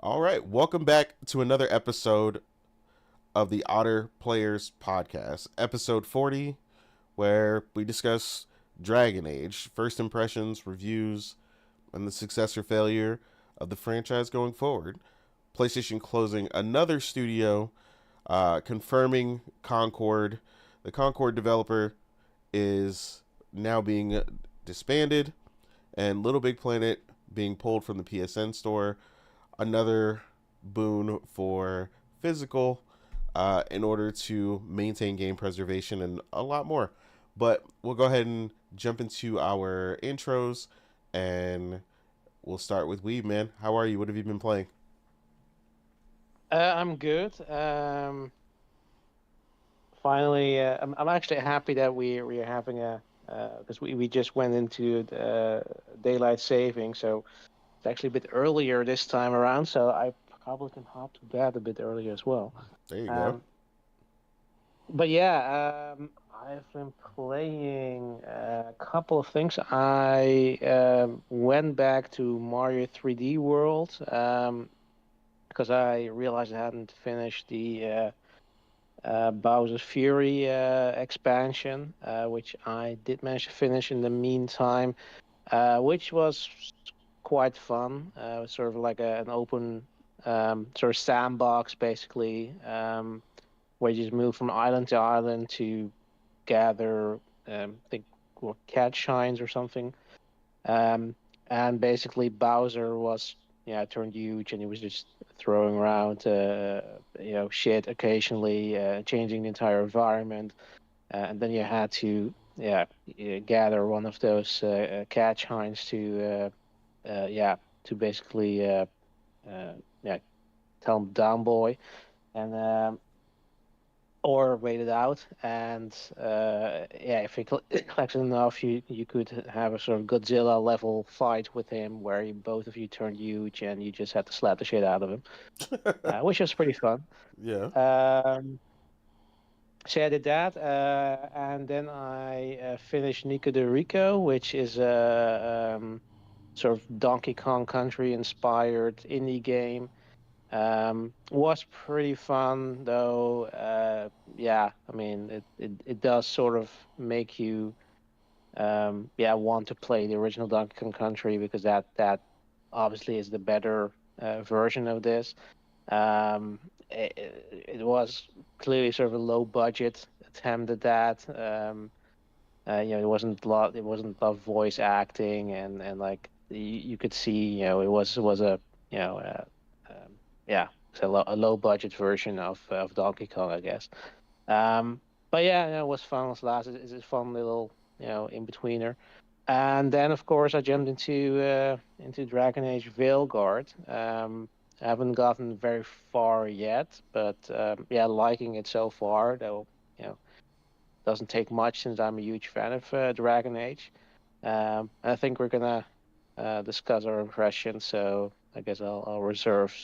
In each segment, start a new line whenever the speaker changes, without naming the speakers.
All right, welcome back to another episode of the Otter Players Podcast, episode 40, where we discuss Dragon Age, first impressions, reviews, and the success or failure of the franchise going forward. PlayStation closing another studio, confirming Concord. The Concord developer is now being disbanded, and Little Big Planet being pulled from the PSN store. Another boon for physical in order to maintain game preservation and a lot more. But we'll go ahead and jump into our intros, and we'll start with Weeb, man. How are you? What have you been playing?
I'm good. Finally, I'm actually happy that we are having a because we just went into the daylight saving, so it's actually a bit earlier this time around. So I probably can hop to bed a bit earlier as well.
There you go.
Um, but yeah, I've been playing a couple of things. I went back to Mario 3D World because I realized I hadn't finished the Bowser's Fury expansion, which I did manage to finish in the meantime, which was quite fun. It was sort of like an open sort of sandbox, basically, where you just move from island to island to gather, I think, cat shines or something. Um, and basically, Bowser was, yeah, turned huge, and he was just throwing around, shit occasionally, changing the entire environment. And then you had to, yeah, gather one of those cat shines yeah, to basically, yeah, tell him down, boy, and or wait it out. And yeah, if you collected enough, you could have a sort of Godzilla level fight with him, where both of you turned huge and you just had to slap the shit out of him, which was pretty fun.
Yeah.
Um, so I did that, and then I finished Nico de Rico, which is a sort of Donkey Kong Country inspired indie game. Was pretty fun though. Yeah, I mean it does sort of make you yeah, want to play the original Donkey Kong Country, because that obviously is the better version of this. It was clearly sort of a low budget attempt at that. It wasn't a lot of voice acting, and like you could see, it was a you know yeah, it's a low budget version of Donkey Kong, I guess. Um, but yeah, it was fun. It was last. It's a fun little in betweener. And then of course I jumped into Dragon Age Veilguard. I haven't gotten very far yet, but yeah, liking it so far. Though doesn't take much, since I'm a huge fan of Dragon Age. I think we're gonna discuss our impressions, so I guess I'll reserve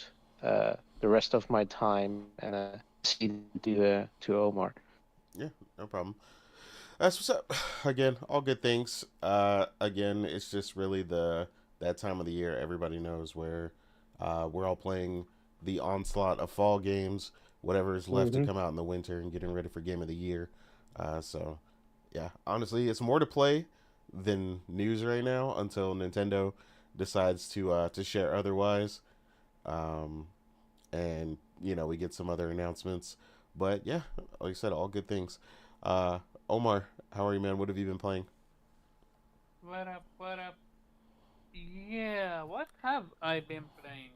the rest of my time and cede to Omar.
Yeah, no problem. That's what's up. Again, all good things. Again, it's just really the that time of the year. Everybody knows where we're all playing the onslaught of fall games, whatever is left to
Hmm.
come out in the winter, and getting ready for game of the year. So, yeah, honestly, it's more to play than news right now until Nintendo decides to share otherwise. Um, and we get some other announcements. But yeah, like I said, all good things. Uh, Omar, how are you, man? What have you been playing?
What up, what up? Yeah, what have I been playing?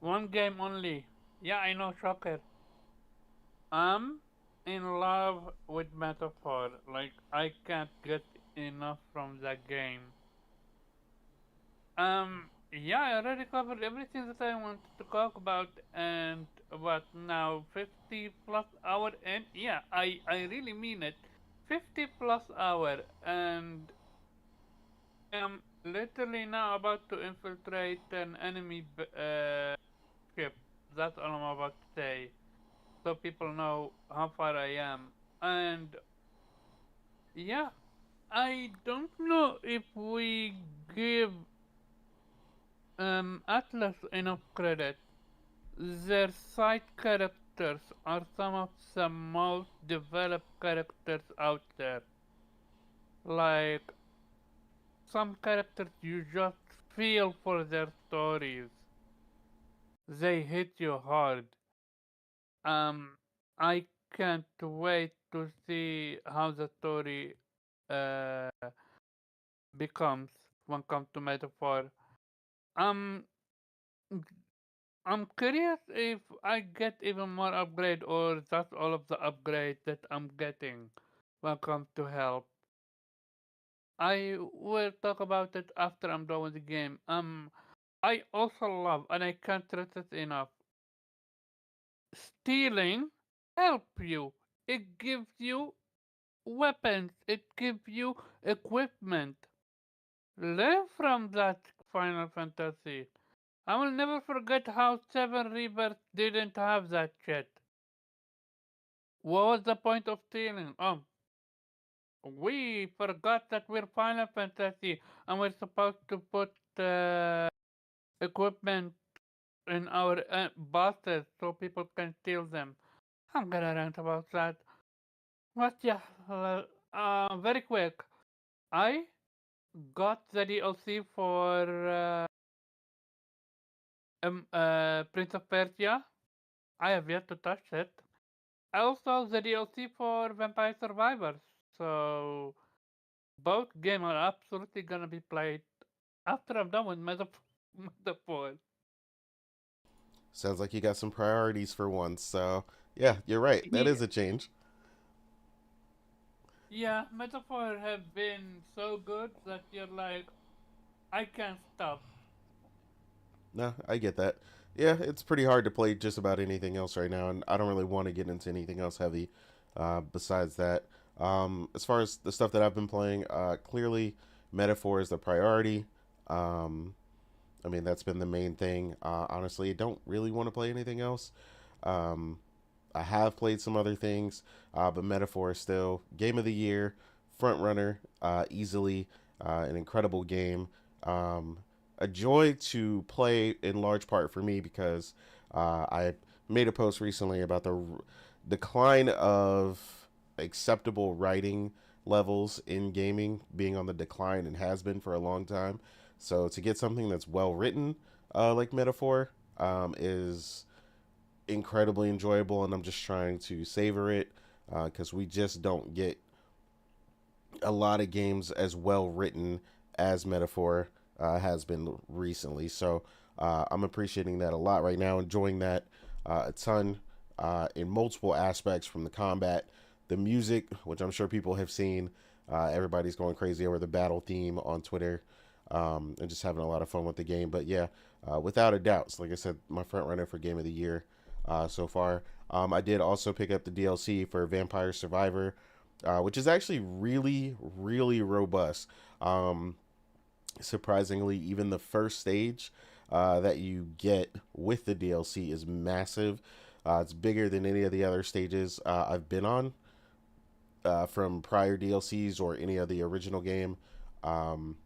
One game only. Yeah, I know, shocker. I'm in love with Metaphor. Like, I can't get enough from that game. Yeah, I already covered everything that I wanted to talk about, and what now, 50 plus hour in? Yeah, I really mean it. 50 plus hour, and I am literally now about to infiltrate an enemy ship. That's all I'm about to say. So people know how far I am. And yeah, I don't know if we give Atlas enough credit. their side characters are some of the most developed characters out there. Like, some characters you just feel for their stories. They hit you hard. Um, I can't wait to see how the story uh, becomes when come to metaphor. Um, I'm curious if I get even more upgrade or that's all of the upgrade that I'm getting when it comes to help. I will talk about it after I'm done with the game. I also love, and I can't stress it enough, stealing help you. It gives you weapons. It gives you equipment. Learn from that Final Fantasy. I will never forget how Seven Rebirth didn't have that shit. What was the point of stealing? We forgot that we're Final Fantasy and we're supposed to put equipment in our bosses so people can steal them. I'm gonna rant about that. But yeah, very quick. I got the DLC for Prince of Persia. I have yet to touch it. Also, the DLC for Vampire Survivors. So both games are absolutely gonna be played after I'm done with Metaphor.
Sounds like you got some priorities for once. So yeah, you're right. That
Yeah,
is a change.
yeah, Metaphor have been so good that you're like, I can't stop.
No, I get that. Yeah, it's pretty hard to play just about anything else right now, and I don't really want to get into anything else heavy besides that. As far as the stuff that I've been playing, clearly Metaphor is the priority. Um, I mean, that's been the main thing. Honestly, I don't really want to play anything else. Um, I have played some other things, but Metaphor is still game of the year, front runner, easily, an incredible game. Um, a joy to play in large part for me because I made a post recently about the decline of acceptable writing levels in gaming being on the decline and has been for a long time. So to get something that's well written, like Metaphor, is incredibly enjoyable, and I'm just trying to savor it because we just don't get a lot of games as well written as Metaphor has been recently. So I'm appreciating that a lot right now, enjoying that a ton in multiple aspects from the combat, the music, which I'm sure people have seen. Everybody's going crazy over the battle theme on Twitter and just having a lot of fun with the game. But yeah, without a doubt, so like I said, my front runner for Game of the Year so far. I did also pick up the DLC for Vampire Survivor, which is actually really, really robust. Surprisingly, even the first stage that you get with the DLC is massive. It's bigger than any of the other stages I've been on from prior DLCs or any of the original game. Um,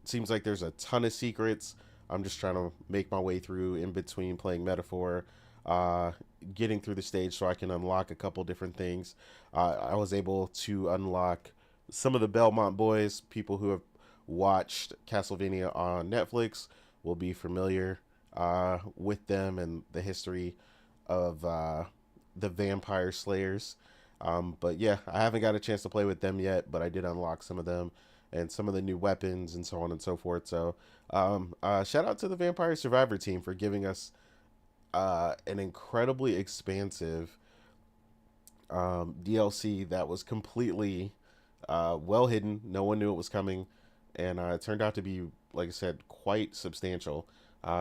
Seems like there's a ton of secrets. I'm just trying to make my way through in between playing Metaphor, uh, getting through the stage so I can unlock a couple different things. I was able to unlock some of the Belmont boys. People who have watched Castlevania on Netflix will be familiar with them and the history of the Vampire Slayers. But yeah, I haven't got a chance to play with them yet, but I did unlock some of them and some of the new weapons and so on and so forth. So, shout out to the Vampire Survivor team for giving us an incredibly expansive DLC that was completely well hidden. No one knew it was coming, and it turned out to be, like I said, quite substantial.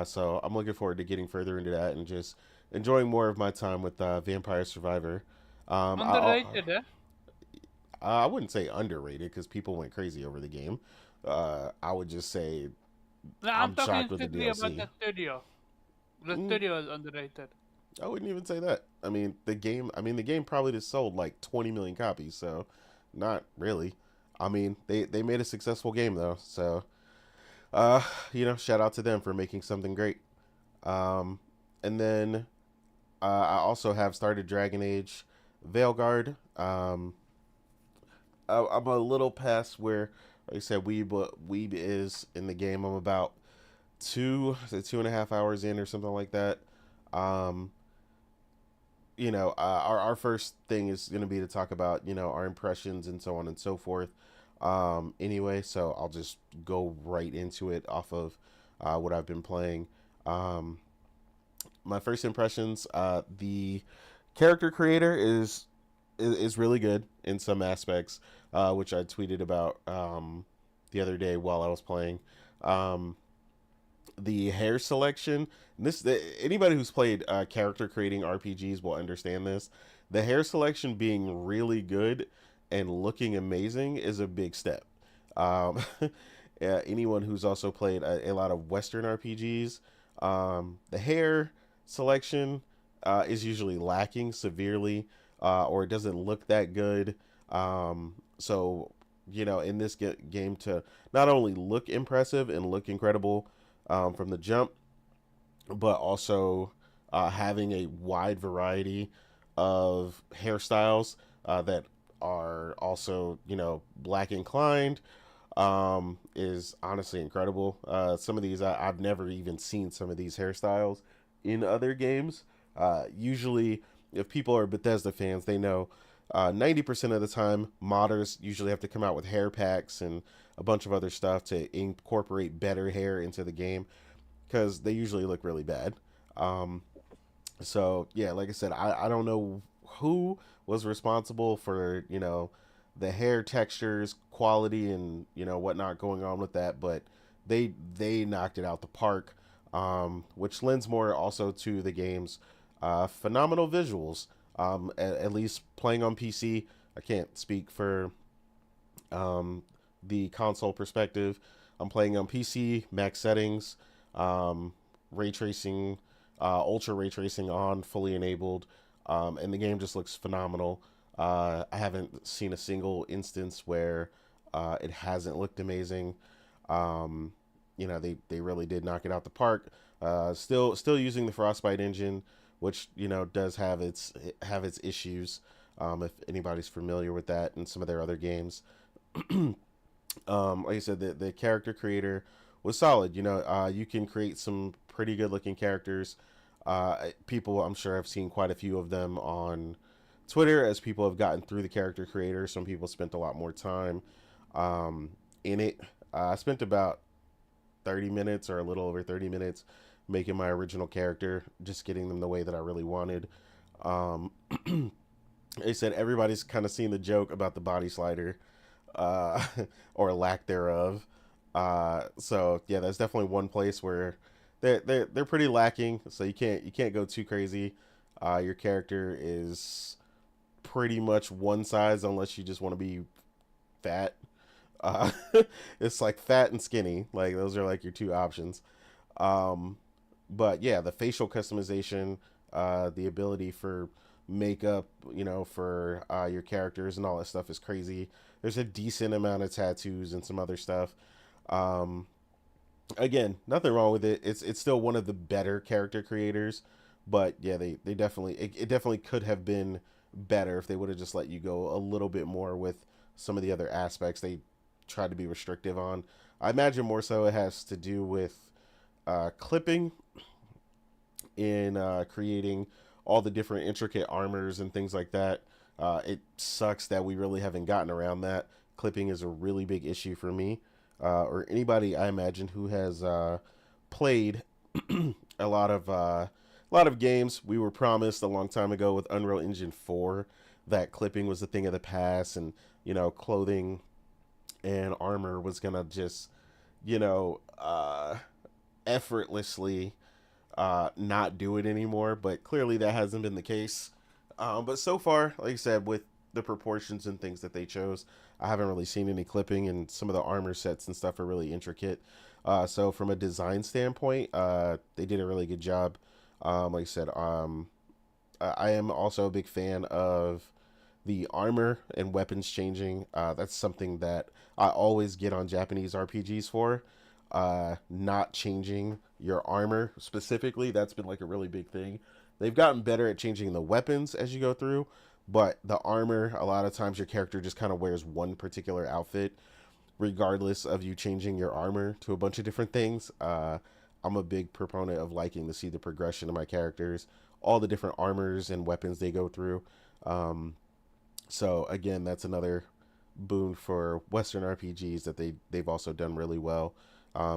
So I'm looking forward to getting further into that and just enjoying more of my time with Vampire Survivor.
Underrated, eh?
I wouldn't say underrated because people went crazy over the game. I would just say
No, I'm
I'm
talking
shocked with the
strictly about
DLC.
the studio. The
Mm,
studio is underrated.
I wouldn't even say that. I mean, the game. I mean, the game probably just sold like 20 million copies, so not really. I mean, they made a successful game though, so uh, shout out to them for making something great. Um, and then I also have started Dragon Age Veilguard. I'm a little past where, like I said, Weeb is in the game. I'm about 2.5 hours in or something like that. Um, our first thing is going to be to talk about, our impressions and so on and so forth. Anyway, so I'll just go right into it off of what I've been playing. Um, my first impressions, the character creator is really good in some aspects, which I tweeted about the other day while I was playing. Um, the hair selection, anybody who's played character creating RPGs will understand this. The hair selection being really good and looking amazing is a big step. Um, anyone who's also played a lot of Western RPGs, the hair selection is usually lacking severely, or it doesn't look that good. So, in this game, to not only look impressive and look incredible from the jump, but also having a wide variety of hairstyles that are also, black inclined, is honestly incredible. Some of these, I've never even seen some of these hairstyles in other games. Usually, if people are Bethesda fans, they know 90% of the time, modders usually have to come out with hair packs and a bunch of other stuff to incorporate better hair into the game because they usually look really bad. Um, so yeah, like I said, I don't know who was responsible for, the hair textures, quality, and whatnot going on with that, but they knocked it out the park, which lends more also to the game's phenomenal visuals. At least playing on PC, I can't speak for um, the console perspective. I'm playing on PC, max settings, um, ray tracing, ultra ray tracing on, fully enabled, and the game just looks phenomenal. I haven't seen a single instance where it hasn't looked amazing. Um, they really did knock it out the park. Still using the Frostbite engine, which does have its issues. If anybody's familiar with that and some of their other games, like I said, the character creator was solid. You can create some pretty good looking characters. People, I'm sure I've seen quite a few of them on Twitter as people have gotten through the character creator. Some people spent a lot more time um, in it. I spent about 30 minutes or a little over 30 minutes making my original character, just getting them the way that I really wanted. Um, they said everybody's kind of seen the joke about the body slider, uh, or lack thereof. So yeah, that's definitely one place where they're pretty lacking. So you can't go too crazy. Your character is pretty much one size unless you just want to be fat. Uh, it's like fat and skinny. Like those are like your two options. Um, but yeah, the facial customization, the ability for makeup, for your characters and all that stuff is crazy. There's a decent amount of tattoos and some other stuff. Um, Again, nothing wrong with it. It's still one of the better character creators, but yeah, they definitely it definitely could have been better if they would have just let you go a little bit more with some of the other aspects they tried to be restrictive on. I imagine more so it has to do with clipping in creating all the different intricate armors and things like that. It sucks that we really haven't gotten around that. Clipping is a really big issue for me, or anybody I imagine who has played a lot of games. We were promised a long time ago with Unreal Engine 4 that clipping was the thing of the past, and clothing and armor was gonna just you know uh, effortlessly not do it anymore, but clearly that hasn't been the case. But so far, like I said, with the proportions and things that they chose, I haven't really seen any clipping, and some of the armor sets and stuff are really intricate. So from a design standpoint, they did a really good job. Like I said, I am also a big fan of the armor and weapons changing. That's something that I always get on Japanese RPGs for. Not changing your armor specifically, that's been like a really big thing. They've gotten better at changing the weapons as you go through, but the armor, a lot of times your character just kind of wears one particular outfit, regardless of you changing your armor to a bunch of different things. I'm a big proponent of liking to see the progression of my characters, all the different armors and weapons they go through. Um, so again, that's another boon for Western RPGs that they've also done really well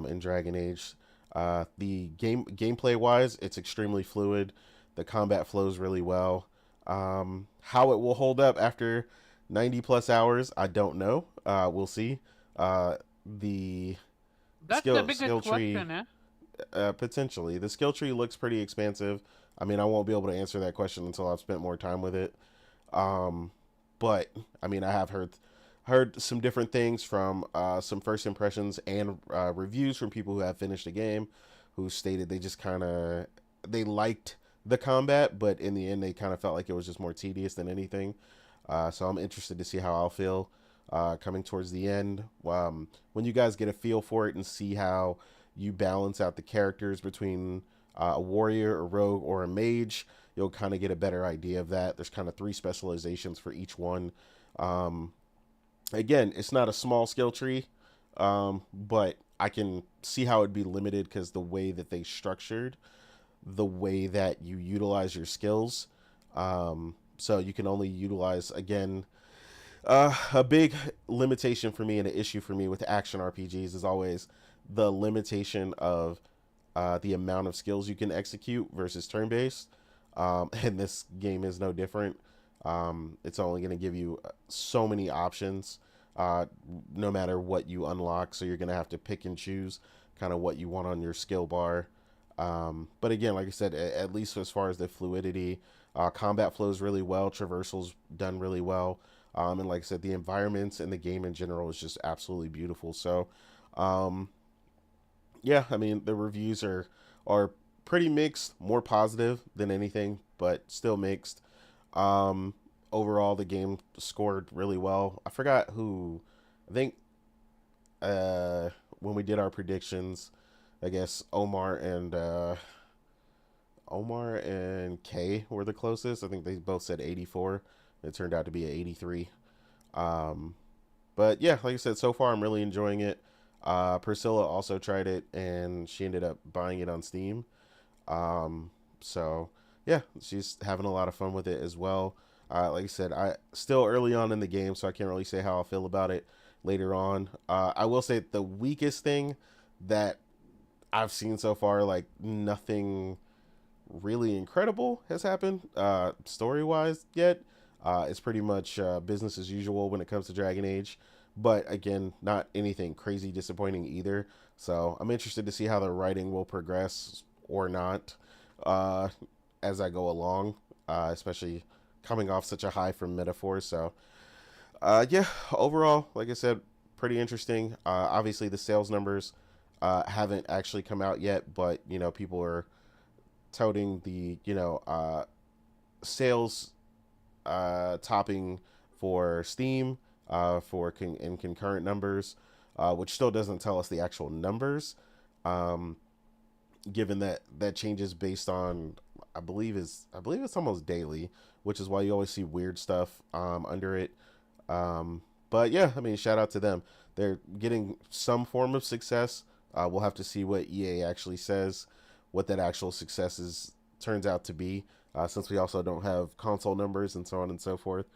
in Dragon Age. The gameplay wise, it's extremely fluid. The combat flows really well. How it will hold up after 90 plus hours, I don't know. We'll see. The
That's the
skill
biggest
tree
question, eh?
potentially the skill tree looks pretty expansive. I mean, I won't be able to answer that question until I've spent more time with it. Um, but I mean, I have heard some different things from some first impressions and reviews from people who have finished the game, who stated they just kind of they liked the combat, but in the end they kind of felt like it was just more tedious than anything. So I'm interested to see how I'll feel coming towards the end. When you guys get a feel for it and see how you balance out the characters between a warrior, a rogue, or a mage, you'll kind of get a better idea of that. There's kind of three specializations for each one. Um, Again, it's not a small skill tree, but I can see how it'd be limited because the way that they structured the way that you utilize your skills. So you can only utilize, again, a big limitation for me and an issue for me with action RPGs is always the limitation of the amount of skills you can execute versus turn based. And this game is no different. It's only going to give you so many options, uh, no matter what you unlock. So you're going to have to pick and choose kind of what you want on your skill bar. But again, like I said, at least as far as the fluidity, combat flows really well. Traversal's done really well. And like I said, the environments and the game in general is just absolutely beautiful. So, um, yeah, I mean the reviews are pretty mixed, more positive than anything, but still mixed. Um, Overall, the game scored really well. I forgot who. I think when we did our predictions, I guess Omar and Kay were the closest. I think they both said 84. It turned out to be an 83. Um, but yeah, like I said, so far I'm really enjoying it. Priscilla also tried it and she ended up buying it on Steam. So yeah, she's having a lot of fun with it as well. Like I said, I still early on in the game, so I can't really say how I feel about it later on. I will say the weakest thing that I've seen so far, like nothing really incredible has happened story wise yet. It's pretty much business as usual when it comes to Dragon Age, but again, not anything crazy disappointing either. So I'm interested to see how the writing will progress or not uh, as I go along, especially coming off such a high from Metaphor. So yeah, overall, like I said, pretty interesting. Obviously, the sales numbers haven't actually come out yet, but you know, people are touting the sales topping for Steam in concurrent numbers, which still doesn't tell us the actual numbers. Um, Given that that changes based on, I believe it's almost daily, which is why you always see weird stuff under it. But yeah, I mean, shout out to them. They're getting some form of success. We'll have to see what EA actually says, what that actual success turns out to be, since we also don't have console numbers and so on and so forth.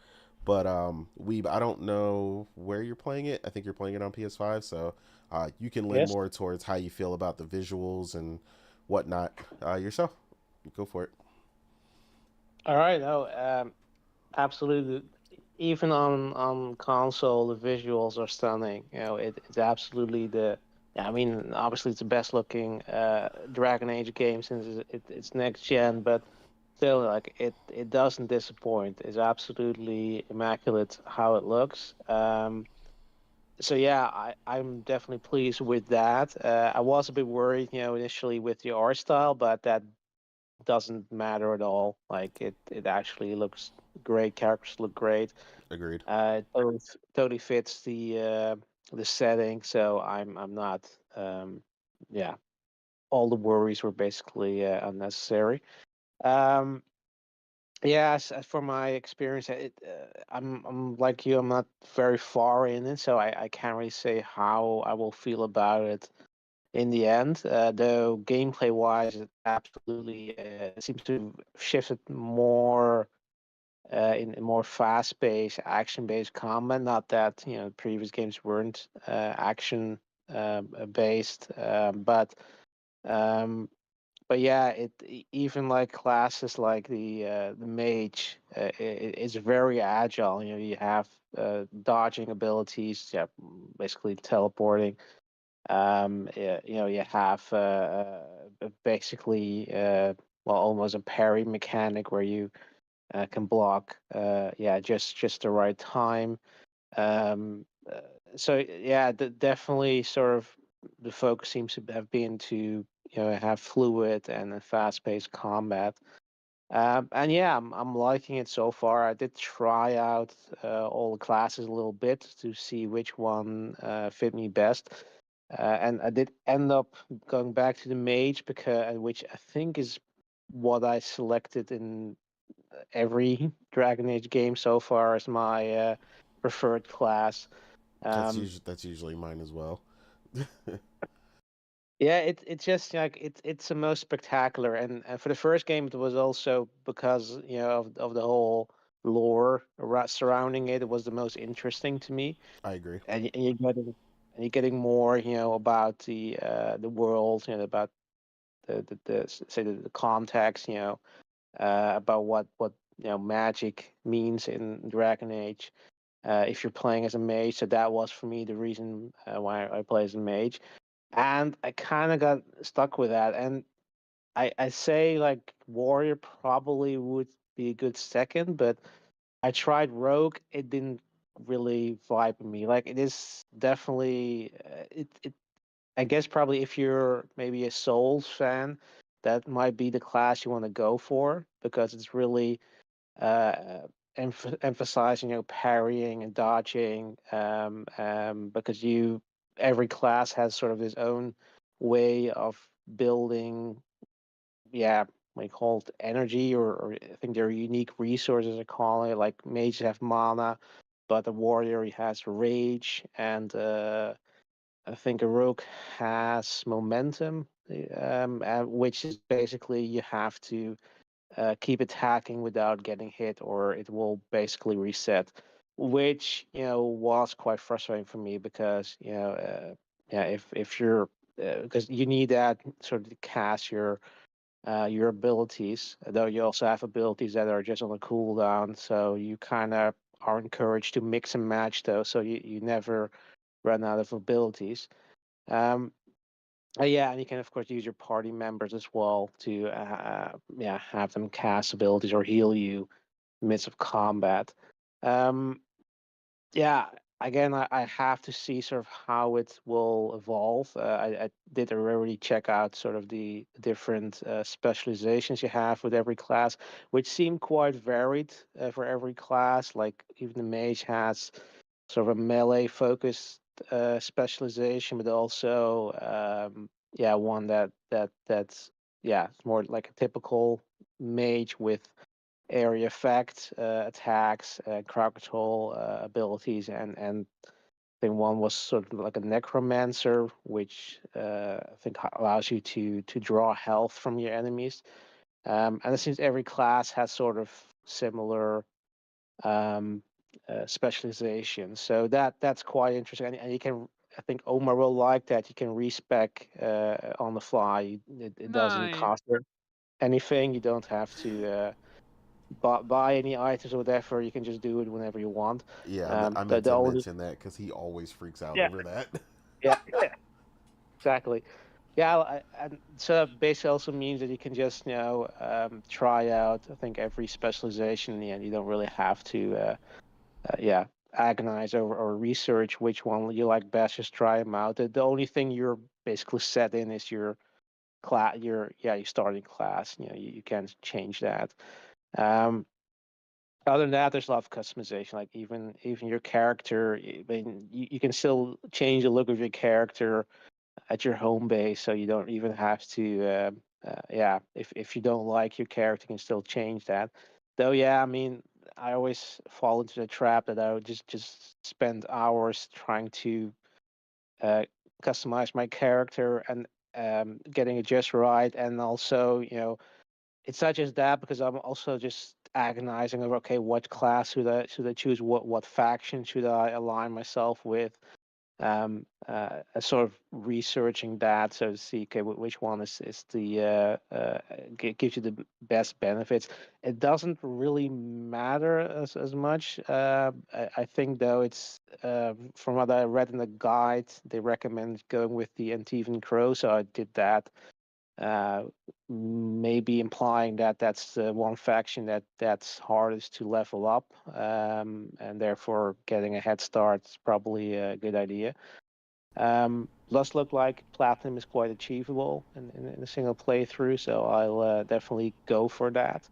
But I don't know where you're playing it. I think you're playing it on PS5, so you can lend
Yes.
more towards how you feel about the visuals and whatnot yourself. Go for it.
All right. No, absolutely. Even on console, the visuals are stunning. It's absolutely the. Yeah, I mean, obviously it's the best looking Dragon Age game since it's next gen, but still, like it doesn't disappoint. It's absolutely immaculate how it looks. So yeah, I'm definitely pleased with that. I was a bit worried, initially with the art style, but that doesn't matter at all. Like it actually looks great. Characters look great.
Agreed.
It totally fits the setting. So I'm not yeah. All the worries were basically unnecessary. Um, yes, as for my experience, I'm like you. I'm not very far in it, so I can't really say how I will feel about it in the end. Though gameplay wise, it absolutely seems to have shifted more in more fast-paced, action-based combat. Not that previous games weren't action based, um, but yeah, even like classes like the mage, it's very agile. You have dodging abilities, yeah, basically teleporting. Yeah, you have basically well, almost a parry mechanic where you can block yeah, just the right time. Um, uh, so yeah, definitely sort of the focus seems to have been to have fluid and fast-paced combat. And yeah, I'm liking it so far. I did try out all the classes a little bit to see which one fit me best. And I did end up going back to the mage because which I think is what I selected in every Dragon Age game so far as my preferred class. Um,
That's usually mine as well.
yeah, it's just like it's the most spectacular, and for the first game it was also because of the whole lore surrounding it. It was the most interesting to me,
I agree.
and you're getting more about the world, about say the context, about what magic means in Dragon Age. If you're playing as a mage, so that was for me the reason why I play as a mage, and I kind of got stuck with that. And I say like warrior probably would be a good second, but I tried rogue. It didn't really vibe with me. Like it is definitely it. I guess probably if you're maybe a Souls fan, that might be the class you want to go for because it's really uh, emphasizing parrying and dodging because every class has sort of its own way of building, yeah, like called energy, or I think they're unique resources I call it. Like mages have mana, but the warrior he has rage, and I think a rogue has momentum, which is basically you have to keep attacking without getting hit, or it will basically reset. Which was quite frustrating for me because yeah, if you're because you need that sort of to cast your abilities, though you also have abilities that are just on a cooldown, so you kind of are encouraged to mix and match those, so you never run out of abilities. Um, yeah, and you can of course use your party members as well to yeah, have them cast abilities or heal you midst of combat. Um, yeah, again, I have to see sort of how it will evolve. I did already check out sort of the different specializations you have with every class, which seem quite varied for every class. Like even the mage has sort of a melee focused specialization, but also yeah, one that's yeah, it's more like a typical mage with area effect attacks, crowd control abilities, and I think one was sort of like a necromancer, which I think allows you to draw health from your enemies. And it seems every class has sort of similar um, specialization. So that's quite interesting, and you can. I think Omar will like that. You can respec on the fly. It doesn't
Nice.
cost you anything. You don't have to buy any items or whatever. You can just do it whenever you want.
Yeah, I meant
The
to
only
mention that because he always freaks out
yeah
over that.
yeah exactly. Yeah, and so that basically also means that you can just try out. I think every specialization in the end. You don't really have to yeah, agonize over or research which one you like best. Just try them out. The only thing you're basically set in is your class. Your starting class. You can't change that. Um, Other than that, there's a lot of customization. Like even your character, I mean, you can still change the look of your character at your home base, so you don't even have to. yeah, if you don't like your character, you can still change that. Though, yeah, I mean, I always fall into the trap that I would just spend hours trying to uh, customize my character and getting it just right, and also, it's not just that because I'm also just agonizing over, okay, what class should I choose, what faction should I align myself with, sort of researching that so to see, okay, which one is the gives you the best benefits. It doesn't really matter as much. I think though it's from what I read in the guide, they recommend going with the Antivan Crow, so I did that. uh, Maybe implying that that's one faction that's hardest to level up, and therefore getting a head start is probably a good idea. Does look like platinum is quite achievable in a single playthrough, so I'll definitely go for that.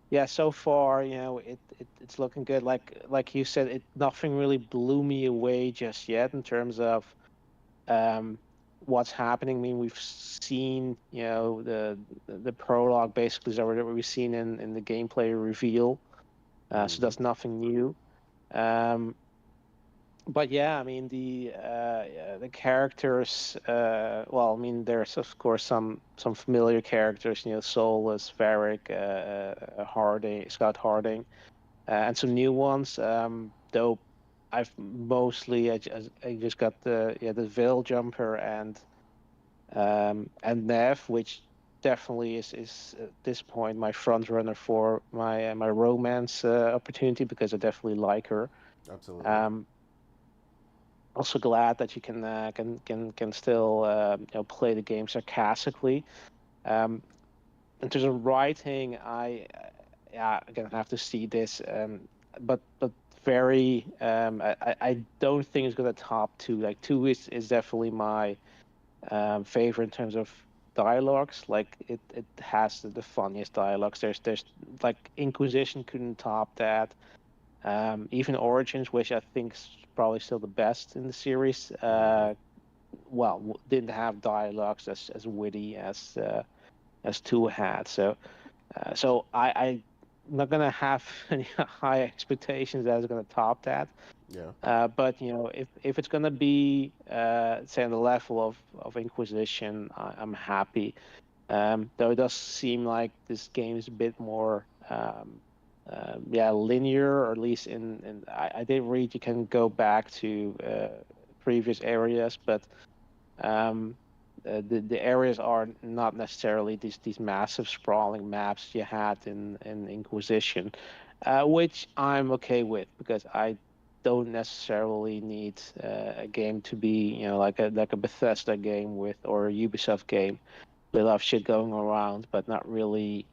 Yeah, so far, it's looking good. Like you said, nothing really blew me away just yet in terms of um, what's happening. I mean, we've seen, the prologue basically is already what we've seen in the gameplay reveal, so
Mm-hmm.
that's nothing new. Um, but yeah, I mean the characters. Well, I mean there's of course some familiar characters. Solus, Varric, Harding, Scott Harding, and some new ones. Though I've mostly I just got the Veil Jumper and Nev, which definitely is at this point my front runner for my romance opportunity because I definitely like her.
Absolutely.
Um, Also glad that you can still play the game sarcastically. Um, in terms of writing, yeah, again have to see this, but very I don't think it's gonna top two. Like two is definitely my favorite in terms of dialogues. Like it has the funniest dialogues. There's like Inquisition couldn't top that. Even Origins, which I think is probably still the best in the series,
Mm-hmm.
well, didn't have dialogues as witty as two had. So I'm not gonna have any high expectations that it's gonna top that.
Yeah.
But if it's gonna be say on the level of Inquisition, I'm happy. Though it does seem like this game is a bit more yeah, linear, or at least in I did read you can go back to previous areas, but um, the areas are not necessarily these massive sprawling maps you had in Inquisition, which I'm okay with because I don't necessarily need a game to be like a Bethesda game with or a Ubisoft game with a lot of shit going around, but not really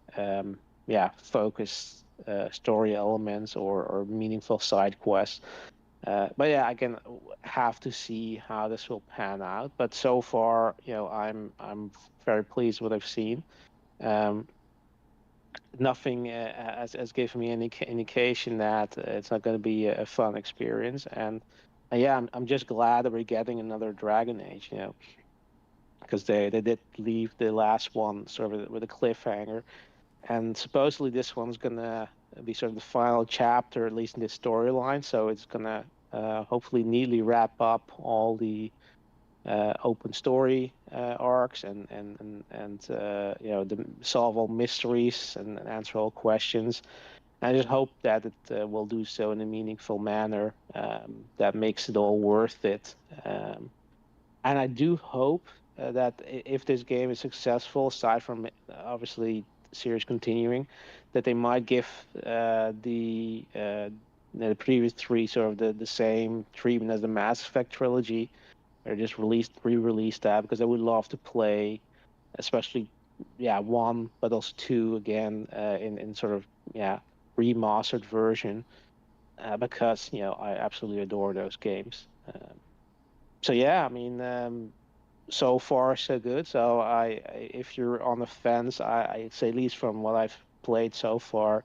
yeah, focused story elements or meaningful side quests. But yeah, again, have to see how this will pan out. But so far, I'm very pleased with what I've seen. Um, Nothing has given me any indication that it's not going to be a fun experience. And yeah, I'm just glad that we're getting another Dragon Age. Because they did leave the last one sort of with a cliffhanger, and supposedly this one's gonna be sort of the final chapter, at least in this storyline. So it's gonna hopefully neatly wrap up all the open story arcs and solve all mysteries and answer all questions. And I just hope that it will do so in a meaningful manner that makes it all worth it. And I do hope that if this game is successful, aside from obviously the series continuing, that they might give the previous three sort of the same treatment as the Mass Effect trilogy, or just re-release that, because I would love to play, especially yeah, one, but also two again in sort of yeah, remastered version, because I absolutely adore those games. So yeah, I mean, so far so good. So if you're on the fence, I'd say at least from what I've played so far,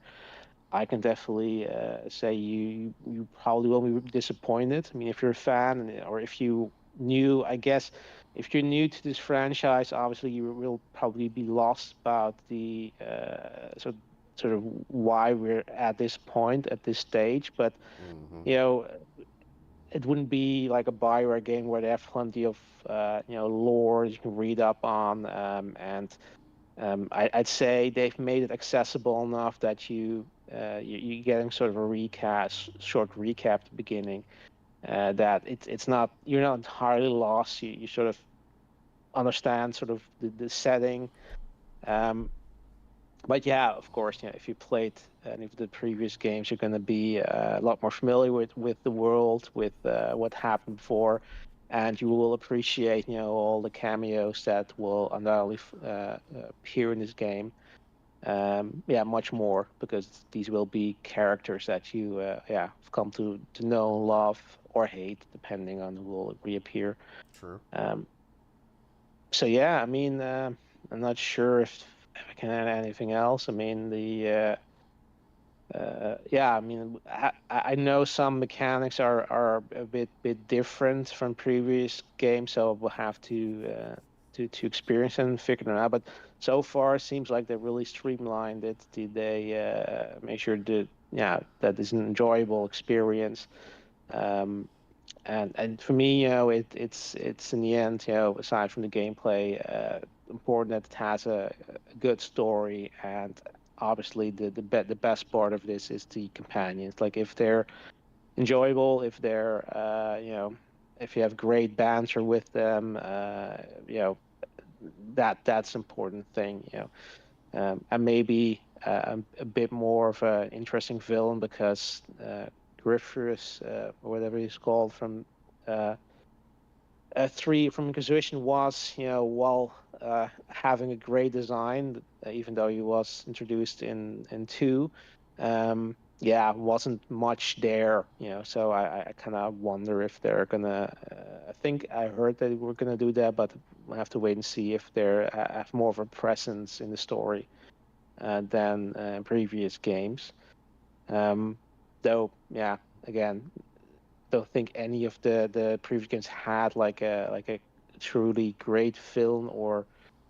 I can definitely say you probably won't be disappointed. I mean, if you're a fan or if you knew, I guess if you're new to this franchise, obviously you will probably be lost about the sort of why we're at this point at this stage. But
Mm-hmm.
you know, it wouldn't be like a Bioware game where they have plenty of lore you can read up on, and I'd say they've made it accessible enough that you're getting sort of a short recap at the beginning. That it's not, you're not entirely lost. You sort of understand sort of the setting. Um, but yeah, of course, if you played any of the previous games, you're going to be a lot more familiar with the world, with what happened before, and you will appreciate all the cameos that will undoubtedly appear in this game. Yeah, much more, because these will be characters that you have come to know, love, or hate, depending on who will reappear.
True.
Um, so yeah, I mean, I'm not sure if I can add anything else. I mean, yeah, I mean, I know some mechanics are a bit different from previous games, so we'll have to experience and figure them out. But so far, it seems like they really streamlined it. They make sure that, yeah, that is an enjoyable experience. Um, and for me, it's in the end, aside from the gameplay, important that it has a good story. And obviously, the best part of this is the companions. Like, if they're enjoyable, if they're if you have great banter with them, that's important thing. And maybe a bit more of an interesting villain, because Griffiths, or whatever he's called from uh, three from Inquisition, was, while having a great design, even though he was introduced in two, yeah, wasn't much there. So I kind of wonder if they're gonna. I think I heard that we're gonna do that, but we'll have to wait and see if they have more of a presence in the story than previous games. Um, though, yeah, again, don't think any of the previous games had like a truly great film, or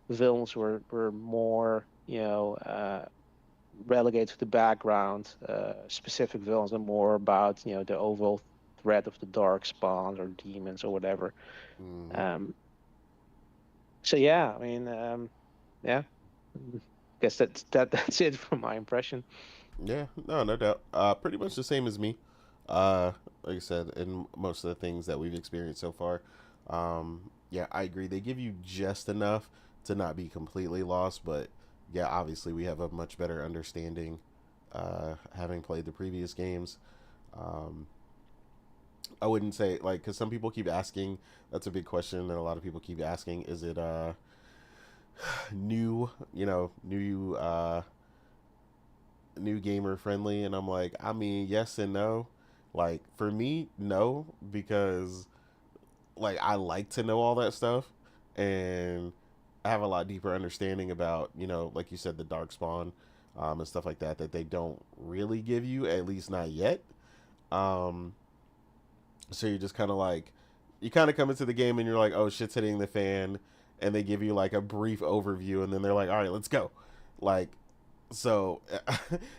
villains were more relegated to the background. Specific villains are more about the overall threat of the dark spawns or demons or whatever.
Mm-hmm.
Um, so yeah, I mean, yeah, guess that's it from my impression.
Yeah, no, no doubt. Pretty much the same as me. Like I said, in most of the things that we've experienced so far. Yeah, I agree. They give you just enough to not be completely lost, but yeah, obviously we have a much better understanding, having played the previous games. Um, I wouldn't say like, because some people keep asking. That's a big question that a lot of people keep asking. Is it new? New gamer friendly? And I'm like, I mean, yes and no. Like, for me, no, because like I like to know all that stuff, and I have a lot deeper understanding about, like you said, the dark spawn, and stuff like that, that they don't really give you, at least not yet. um so you're just kind of like, you kind of come into the game and you're like, oh, shit's hitting the fan, and they give you like a brief overview, and then they're like, all right, let's go. Like, so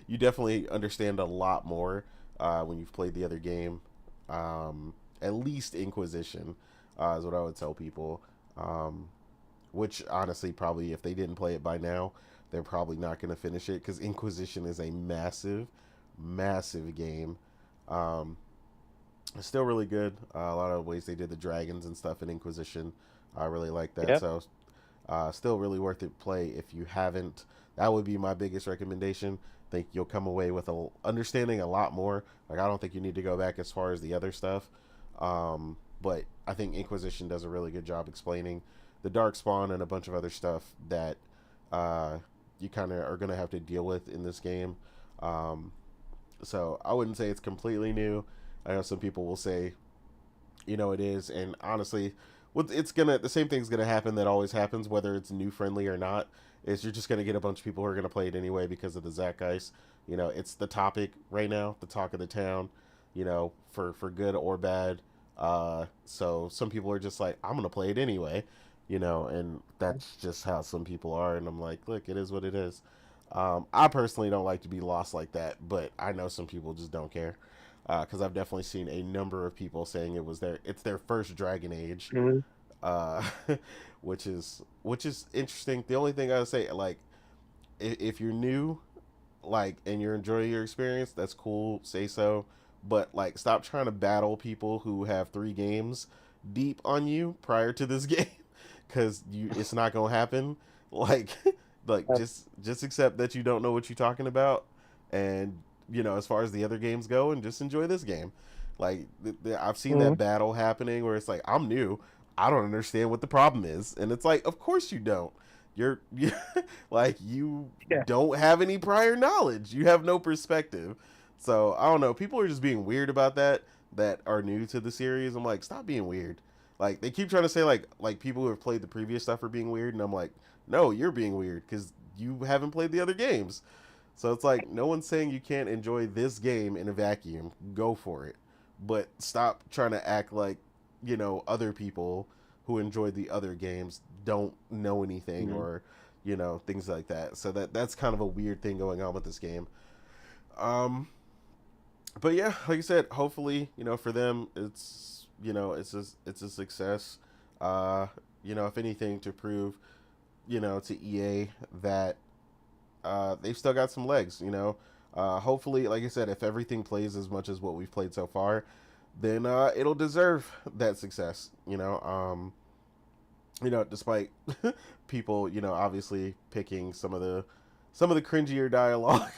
you definitely understand a lot more when you've played the other game. At least Inquisition is what I would tell people. Which honestly, probably if they didn't play it by now, they're probably not going to finish it, because Inquisition is a massive, massive game. Um, it's still really good. A lot of ways they did the dragons and stuff in Inquisition, I really like that.
Yeah.
So, still really worth it. Play if you haven't. That would be my biggest recommendation. I think you'll come away with understanding a lot more. Like, I don't think you need to go back as far as the other stuff, but I think Inquisition does a really good job explaining the dark spawn and a bunch of other stuff that you kind of are gonna have to deal with in this game. Um, so I wouldn't say it's completely new. I know some people will say, it is, and honestly, it's gonna, the same thing's gonna happen that always happens, whether it's new friendly or not. Is you're just gonna get a bunch of people who are gonna play it anyway because of the zeitgeist. It's the topic right now, the talk of the town. For good or bad. So some people are just like, I'm gonna play it anyway, and that's just how some people are. And I'm like, look, it is what it is. I personally don't like to be lost like that, but I know some people just don't care. Because I've definitely seen a number of people saying it's their first Dragon Age,
Mhm.
uh, which is interesting. The only thing I would say, like, if you're new, like, and you're enjoying your experience, that's cool. Say so, but like, stop trying to battle people who have 3 games deep on you prior to this game, because it's not gonna happen. Like, like just accept that you don't know what you're talking about, and as far as the other games go, and just enjoy this game. Like, I've seen that
Mhm.
battle happening where it's like, I'm new, I don't understand what the problem is, and it's like, of course you don't. You like, you
Yeah.
don't have any prior knowledge. You have no perspective. So I don't know. People are just being weird about that are new to the series. I'm like, stop being weird. Like, they keep trying to say like people who have played the previous stuff are being weird, and I'm like, no, you're being weird because you haven't played the other games. So it's like, no one's saying you can't enjoy this game in a vacuum. Go for it, but stop trying to act like other people who enjoyed the other games don't know anything,
Mhm.
or things like that. So that's kind of a weird thing going on with this game. Um, but yeah, like I said, hopefully for them it's a success. Uh, if anything, to prove to EA that they've still got some legs. Hopefully, like I said, if everything plays as much as what we've played so far, then it'll deserve that success. Despite people, obviously picking some of the cringier dialogue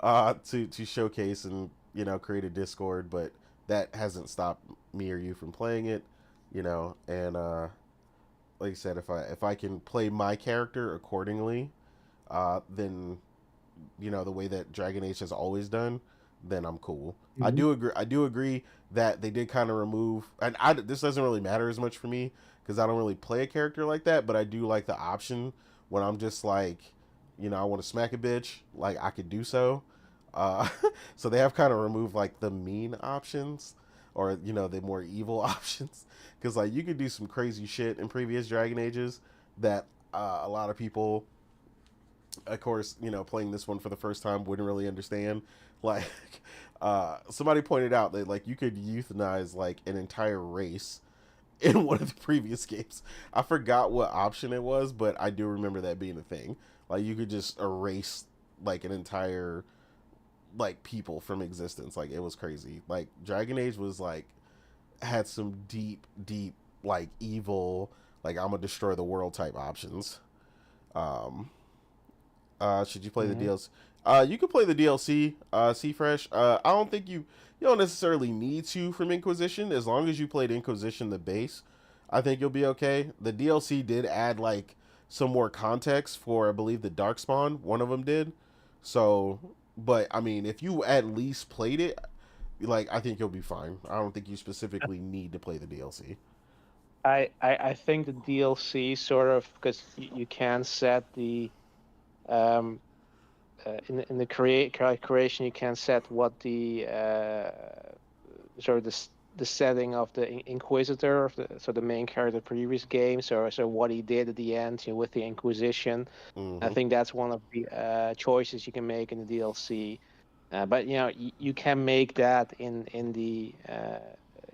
to showcase and create a Discord, but that hasn't stopped me or you from playing it. And like I said, if I can play my character accordingly, then the way that Dragon Age has always done, then I'm cool. I
Mhm.
do agree. I do agree that they did kind of remove, and this doesn't really matter as much for me because I don't really play a character like that. But I do like the option when I'm just like, I want to smack a bitch, like I could do so. Uh, so they have kind of removed like the mean options, or the more evil options, because like you could do some crazy shit in previous Dragon Ages that a lot of people, of course, playing this one for the first time wouldn't really understand. Like, somebody pointed out that like you could euthanize like an entire race in one of the previous games. I forgot what option it was, but I do remember that being a thing. Like, you could just erase like an entire like people from existence. Like, it was crazy. Like, Dragon Age was like had some deep, deep like evil, like I'm gonna destroy the world type options. Um, should you play the
Mhm.
DLC? You can play the DLC. See Fresh. I don't think you don't necessarily need to from Inquisition, as long as you played Inquisition the base. I think you'll be okay. The DLC did add like some more context for, I believe, the Darkspawn. One of them did. So, but I mean, if you at least played it, like, I think you'll be fine. I don't think you specifically need to play the DLC.
I think the DLC sort of, because you can set the um in the creation, you can set what the sort of the setting of the Inquisitor, so the main character of the previous game, so what he did at the end, with the Inquisition. I
Mm-hmm.
think that's one of the choices you can make in the DLC. But you can make that in the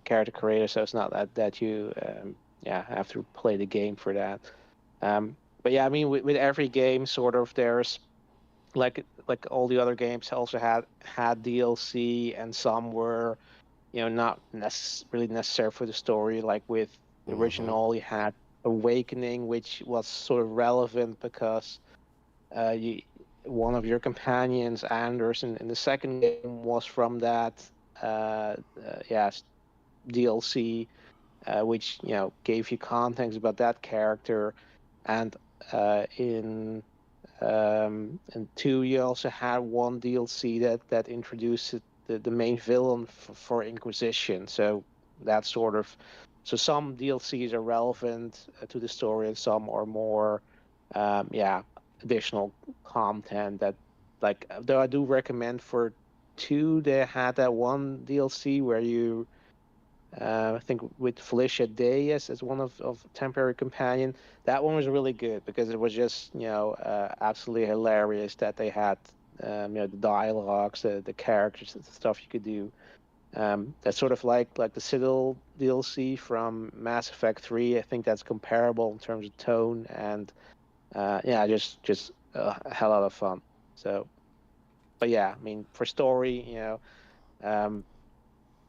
character creator, so it's not that you yeah, have to play the game for that. But yeah, I mean, with every game, sort of, there's like all the other games also had DLC, and some were not really necessary for the story. Like with the
Mm-hmm.
original, you had Awakening, which was sort of relevant because you one of your companions, Anders, in the second game was from that yeah, DLC, which gave you context about that character. And in two, you also had one DLC that introduced the main villain for Inquisition. So that sort of, so some DLCs are relevant to the story, and some are more yeah, additional content that, like, though I do recommend for two, they had that one DLC where you I think with Felicia Day as one of temporary companion. That one was really good because it was just absolutely hilarious that they had the dialogues, the characters, the stuff you could do. That's sort of like the Citadel DLC from Mass Effect 3. I think that's comparable in terms of tone and yeah, just a hell of fun. So, but yeah, I mean for story, um,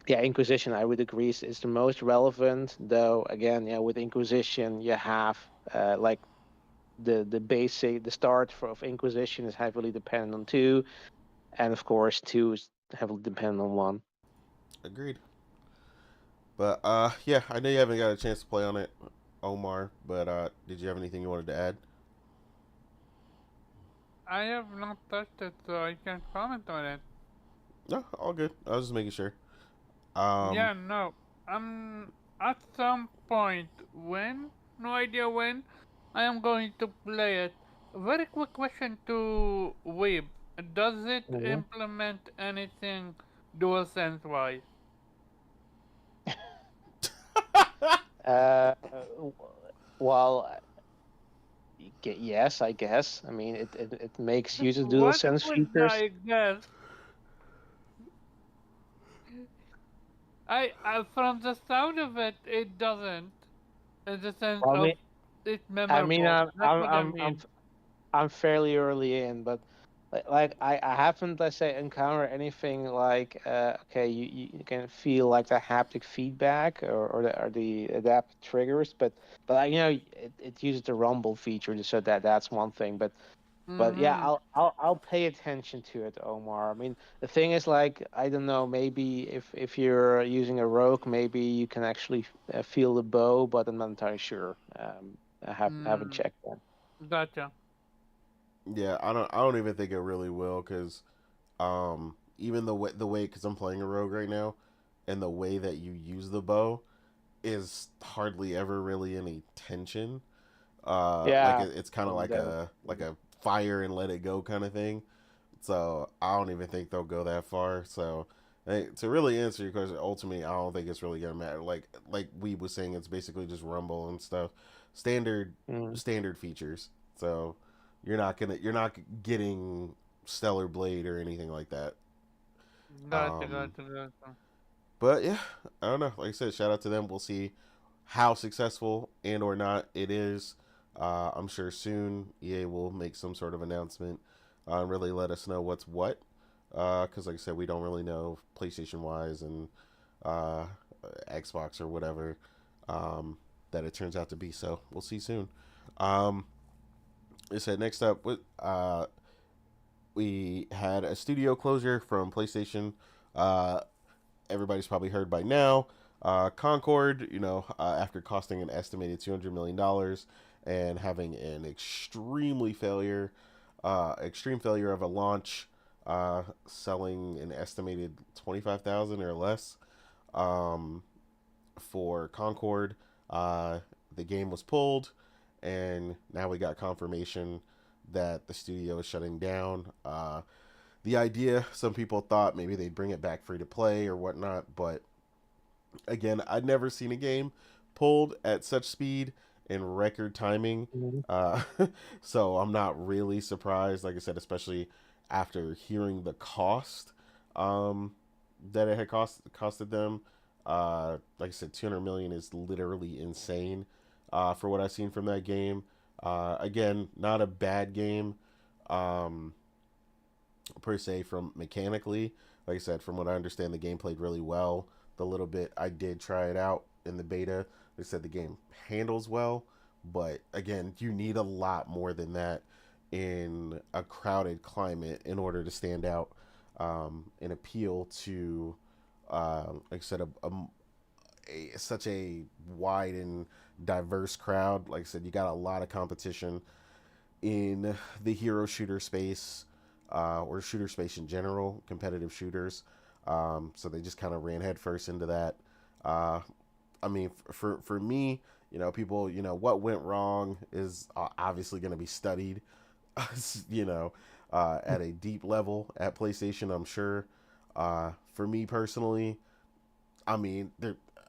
yeah, Inquisition, I would agree, is the most relevant. Though again, with Inquisition, you have like the start of Inquisition is heavily dependent on two, and of course two is heavily dependent on one.
Agreed. But yeah, I know you haven't got a chance to play on it, Omar. But did you have anything you wanted to add?
I have not touched it, so I can't comment on it.
No, all good. I was just making sure. Um,
Yeah, no. At some point, when? No idea when. I am going to play it. Very quick question to Weeb. Does it
Mhm.
implement anything DualSense wise?
Uh, well, yes, I guess. I mean, it makes use of dual
What
sense
was the
features.
I guess? From the sound of it, it doesn't. In the sense
I
of
mean,
it's
I mean,
memorable.
I'm
That's
I'm
what I
I'm I'm
mean.
I'm fairly early in, but I haven't, let's say, encountered anything like okay, you can feel like the haptic feedback or the adaptive triggers, but it uses the rumble feature, so that's one thing. But yeah,
Mm-hmm.
I'll pay attention to it, Omar. I mean, the thing is, like, I don't know, maybe if you're using a rogue, maybe you can actually feel the bow, but I'm not entirely sure. I haven't
Mm,
checked that.
gotcha.
yeah, I don't even think it really will because even the way because I'm playing a rogue right now, and the way that you use the bow is hardly ever really any tension. Like
Yeah,
it's kind of like
that,
a fire and let it go kind of thing. So I don't even think they'll go that far. So to really answer your question, ultimately, I don't think it's really gonna matter. Like we was saying, it's basically just rumble and stuff, standard
mm,
standard features. So you're not getting stellar blade or anything like that.
Gotcha,
Um,
gotcha, gotcha.
but yeah, I don't know. Like I said, shout out to them. We'll see how successful and or not it is. I'm sure soon EA will make some sort of announcement and really let us know what's what. Because like I said, we don't really know PlayStation wise and uh, Xbox or whatever um, that it turns out to be. So we'll see soon. Um, it said next up, we had a studio closure from PlayStation. Uh, Everybody's probably heard by now. Concord, after costing an estimated $200 million and having an extreme failure of a launch, selling an estimated 25,000 or less um, for Concord. The game was pulled, and now we got confirmation that the studio is shutting down. The idea, some people thought maybe they'd bring it back free to play or whatnot, but again, I'd never seen a game pulled at such speed and record timing.
mm,
Uh, so I'm not really surprised, like I said, especially after hearing the cost that it had costed them. Like I said, 200 million is literally insane for what I've seen from that game. Again, not a bad game. Um, Per se from mechanically. Like I said, from what I understand, the game played really well. The little bit I did try it out in the beta, they said the game handles well, but again, you need a lot more than that in a crowded climate in order to stand out and appeal to, like I said, such a wide and diverse crowd. Like I said, you got a lot of competition in the hero shooter space or shooter space in general, competitive shooters. So they just kind of ran headfirst into that. Uh, I mean, for me, people, what went wrong is obviously going to be studied, you know, at a deep level at PlayStation, I'm sure. For me personally, I mean,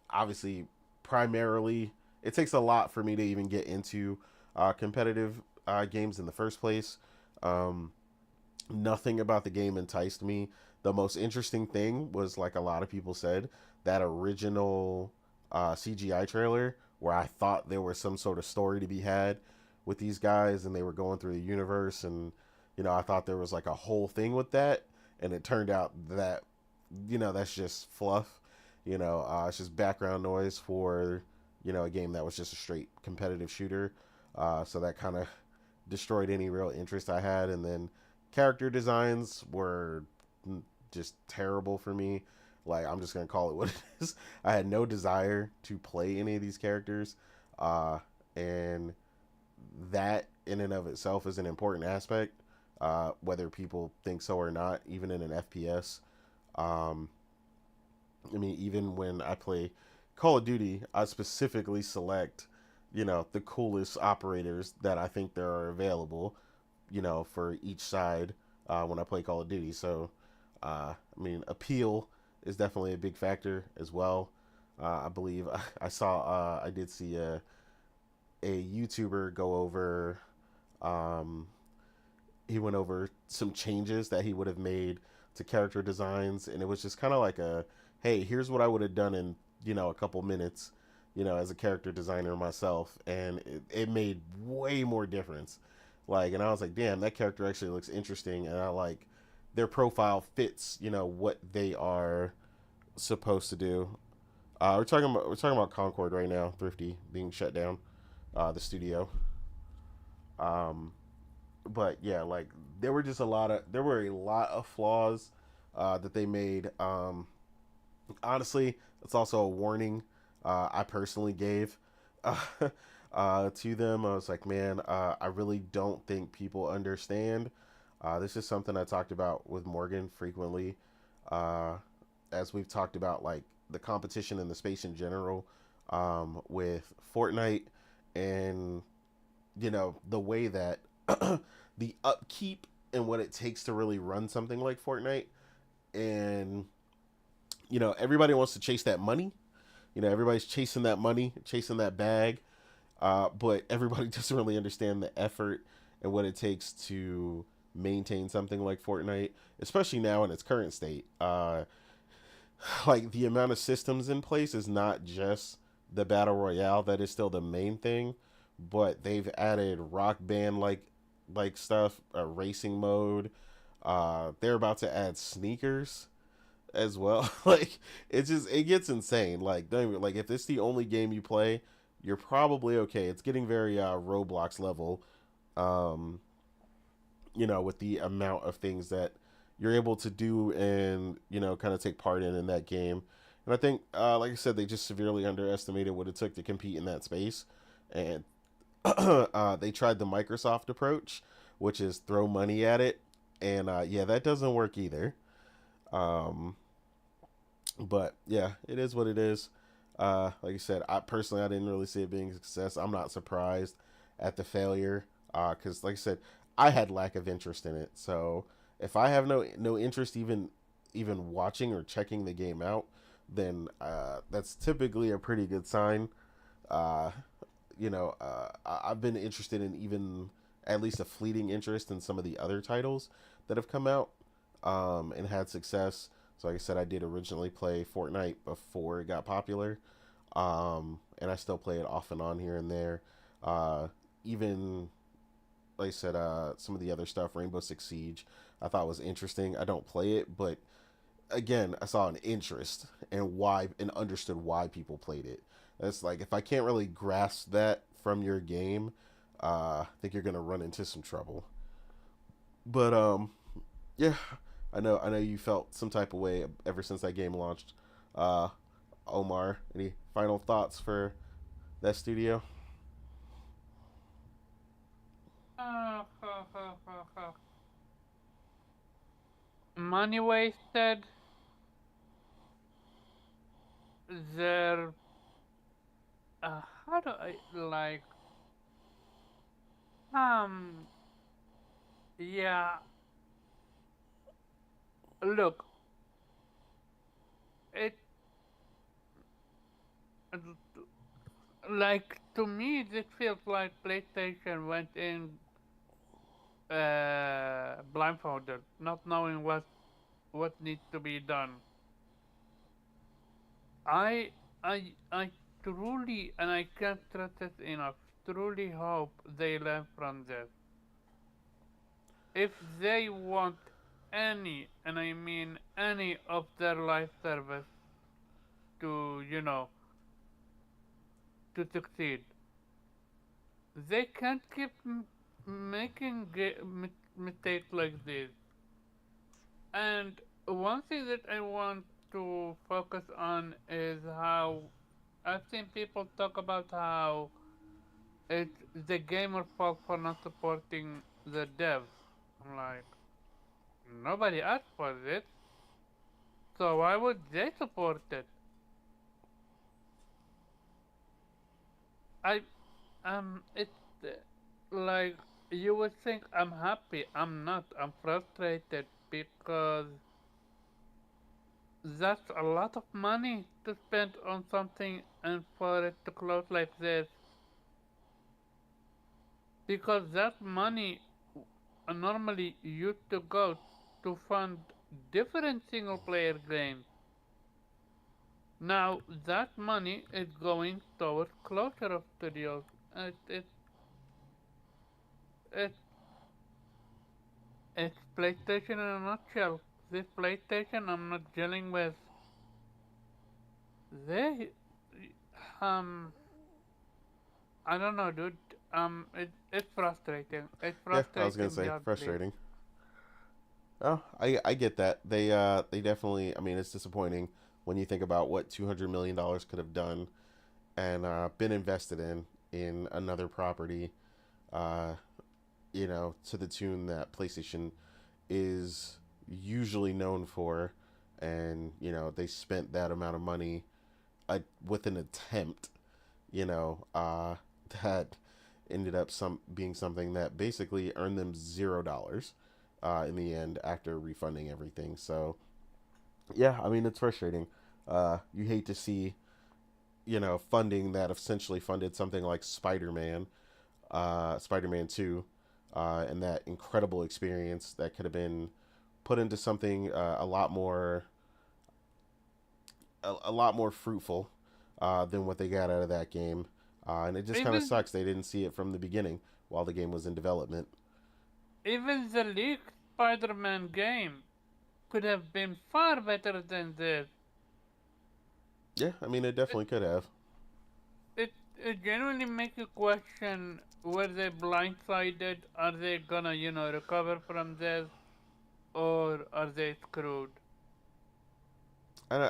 obviously, primarily, it takes a lot for me to even get into competitive games in the first place. Um, Nothing about the game enticed me. The most interesting thing was, like a lot of people said, that original CGI trailer where I thought there was some sort of story to be had with these guys and they were going through the universe, and I thought there was like a whole thing with that, and it turned out that that's just fluff. It's just background noise for a game that was just a straight competitive shooter. So that kind of destroyed any real interest I had, and then character designs were just terrible for me. Like, I'm just gonna call it what it is. I had no desire to play any of these characters, and that in and of itself is an important aspect, whether people think so or not. Even in an FPS, um, I mean, even when I play Call of Duty, I specifically select, the coolest operators that I think there are available, for each side when I play Call of Duty. So, I mean, appeal is definitely a big factor as well. I believe I did see a YouTuber go over, um, he went over some changes that he would have made to character designs, and it was just kind of like hey, here's what I would have done in a couple minutes, as a character designer myself, and it made way more difference. Like, and I was like, damn, that character actually looks interesting, and I like their profile fits, what they are supposed to do. We're talking about Concord right now, Thrifty being shut down, the studio. Um, but yeah, like there were a lot of flaws that they made. Honestly, it's also a warning I personally gave uh, to them. I was like, man, I really don't think people understand. This is something I talked about with Morgan frequently, uh, as we've talked about like the competition in the space in general, with Fortnite, and the way that the upkeep and what it takes to really run something like Fortnite, and everybody wants to chase that money. Everybody's chasing that money, chasing that bag, but everybody doesn't really understand the effort and what it takes to maintain something like Fortnite, especially now in its current state. Like, the amount of systems in place is not just the battle royale that is still the main thing, but they've added rock band like stuff, a racing mode. They're about to add sneakers as well. Like, it gets insane. Like, don't even, like, if it's the only game you play, you're probably okay. It's getting very Roblox level, um, with the amount of things that you're able to do and kind of take part in that game. And I think, like I said, they just severely underestimated what it took to compete in that space, and they tried the Microsoft approach, which is throw money at it, and yeah, that doesn't work either. Um, but yeah, it is what it is. Like I said, I didn't really see it being a success. I'm not surprised at the failure, because like I said, I had lack of interest in it. So if I have no interest even watching or checking the game out, then that's typically a pretty good sign. Uh, I've been interested in even at least a fleeting interest in some of the other titles that have come out, and had success. So, like I said, I did originally play Fortnite before it got popular, and I still play it off and on here and there. Even, like I said, some of the other stuff, Rainbow Six Siege, I thought was interesting. I don't play it, but again, I saw an interest and understood why people played it. It's like, if I can't really grasp that from your game, I think you're gonna run into some trouble. But yeah, I know you felt some type of way ever since that game launched. Uh, Omar, any final thoughts for that studio?
Uh, ha, ha, ha, ha. Money wasted. There. How do I like? Um. Yeah. Look. It. like to me, this feels like PlayStation went in blindfolded, not knowing what needs to be done. I truly, and I can't stress this enough, truly hope they learn from this. If they want any, and I mean any of their live service to, to succeed, they can't keep making mistakes like this. And one thing that I want to focus on is how I've seen people talk about how it's the gamer fault for not supporting the devs. I'm like, nobody asked for this, so why would they support it? I it's like you would think I'm happy. I'm not. I'm frustrated because that's a lot of money to spend on something and for it to close like this. Because that money normally used to go to fund different single player games. Now that money is going towards closure of studios. It, it's PlayStation in a nutshell. This PlayStation I'm not dealing with. They, um, I don't know, dude. It's frustrating. It's
Yeah, I was gonna
frustrating
say
beyond belief.
frustrating. Oh, I get that. They definitely. I mean, it's disappointing when you think about what $200 million could have done and been invested in another property. Uh, to the tune that PlayStation is usually known for, and they spent that amount of money with an attempt. You know, that ended up being something that basically earned them $0 in the end after refunding everything. So yeah, I mean it's frustrating. You hate to see funding that essentially funded something like Spider-Man 2, and that incredible experience that could have been put into something a lot more fruitful than what they got out of that game. And it just kind of
Even
sucks they didn't see it from the beginning while the game was in development.
even the leaked Spider-Man game could have been far better than this.
Yeah, I mean, it
It
definitely could have.
it genuinely makes you question: were they blindsided? Are they gonna recover from this, or are they screwed?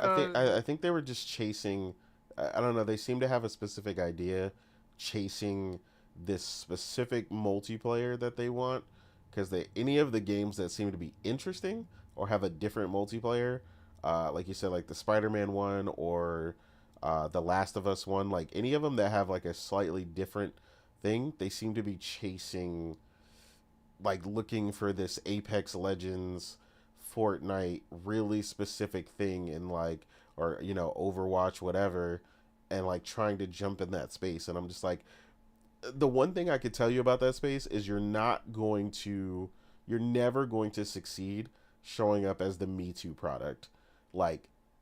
Cause
I think they were just chasing. I don't know. They seem to have a specific idea, chasing this specific multiplayer that they want. Because any of the games that seem to be interesting or have a different multiplayer, like you said, like the Spider-Man one or the Last of Us one, like any of them that have like a slightly different thing, they seem to be chasing, like looking for this Apex Legends, Fortnite really specific thing in like, or Overwatch, whatever, and like trying to jump in that space. And I'm just like, the one thing I could tell you about that space is you're never going to succeed showing up as the Me Too product.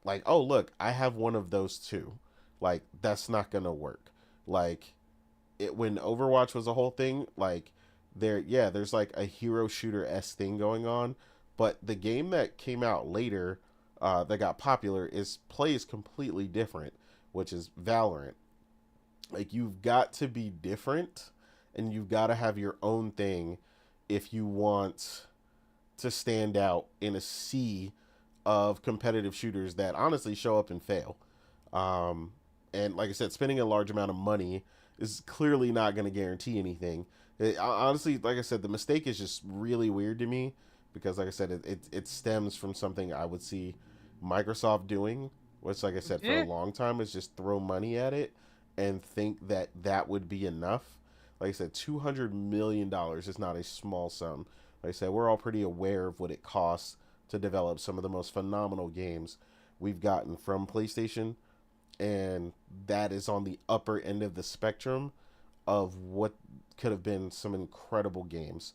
Like, oh look, I have one of those too. Like that's not gonna work. Like when Overwatch was a whole thing, like there's like a hero shooter s thing going on, but the game that came out later, that got popular plays completely different, which is Valorant. Like you've got to be different, and you've got to have your own thing if you want to stand out in a sea of competitive shooters that honestly show up and fail. Um, and like I said, spending a large amount of money is clearly not going to guarantee anything. Honestly, like I said, the mistake is just really weird to me because, like I said, it stems from something I would see Microsoft doing, which, like I said, for a
yeah,
long time is just throw money at it and think that that would be enough. Like I said, $200 million is not a small sum. Like I said, we're all pretty aware of what it costs to develop some of the most phenomenal games we've gotten from PlayStation. and that is on the upper end of the spectrum of what could have been some incredible games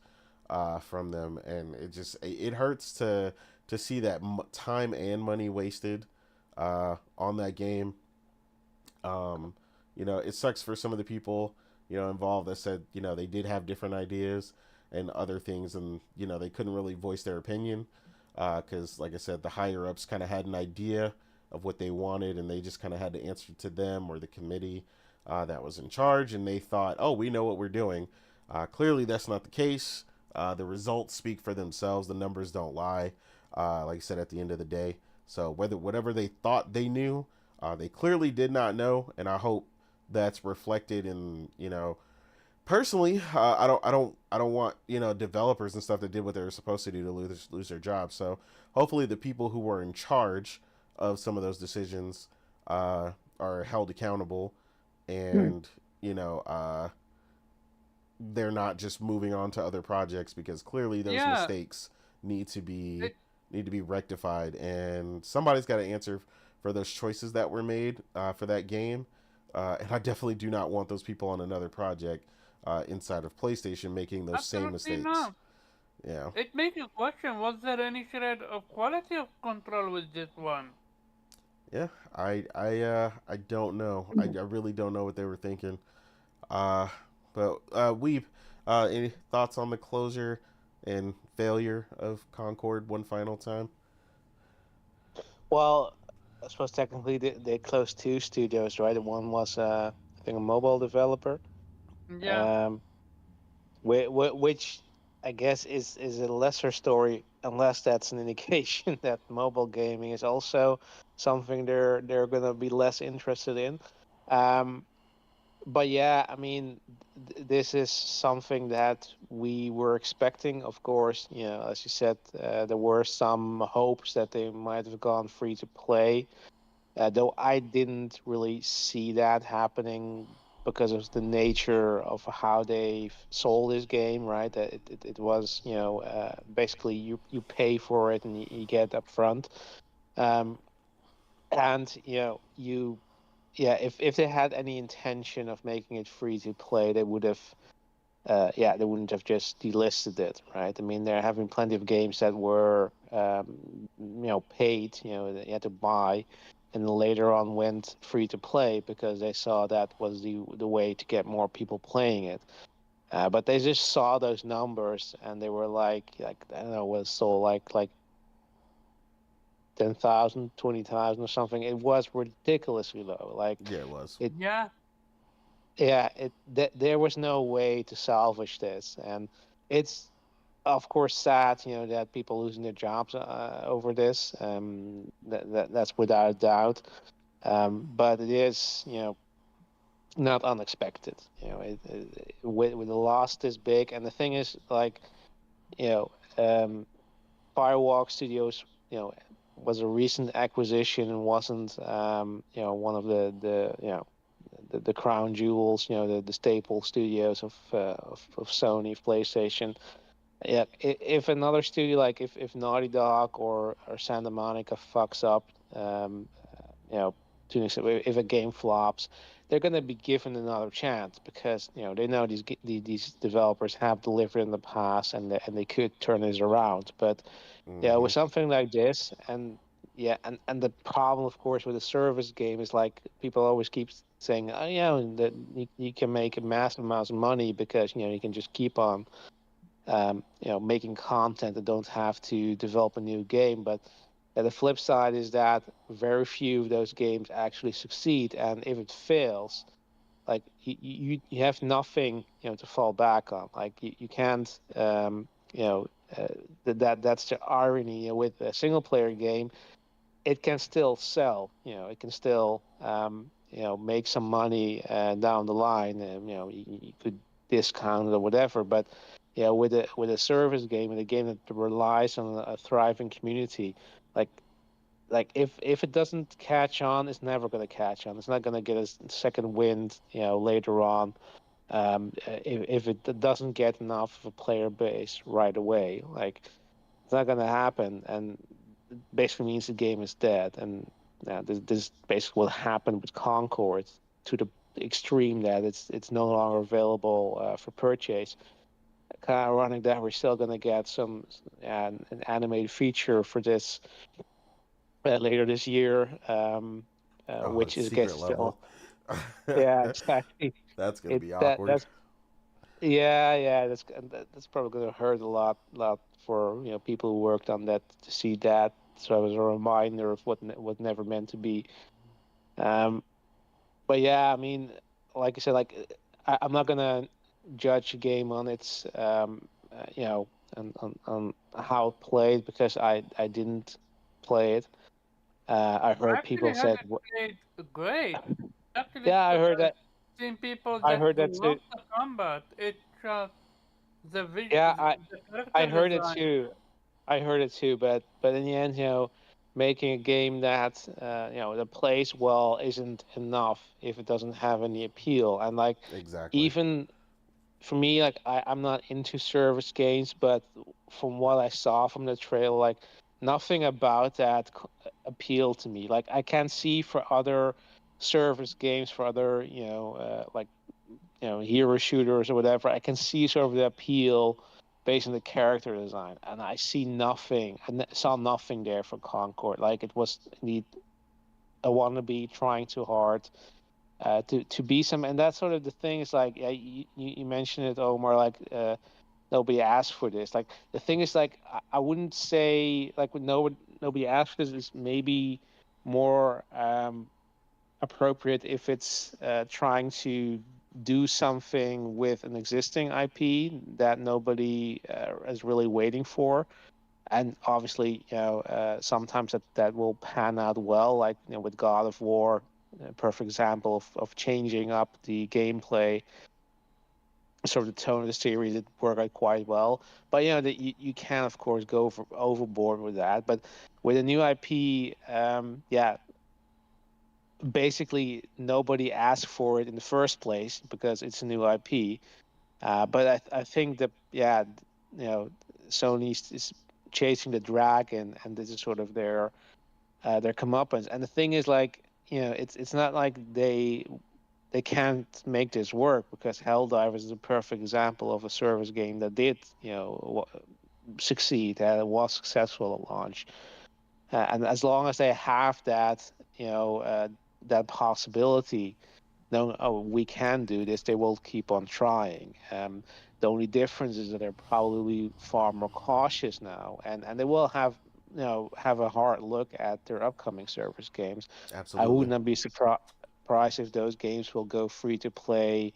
from them, and it hurts to see that time and money wasted on that game. Um, it sucks for some of the people involved that said they did have different ideas and other things, and they couldn't really voice their opinion because, like I said, the higher ups kind of had an idea of what they wanted, and they just kind of had to answer to them or the committee that was in charge, and they thought, oh, we know what we're doing. Clearly, that's not the case. The results speak for themselves. The numbers don't lie. Like I said, at the end of the day, so whatever they thought they knew, they clearly did not know, and I hope that's reflected in personally. I don't want developers and stuff that did what they were supposed to do to lose their jobs. So hopefully the people who were in charge of some of those decisions are held accountable, and they're not just moving on to other projects because clearly those
Yeah,
mistakes need to be
it,
need to be rectified, and somebody's got to answer for those choices that were made for that game. And I definitely do not want those people on another project inside of PlayStation making those same
absolutely
mistakes.
not.
Yeah,
It makes you question, was there any shred of quality of control with this one?
yeah. I don't know. I really don't know what they were thinking. Uh, but Weeb, any thoughts on the closure and failure of Concord one final time?
Well, I suppose technically they closed two studios, right? One was, I think, a mobile developer,
Yeah,
um, which I guess is a lesser story, unless that's an indication that mobile gaming is also something they're gonna be less interested in. Um, but yeah, I mean, this is something that we were expecting. Of course, as you said, there were some hopes that they might have gone free to play, though I didn't really see that happening because of the nature of how they sold this game, right? That it was, basically you pay for it and you get upfront. Um, and yeah, if they had any intention of making it free to play, they would have, they wouldn't have just delisted it, right? I mean, they're having plenty of games that were, paid, that you had to buy, and later on went free to play because they saw that was the way to get more people playing it. But they just saw those numbers and they were like I don't know, was so like 10,000, 20,000 or something. It was ridiculously low. Like
Yeah, it was.
it,
yeah,
yeah, there was no way to salvage this, and it's of course sad, that people losing their jobs over this. That's without a doubt. But it is, not unexpected. With a loss this big, and the thing is, like, you know, um, Firewalk Studios, was a recent acquisition and wasn't, one of the crown jewels, the staple studios of Sony, of PlayStation. Yeah, if another studio, like if Naughty Dog or Santa Monica fucks up, you know, to an extent, if a game flops, they're going to be given another chance because they know these developers have delivered in the past and they could turn this around. But yeah,
Mm-hmm.
with something like this, and yeah, and the problem, of course, with a service game is like people always keep saying, oh yeah, and that you can make a massive amounts of money because you can just keep on making content and don't have to develop a new game. But the flip side is that very few of those games actually succeed, and if it fails, like you have nothing to fall back on. Like you can't you know uh, that's the irony with a single player game. It can still sell. It can still make some money down the line, and you could discount it or whatever. But yeah, with a service game and a game that relies on a thriving community, like if it doesn't catch on, it's never going to catch on. It's not going to get a second wind, later on. If it doesn't get enough of a player base right away, like it's not going to happen, and basically means the game is dead. And this is basically what happened with Concord to the extreme that it's no longer available for purchase. Kind of ironic that we're still going to get an animated feature for this later this year,
Oh,
which
it's
is I guess
secret
still
level.
yeah exactly
That's gonna
it
be
that
awkward.
that's yeah that's probably going to hurt a lot for people who worked on that to see that. So as a reminder of what never meant to be. Um, but yeah, I mean, like I said, I'm not gonna judge a game on its on how it played because I didn't play it. I
I
heard
actually
people
had
said,
it played great. Actually,
yeah,
seen people
I
that
heard that too.
love the combat. It just
Yeah,
the
I
character
heard it
design.
too. I heard it too, but in the end, making a game that that plays well isn't enough if it doesn't have any appeal. And like
Exactly.
even for me, like I'm not into service games, but from what I saw from the trailer, like nothing about that appealed to me. Like I can see for other service games, for other like hero shooters or whatever, I can see sort of the appeal based on the character design, and I see nothing. Saw nothing there for Concord. Like it was indeed a wannabe trying too hard to be some, and that's sort of the thing. Is like you mentioned it, Omar. Like nobody asked for this. Like the thing is, like I wouldn't say like when nobody asked for this is maybe more appropriate if it's trying to do something with an existing IP that nobody is really waiting for. And obviously, sometimes that will pan out well, like with God of War, a perfect example of changing up the gameplay, sort of the tone of the series. It worked out quite well. But you can of course go overboard with that. But with a new IP, yeah, basically nobody asked for it in the first place because it's a new IP. But I think that yeah, Sony is chasing the dragon, and this is sort of their comeuppance. And the thing is, like it's not like they can't make this work because Helldivers is a perfect example of a service game that did succeed and was successful at launch. And as long as they have that possibility, no, oh, we can do this, they will keep on trying. The only difference is that they're probably far more cautious now, and they will have a hard look at their upcoming service games. I would
Absolutely.
not be surprised if those games will go free to play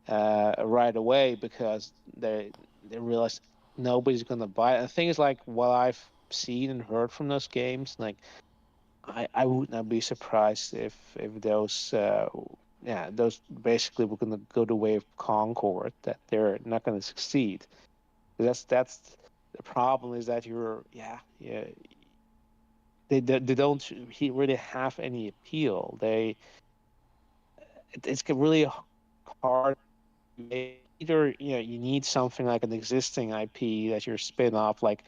right away because they realize nobody's gonna buy it. And the thing is, like what I've seen and heard from those games, like I would not be surprised if those those basically were going to go the way of Concord, that they're not going to succeed. That's the problem, is that they don't really have any appeal. It's really hard to make. Either you need something like an existing IP that you're spin off, like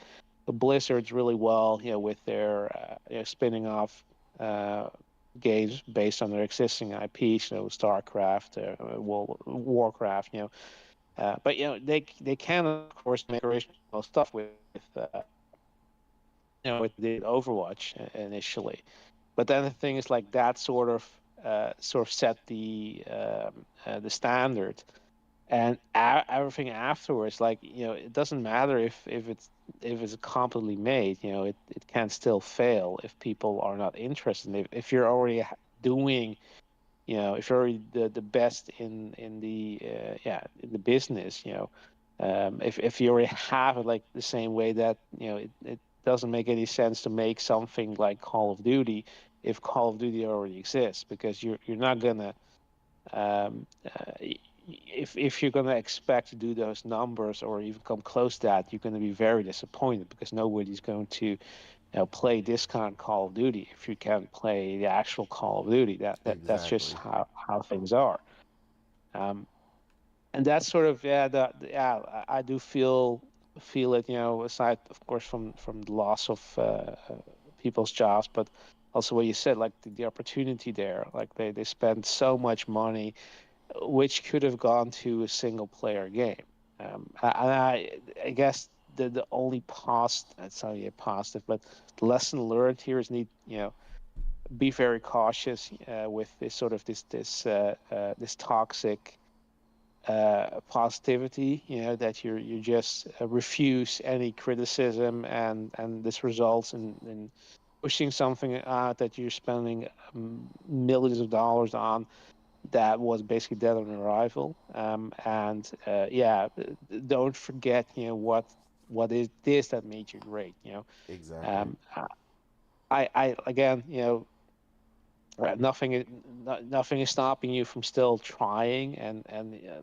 the Blizzard's really well, with their spinning off uh, games based on their existing IPs, StarCraft, Warcraft, but they can of course make original stuff with they did Overwatch initially, but then the thing is like that sort of set the standard, and everything afterwards, like it doesn't matter if it's completely made, it can still fail if people are not interested. If you're already doing, if you're already the best in the business, if you already have it like the same way that it doesn't make any sense to make something like Call of Duty if Call of Duty already exists, because you're not gonna if you're going to expect to do those numbers or even come close to that, you're going to be very disappointed because nobody's going to play this kind of Call of Duty if you can't play the actual Call of Duty. That's just
Exactly.
how things are. Um, and that's sort of yeah, I do feel it. Aside of course from the loss of people's jobs, but also what you said, like the opportunity there, like they spend so much money, which could have gone to a single player game. I guess the only it's not a positive, but the lesson learned here is be very cautious with this sort of this toxic positivity, that you just refuse any criticism, and this results in pushing something out that you're spending millions of dollars on, that was basically dead on arrival. And yeah, don't forget, what it is that made you great.
Exactly.
Um, I again, nothing nothing is stopping you from still trying, and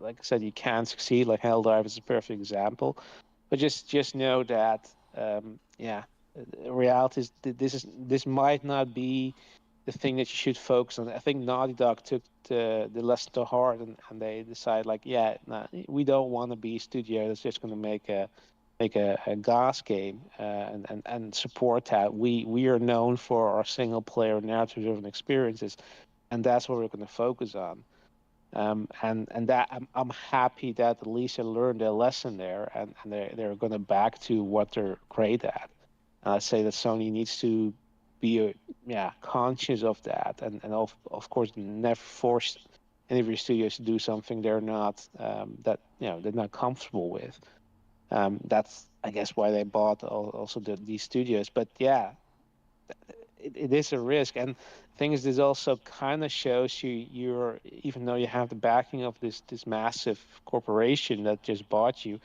like I said, you can succeed. Like Helldrive is a perfect example, but just know that yeah, reality is this might not be the thing that you should focus on. I think Naughty Dog took the lesson to heart, and they decide, like, yeah, nah, we don't want to be a studio that's just going to make a GOS game, and support that. We are known for our single player narrative driven experiences, and that's what we're going to focus on. And that I'm happy that Alicia learned their lesson there, and they're going to back to what they're great at. I say that Sony needs to be yeah, conscious of that, and of course never force any of your studios to do something they're not that they're not comfortable with. That's, I guess, why they bought also these studios. But yeah, it is a risk. And thing is, this also kind of shows you're, even though you have the backing of this massive corporation that just bought you,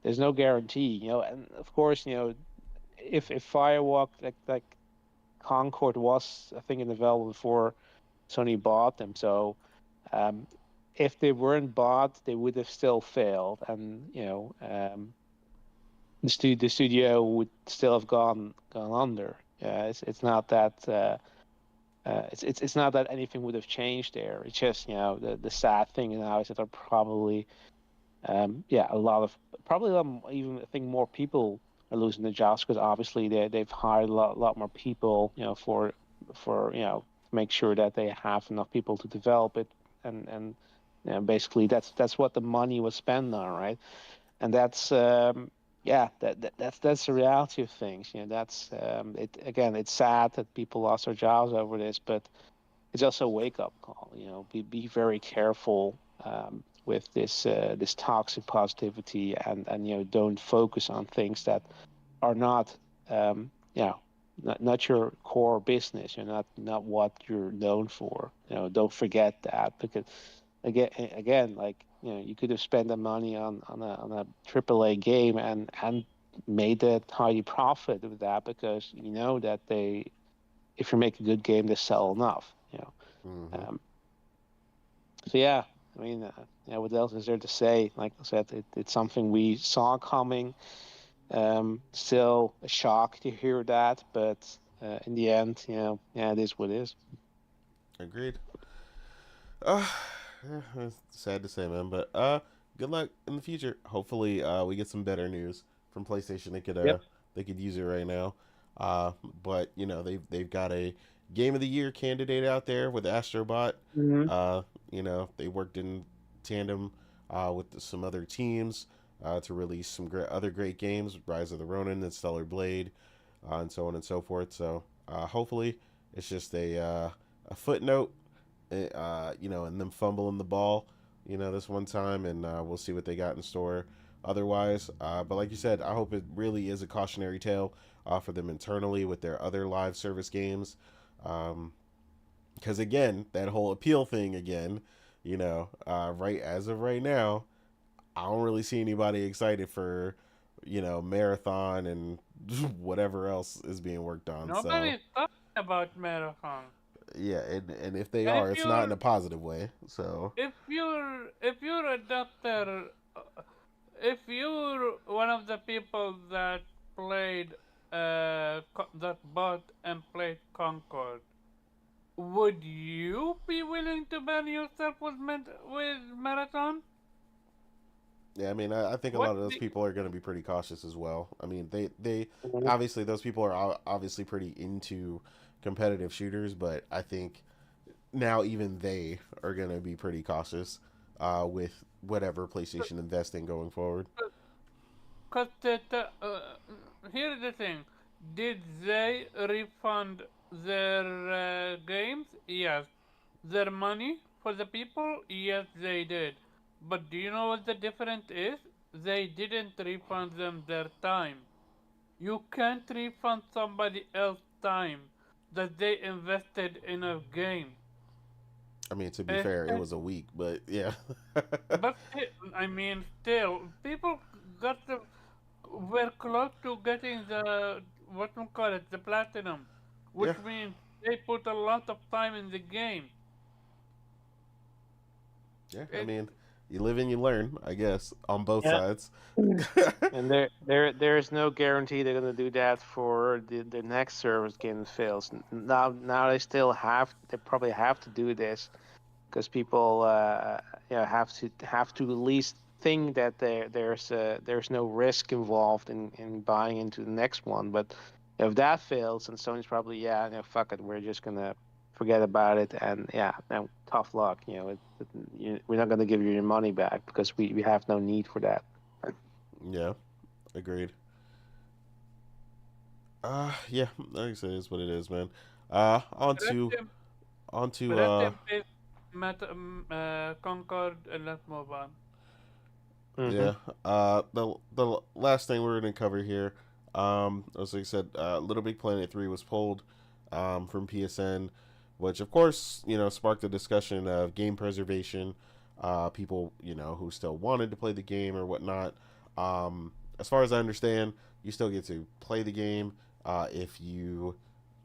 there's no guarantee. And of course, if Firewalk, like Concord was, I think, in development before Sony bought them. So um, if they weren't bought, they would have still failed, and the studio would still have gone under. It's not that it's not that anything would have changed there. It's just, the sad thing now is that there are probably yeah, a lot of, probably even, I think, more people are losing their jobs, because obviously they've hired a lot more people, to make sure that they have enough people to develop it, and basically that's what the money was spent on, right? And that's yeah, that's the reality of things. That's it. Again, it's sad that people lost their jobs over this, but it's also a wake up call. Be very careful with this toxic positivity, and don't focus on things that are not not your core business. You're not what you're known for. Don't forget that, because again, like, you could have spent the money on a AAA game, and made a highly profit with that, because that if you make a good game, they sell enough.
Mm-hmm.
Um, so yeah, I mean, what else is there to say? Like I said, it's something we saw coming. Still a shock to hear that, but in the end, yeah, it is what it is.
Agreed. Yeah, it's sad to say, man, but good luck in the future. Hopefully, we get some better news from PlayStation.
Yep.
They could use it right now. But they've got a Game of the Year candidate out there with Astrobot.
Mm-hmm.
They worked in tandem with some other teams to release some other great games, Rise of the Ronin and Stellar Blade, and so on and so forth. So hopefully, it's just a footnote, and them fumbling the ball, this one time, and we'll see what they got in store otherwise. But like you said, I hope it really is a cautionary tale for them internally with their other live service games. Because again, that whole appeal thing again, right as of right now, I don't really see anybody excited for, Marathon and whatever else is being worked on.
Nobody
So
is talking about marathon.
yeah, and if they
And
are, it's not in a positive way. So
if you're a doctor, if you're one of the people that played that bought and played Concord, would you be willing to ban yourself with with marathon?
Yeah, I mean, I think a
What
lot of those
the,
people are going to be pretty cautious as well. I mean, they
Mhm.
obviously those people are obviously pretty into competitive shooters, but I think now even they are going to be pretty cautious with whatever PlayStation invests in going forward.
cause here's the thing. Did they refund their games? Yes. Their money for the people? Yes, they did. But do you know what the difference is? They didn't refund them their time. You can't refund somebody else's time that they invested in a game.
I mean, to be fair, it
Espe-
was a week, but yeah.
But I mean, still, people got the were close to getting the what we call it, the platinum,
Yeah,
which means they put a lot of time in the game.
yeah. I
It,
mean, you live and you learn, I guess, on both
Yeah.
sides.
And there's no guarantee they're gonna do that for the next service game that fails. Now they probably have to do this because people have to at least think that there's no risk involved in buying into the next one. But if that fails, then Sony's probably fuck it, we're just gonna forget about it, and no, tough luck. We're not gonna give you your money back because we have no need for that.
Yeah, agreed. Yeah, like I said, it's what it is, man. On
let
to
them
on to
let them face Concord and let's move on.
Mm-hmm.
Yeah. The last thing we're gonna cover here, as I said, Little Big Planet 3 was pulled, from PSN, which of course sparked a discussion of game preservation. People who still wanted to play the game or whatnot. As far as I understand, you still get to play the game, if you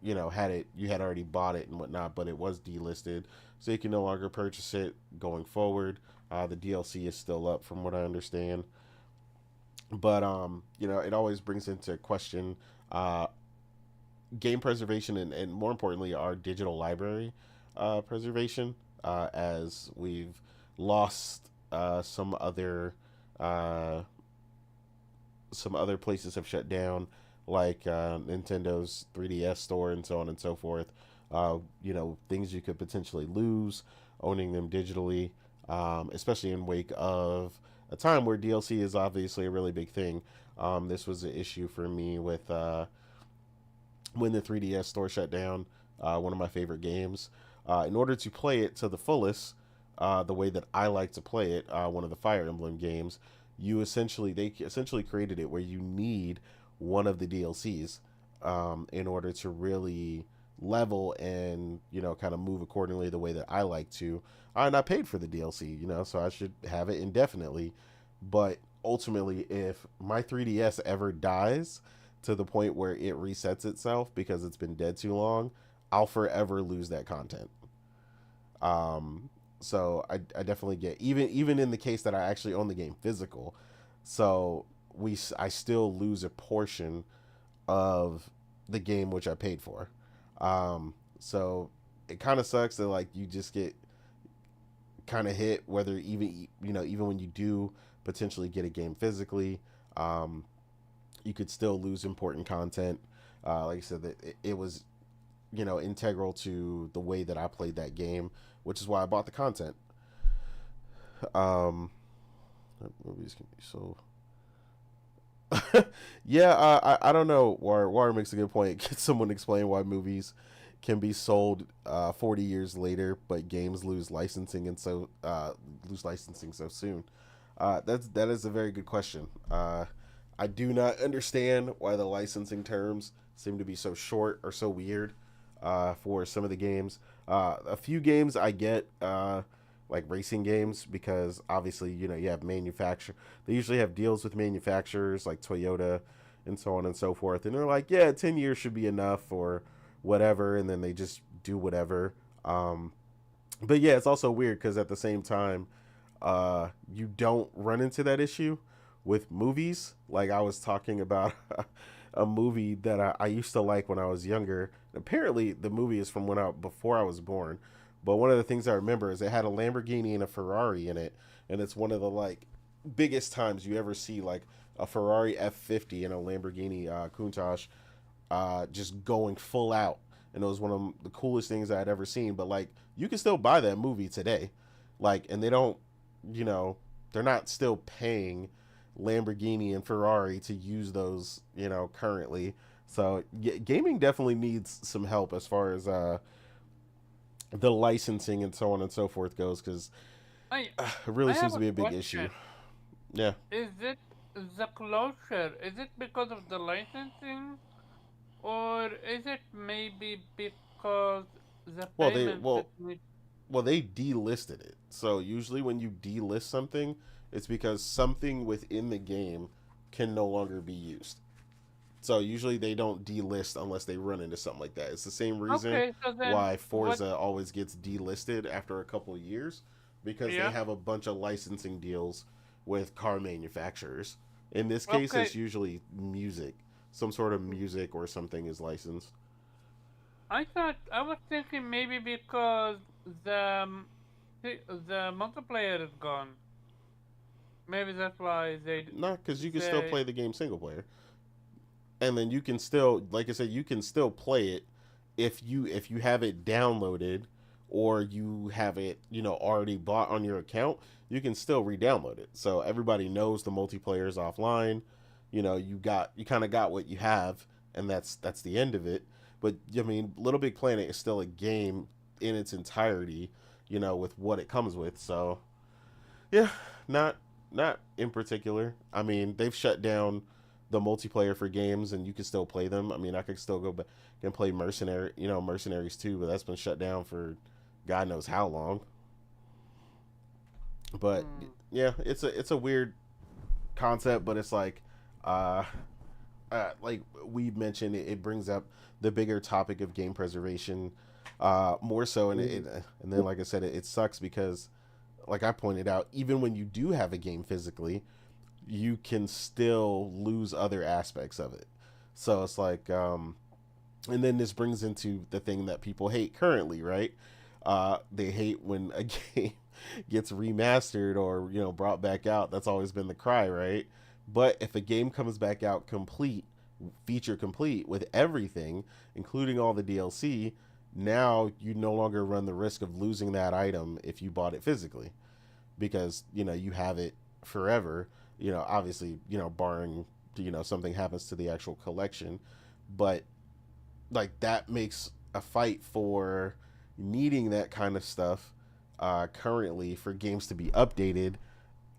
had already bought it and whatnot, but it was delisted, so you can no longer purchase it going forward. The DLC is still up, from what I understand, but it always brings into question uh, game preservation and more importantly, our digital library preservation, as we've lost uh, some other places have shut down, like Nintendo's 3DS store and so on and so forth. Things you could potentially lose owning them digitally, especially in wake of a time where DLC is obviously a really big thing. This was an issue for me with when the 3DS store shut down. One of my favorite games. In order to play it to the fullest, the way that I like to play it, one of the Fire Emblem games, they essentially created it where you need one of the DLCs, in order to really level and kind of move accordingly the way that I like to. And I paid for the DLC, so I should have it indefinitely. But ultimately, if my 3DS ever dies to the point where it resets itself because it's been dead too long, I'll forever lose that content. Um, so I definitely get, even in the case that I actually own the game physical. So I still lose a portion of the game which I paid for. So it kind of sucks that like you just get kind of hit, whether even when you do potentially get a game physically, um, you could still lose important content. Like I said, that it was integral to the way that I played that game, which is why I bought the content. Um, Movies can be so. Yeah, I don't know. War makes a good point. Can someone explain why movies can be sold 40 years later, but games lose licensing so soon? That is a very good question. I do not understand why the licensing terms seem to be so short or so weird, for some of the games. A few games I get, like racing games, because obviously you have manufacturer. They usually have deals with manufacturers like Toyota and so on and so forth, and they're like, yeah, 10 years should be enough or whatever, and then they just do whatever. But yeah, it's also weird because at the same time, you don't run into that issue with movies. Like I was talking about a movie that I used to like when I was younger. Apparently, the movie is from before I was born. But one of the things I remember is it had a Lamborghini and a Ferrari in it, and it's one of the like biggest times you ever see like a Ferrari F50 and a Lamborghini Countach just going full out, and it was one of the coolest things I had ever seen. But like, you can still buy that movie today, like, and they don't, you know, they're not still paying Lamborghini and Ferrari to use those, currently. So gaming definitely needs some help as far as the licensing and so on and so forth goes, because
I
it really
I
seems
have
to
a
be a big issue.
question.
Yeah.
Is it the closure? Is it because of the licensing, or is it maybe because the
Well, they
payment
well
between?
well they delisted it. So usually when you delist something, it's because something within the game can no longer be used. So usually they don't delist unless they run into something like that. It's the same reason
Okay, so then
why
what?
Forza always gets delisted after a couple of years, because they
Yeah.
have a bunch of licensing deals with car manufacturers. In this case,
Okay.
it's usually music. Some sort of music or something is licensed.
I was thinking maybe because the multiplayer is gone. Maybe that's why
Not because you can still
they
play the game single player, and then you can still, like I said, you can still play it if you have it downloaded, or you have it already bought on your account. You can still re-download it, so everybody knows the multiplayer is offline. You kind of got what you have, and that's the end of it. But I mean, Little Big Planet is still a game in its entirety, with what it comes with. So yeah, not in particular. I mean, they've shut down the multiplayer for games, and you can still play them. I mean, I could still go back and play Mercenaries too, but that's been shut down for God knows how long. But
hmm,
yeah, it's a weird concept, but it's uh, like we mentioned, it brings up the bigger topic of game preservation, more so, and then like I said, it sucks because, like I pointed out, even when you do have a game physically, you can still lose other aspects of it. So it's like, and then this brings into the thing that people hate currently, right? They hate when a game gets remastered or brought back out. That's always been the cry, right? But if a game comes back out complete, feature complete with everything, including all the DLC, now you no longer run the risk of losing that item if you bought it physically, because you have it forever. Obviously, barring something happens to the actual collection, but like that makes a fight for needing that kind of stuff currently for games to be updated,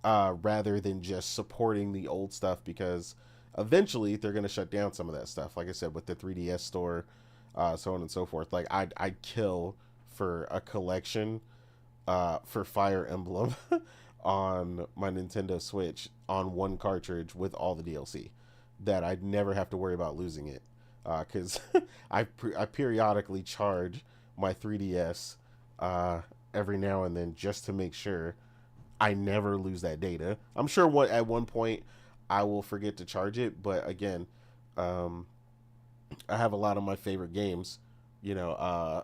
rather than just supporting the old stuff, because eventually they're going to shut down some of that stuff. Like I said, with the 3DS store, so on and so forth. Like I'd kill for a collection for Fire Emblem on my Nintendo Switch on one cartridge with all the DLC, that I'd never have to worry about losing it, because I periodically charge my 3DS every now and then just to make sure I never lose that data. I'm sure at one point I will forget to charge it, but again, um, I have a lot of my favorite games,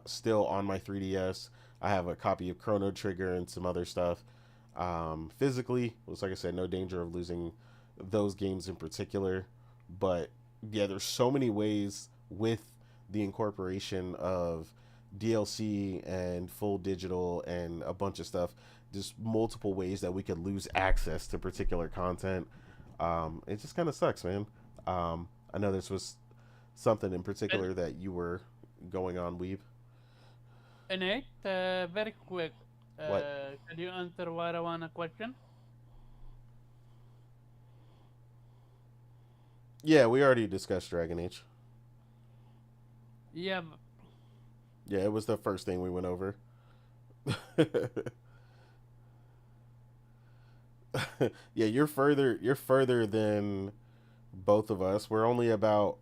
still on my 3DS. I have a copy of Chrono Trigger and some other stuff. Physically, was like I said, no danger of losing those games in particular. But yeah, there's so many ways with the incorporation of DLC and full digital and a bunch of stuff. Just multiple ways that we could lose access to particular content. It just kind of sucks, man. I know this was something in
and
particular that you were going on, Weeb.
Nate, very quick.
What?
Can you answer what I want a question?
Yeah, we already discussed Dragon Age.
Yeah,
Yeah, it was the first thing we went over. Yeah, you're further than both of us. We're only about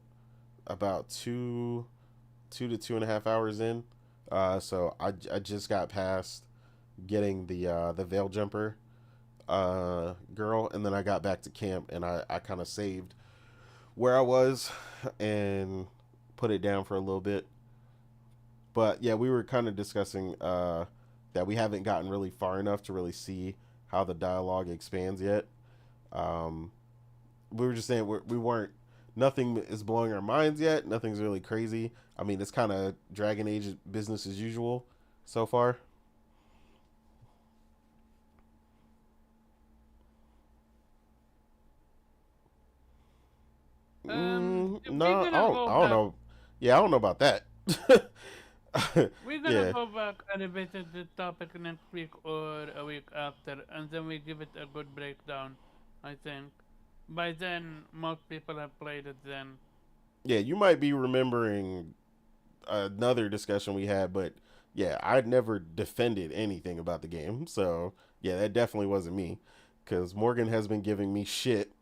two to 2.5 hours in. So I just got past getting the veil jumper girl, and then I got back to camp, and I kind of saved where I was and put it down for a little bit. But yeah, we were kind of discussing that we haven't gotten really far enough to really see how the dialogue expands yet. Um, we were just saying we weren't. Nothing is blowing our minds yet. Nothing's really crazy. I mean, it's kind of Dragon Age business as usual so far.
We're
No,
gonna go
I don't
back.
know. Yeah, I don't know about that.
We're gonna
Yeah,
go back and revisit the topic next week or a week after, and then we give it a good breakdown. I think by then most people have played it. Then
yeah, you might be remembering another discussion we had, but yeah, I'd never defended anything about the game. So yeah, that definitely wasn't me, because Morgan has been giving me shit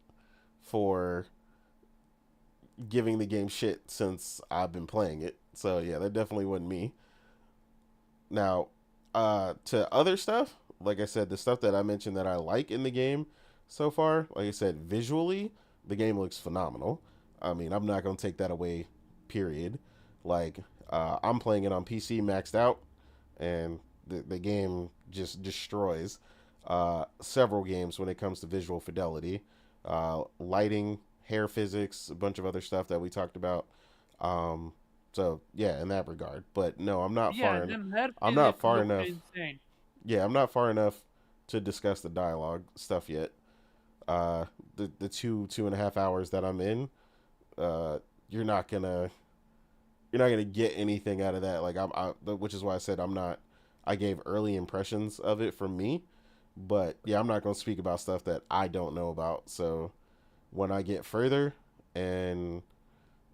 for giving the game shit since I've been playing it. So yeah, that definitely wasn't me. Now, to other stuff, like I said, the stuff that I mentioned that I like in the game so far, like I said, visually, the game looks phenomenal. I mean, I'm not gonna take that away. Period. Like, I'm playing it on PC maxed out, and the game just destroys several games when it comes to visual fidelity, lighting, hair physics, a bunch of other stuff that we talked about. Um, so yeah, in that regard. But no,
yeah, then her
I'm not
physics
far
look
enough.
insane.
Yeah, I'm not far enough to discuss the dialogue stuff yet. The 2.5 hours that I'm in, uh, you're not gonna get anything out of that. Like which is why I said I'm not. I gave early impressions of it from me, but yeah, I'm not gonna speak about stuff that I don't know about. So when I get further and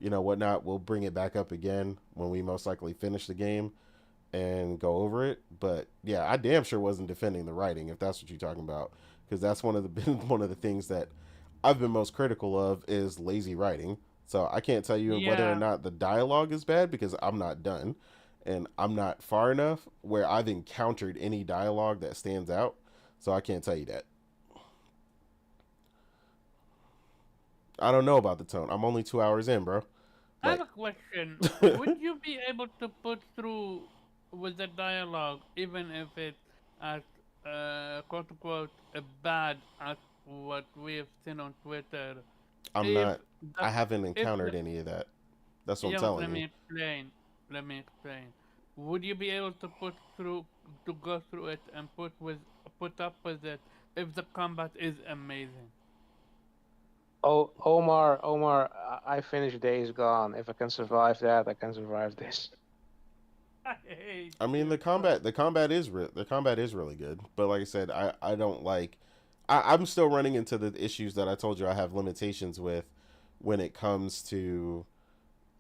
whatnot, we'll bring it back up again when we most likely finish the game and go over it. But yeah, I damn sure wasn't defending the writing if that's what you're talking about, because that's one of the things that I've been most critical of is lazy writing. So I can't tell you whether or
Yeah,
not the dialogue is bad because I'm not done and I'm not far enough where I've encountered any dialogue that stands out. So I can't tell you that. I don't know about the tone. I'm only 2 hours in, bro.
I have
Like,
a question. Would you be able to put through with the dialogue, even if it's as quote unquote bad as what we have seen on Twitter?
I'm
If
not.
the
I haven't
if
encountered
the
any of that. That's what I'm
yeah, but
telling you.
let me explain. Would you be able to go through it and put up with it if the combat is amazing?
Oh, Omar, I finished Days Gone. If I can survive that, I can survive this.
I hate
I mean,
you so.
the combat is really good, but like I said, I don't like. I'm still running into the issues that I told you I have limitations with when it comes to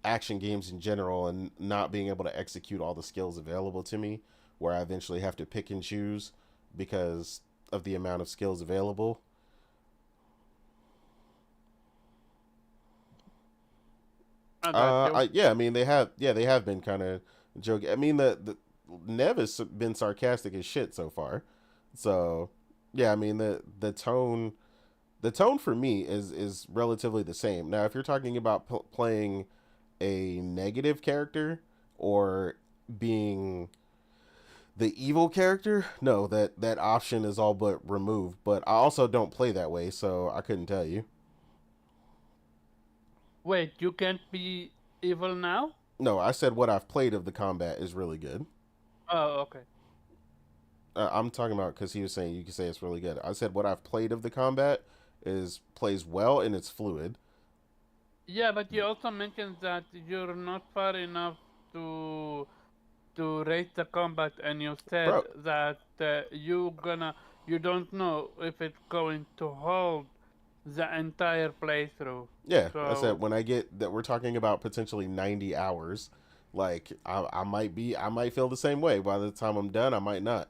action games in general and not being able to execute all the skills available to me, where I eventually have to pick and choose because of the amount of skills available.
I got you.
Yeah, I mean they have been kind of joking. I mean the Nev has been sarcastic as shit so far, so yeah, I mean the tone for me is relatively the same. Now, if you're talking about playing a negative character or being the evil character, no, that option is all but removed. But I also don't play that way, so I couldn't tell you.
Wait, you can't be evil now?
No, I said what I've played of the combat is really good.
Oh, okay.
I'm talking about because he was saying you can say it's really good. I said what I've played of the combat is plays well and it's fluid.
Yeah, but you also mentioned that you're not far enough to rate the combat, and you said
Bro,
that you don't know if it's going to hold the entire playthrough.
yeah, I said
So
when I get that we're talking about potentially 90 hours, like I might feel the same way. By the time I'm done, I might not.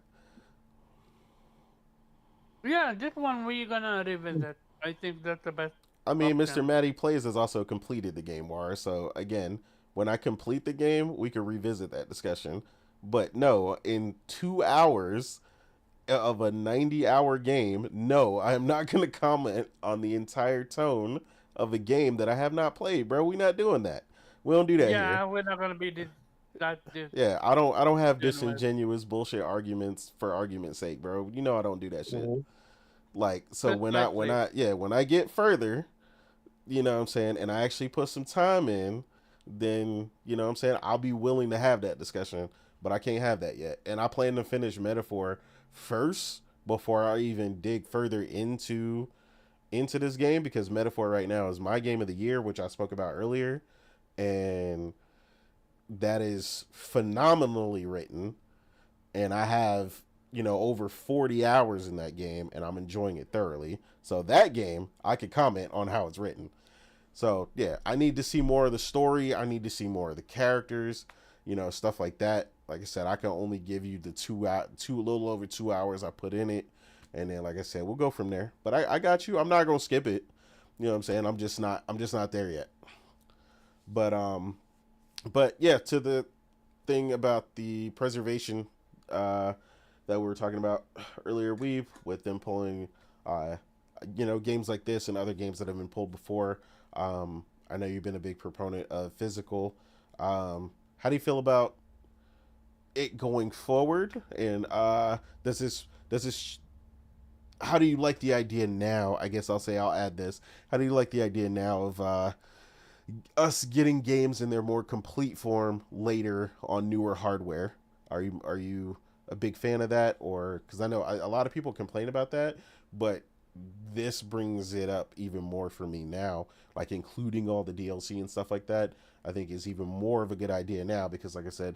yeah, this one we're gonna revisit. I think that's the best
I mean, Mr.
option.
Matty Plays has also completed the game, War. So again, when I complete the game, we can revisit that discussion. But no, in 2 hours of a 90-hour game, no, I am not going to comment on the entire tone of a game that I have not played, bro. We not doing that. We don't do that here.
Yeah, we're not gonna be this
Yeah, I don't have
generous.
disingenuous bullshit arguments for argument's sake, bro. You know I don't do that shit.
Mhm.
Like, so
Precisely.
when I get further, you know what I'm saying, and I actually put some time in, then, you know what I'm saying, I'll be willing to have that discussion, but I can't have that yet. And I plan to finish Metaphor first before I even dig further into this game, because Metaphor right now is my game of the year, which I spoke about earlier, and that is phenomenally written, and I have, you know, over 40 hours in that game, and I'm enjoying it thoroughly. So that game, I could comment on how it's written. So yeah, I need to see more of the story. I need to see more of the characters, you know, stuff like that. Like I said, I can only give you the a little over 2 hours I put in it, and then like I said, we'll go from there. But I got you. I'm not gonna skip it. You know what I'm saying? I'm just not there yet. But yeah, to the thing about the preservation uh, that we were talking about earlier, we've with them pulling, uh, you know, games like this and other games that have been pulled before. I know you've been a big proponent of physical. How do you feel about it going forward? And does this how do you like the idea now? I guess I'll add this. How do you like the idea now of us getting games in their more complete form later on newer hardware? Are you a big fan of that, or because I know a lot of people complain about that, but this brings it up even more for me now. Like including all the DLC and stuff like that, I think is even more of a good idea now because, like I said,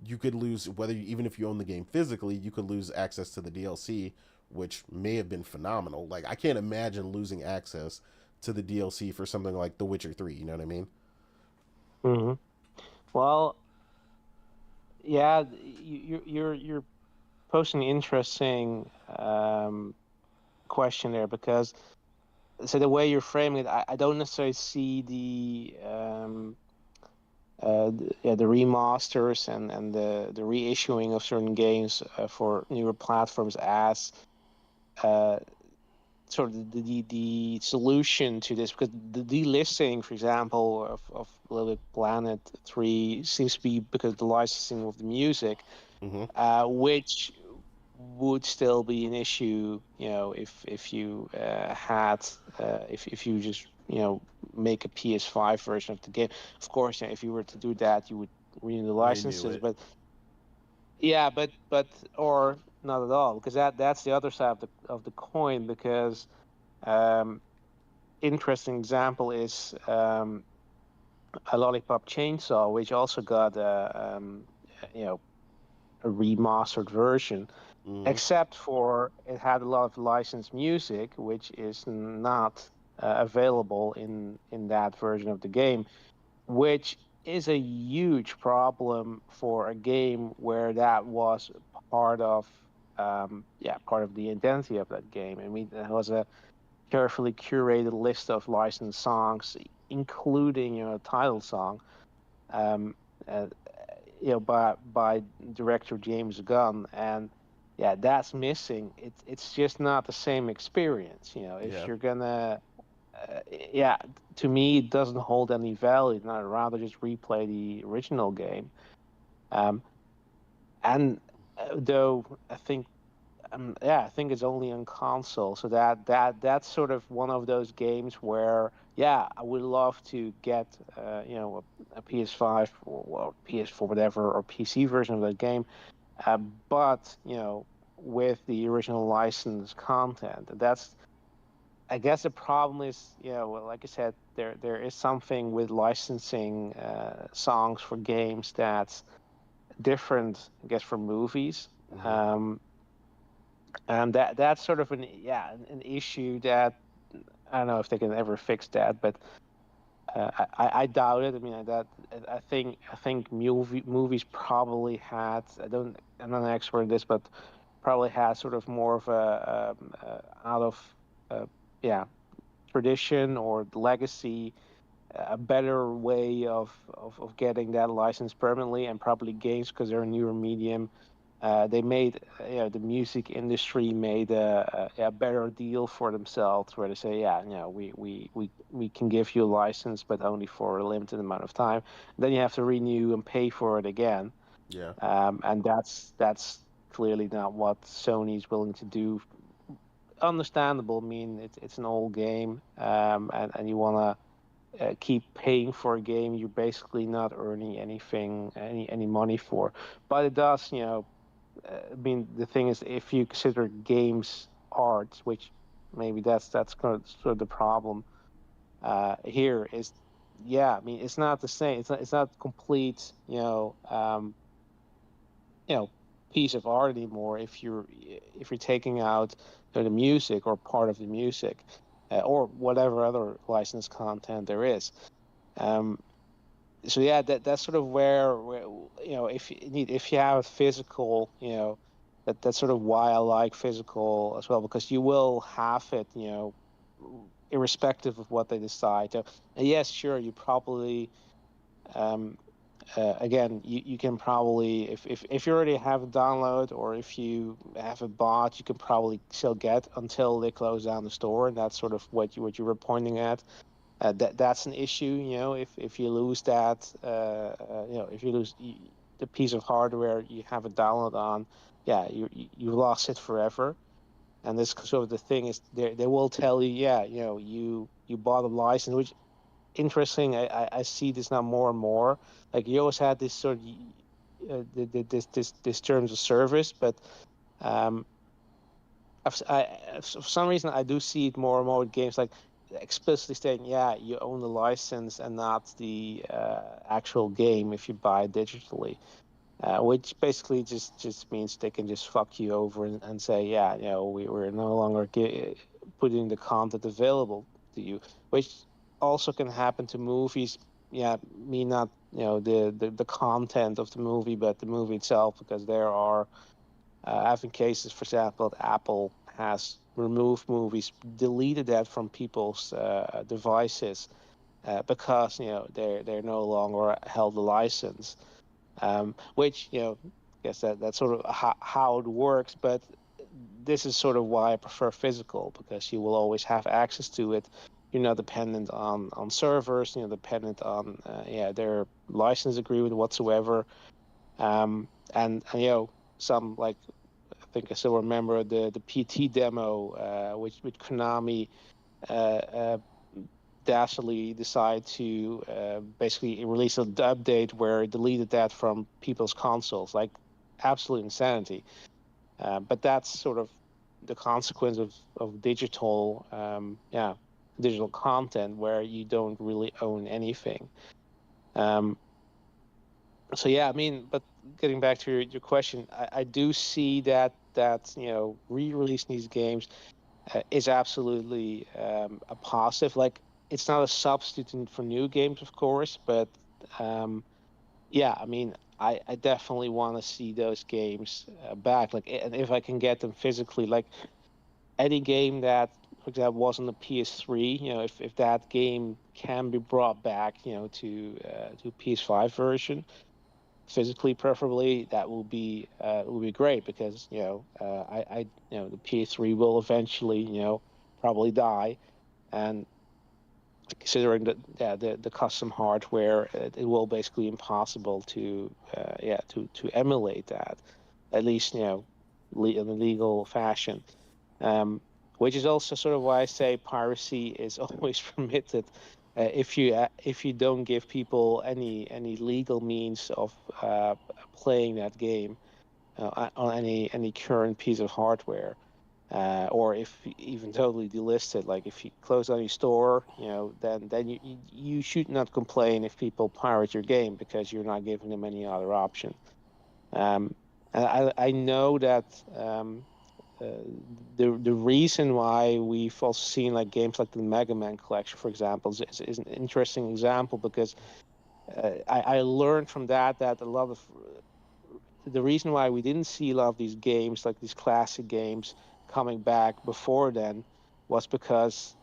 you could lose even if you own the game physically, you could lose access to the DLC, which may have been phenomenal. Like I can't imagine losing access to the DLC for something like The Witcher 3. You know what I mean?
Hmm. Well, yeah, you're posing an interesting question there because so the way you're framing it, I don't necessarily see yeah, the remasters and the reissuing of certain games for newer platforms as uh, sort of the solution to this because the delisting, for example, of Little Big Planet 3 seems to be because of the licensing of the music,
Mm-hmm.
which would still be an issue, if you had if you just make a PS5 version of the game. Of course, if you were to do that, you would renew the
Renew
licenses,
it.
but yeah, but or not at all, because that's the other side of the coin. Because um, interesting example is a Lollipop Chainsaw, which also got you know a remastered version,
Mm-hmm.
except for it had a lot of licensed music, which is not available in that version of the game, which is a huge problem for a game where that was part of part of the identity of that game. I mean, it was a carefully curated list of licensed songs, including a title song, um, uh, by director James Gunn, and yeah, that's missing. It's just not the same experience. If
Yeah.
you're gonna, yeah, to me, it doesn't hold any value. I'd rather just replay the original game. Um, and though I think it's only on console, so that's sort of one of those games where, yeah, I would love to get a PS5 or PS4, whatever, or PC version of that game, uh, but with the original licensed content. That's, I guess, the problem is, well, like I said, there is something with licensing songs for games that's different, I guess, from movies.
Mm-hmm.
Um, and that's sort of an issue that I don't know if they can ever fix that, but I doubt it. I mean, I think movies probably had, I'm not an expert in this, but probably had sort of more of a out of uh, yeah tradition or legacy, a better way of getting that license permanently, and probably games, because they're a newer medium. They made, the music industry made a better deal for themselves, where they say, yeah, we can give you a license, but only for a limited amount of time. Then you have to renew and pay for it again,
Yeah.
and that's clearly not what Sony's willing to do, understandable. I mean, it's an old game, and you wanna keep paying for a game you're basically not earning any money for. But it does, I mean, the thing is, if you consider games art, which maybe that's kind of sort of the problem here is, yeah, I mean, it's not the same. It's not complete, you know, piece of art anymore if you're taking out the music or part of the music, or whatever other licensed content there is. Um, so yeah, that's sort of where if you have physical, that's sort of why I like physical as well, because you will have it, irrespective of what they decide. So, and yes, sure, you probably um, again, you can probably, if you already have a download or if you have a bot, you can probably still get until they close down the store, and that's sort of what you were pointing at. That's an issue, if you lose that, if you lose the piece of hardware you have a download on, yeah, you lost it forever. And this sort of the thing is, they will tell you, yeah, you bought a license, which interesting. I see this now more and more. Like you always had this sort of this terms of service, but um, for some reason I do see it more and more with games like explicitly stating, yeah, you own the license and not the actual game if you buy it digitally. Which basically just means they can just fuck you over and say, yeah, we're no longer putting the content available to you, which also can happen to movies. Yeah, me not the content of the movie, but the movie itself, because there are having cases, for example, that Apple has removed movies, deleted that from people's devices because they're no longer held a license, which I guess that's sort of how it works. But this is sort of why I prefer physical, because you will always have access to it. You're not dependent on servers. You're dependent on their license agreement whatsoever. And some, like, I think I still remember the PT demo, which Konami uh, uh, dastardly decided to basically release an update where it deleted that from people's consoles, like absolute insanity. But that's sort of the consequence of digital content where you don't really own anything. Um, so yeah, I mean, but getting back to your question, I do see that re-releasing these games is absolutely a positive. Like, it's not a substitute for new games, of course, but um, yeah, I mean, I definitely want to see those games back. Like, and if I can get them physically, like any game that, for example, was on the PS3, if that game can be brought back, to PS5 version, physically preferably, that will be great, because the PS3 will eventually probably die, and considering that, yeah, the custom hardware, it will basically impossible to emulate that, at least in a legal fashion. um, which is also sort of why I say piracy is always permitted, if you don't give people any legal means of playing that game on any current piece of hardware, or if even totally delisted. Like, if you close down your store, then you should not complain if people pirate your game, because you're not giving them any other option. Um, and I know that uh, the reason why we've also seen like games like the Mega Man collection, for example, is an interesting example, because I learned from that a lot of the reason why we didn't see a lot of these games, like these classic games, coming back before then, was because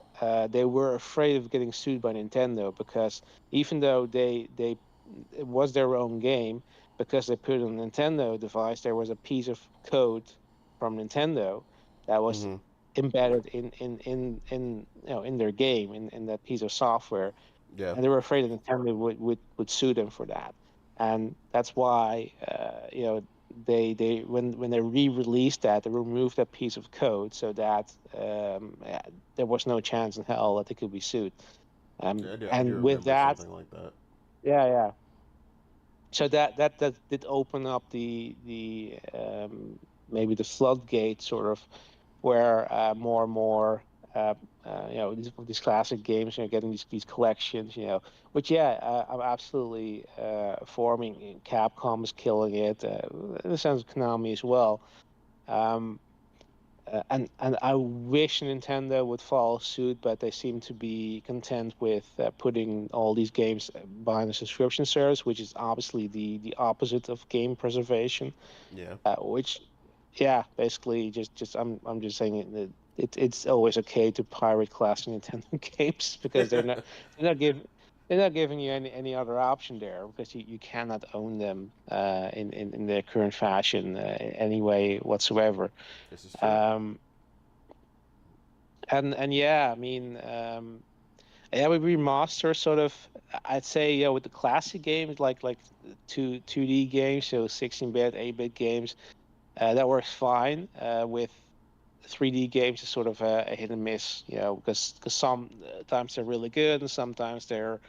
they were afraid of getting sued by Nintendo, because even though they it was their own game, because they put it on a Nintendo device, there was a piece of code from Nintendo that was
Mm-hmm.
embedded in their game, in that piece of software,
Yeah.
and they were afraid that Nintendo would sue them for that. And that's why they when they re-released that, they removed that piece of code so that there was no chance in hell that they could be sued.
I do
And with
remember
that,
something like that.
yeah. So that did open up the maybe the floodgate sort of where more and more these classic games, getting these collections, which I'm absolutely for. I mean, Capcom is killing it. In the sense of Konami as well. Um, and I wish Nintendo would follow suit, but they seem to be content with putting all these games behind a subscription service, which is obviously the opposite of game preservation.
Yeah.
Which, yeah, basically just I'm just saying it's always okay to pirate classic Nintendo games because they're not giving they're not giving you any other option there because you cannot own them in their current fashion any way whatsoever.
This is true.
Um, and yeah, I mean, yeah, we remaster sort of. I'd say with the classic games like 2D games, so 16-bit, 8-bit games, that works fine. With 3D games, it's sort of a hit and miss, because sometimes they're really good and sometimes they're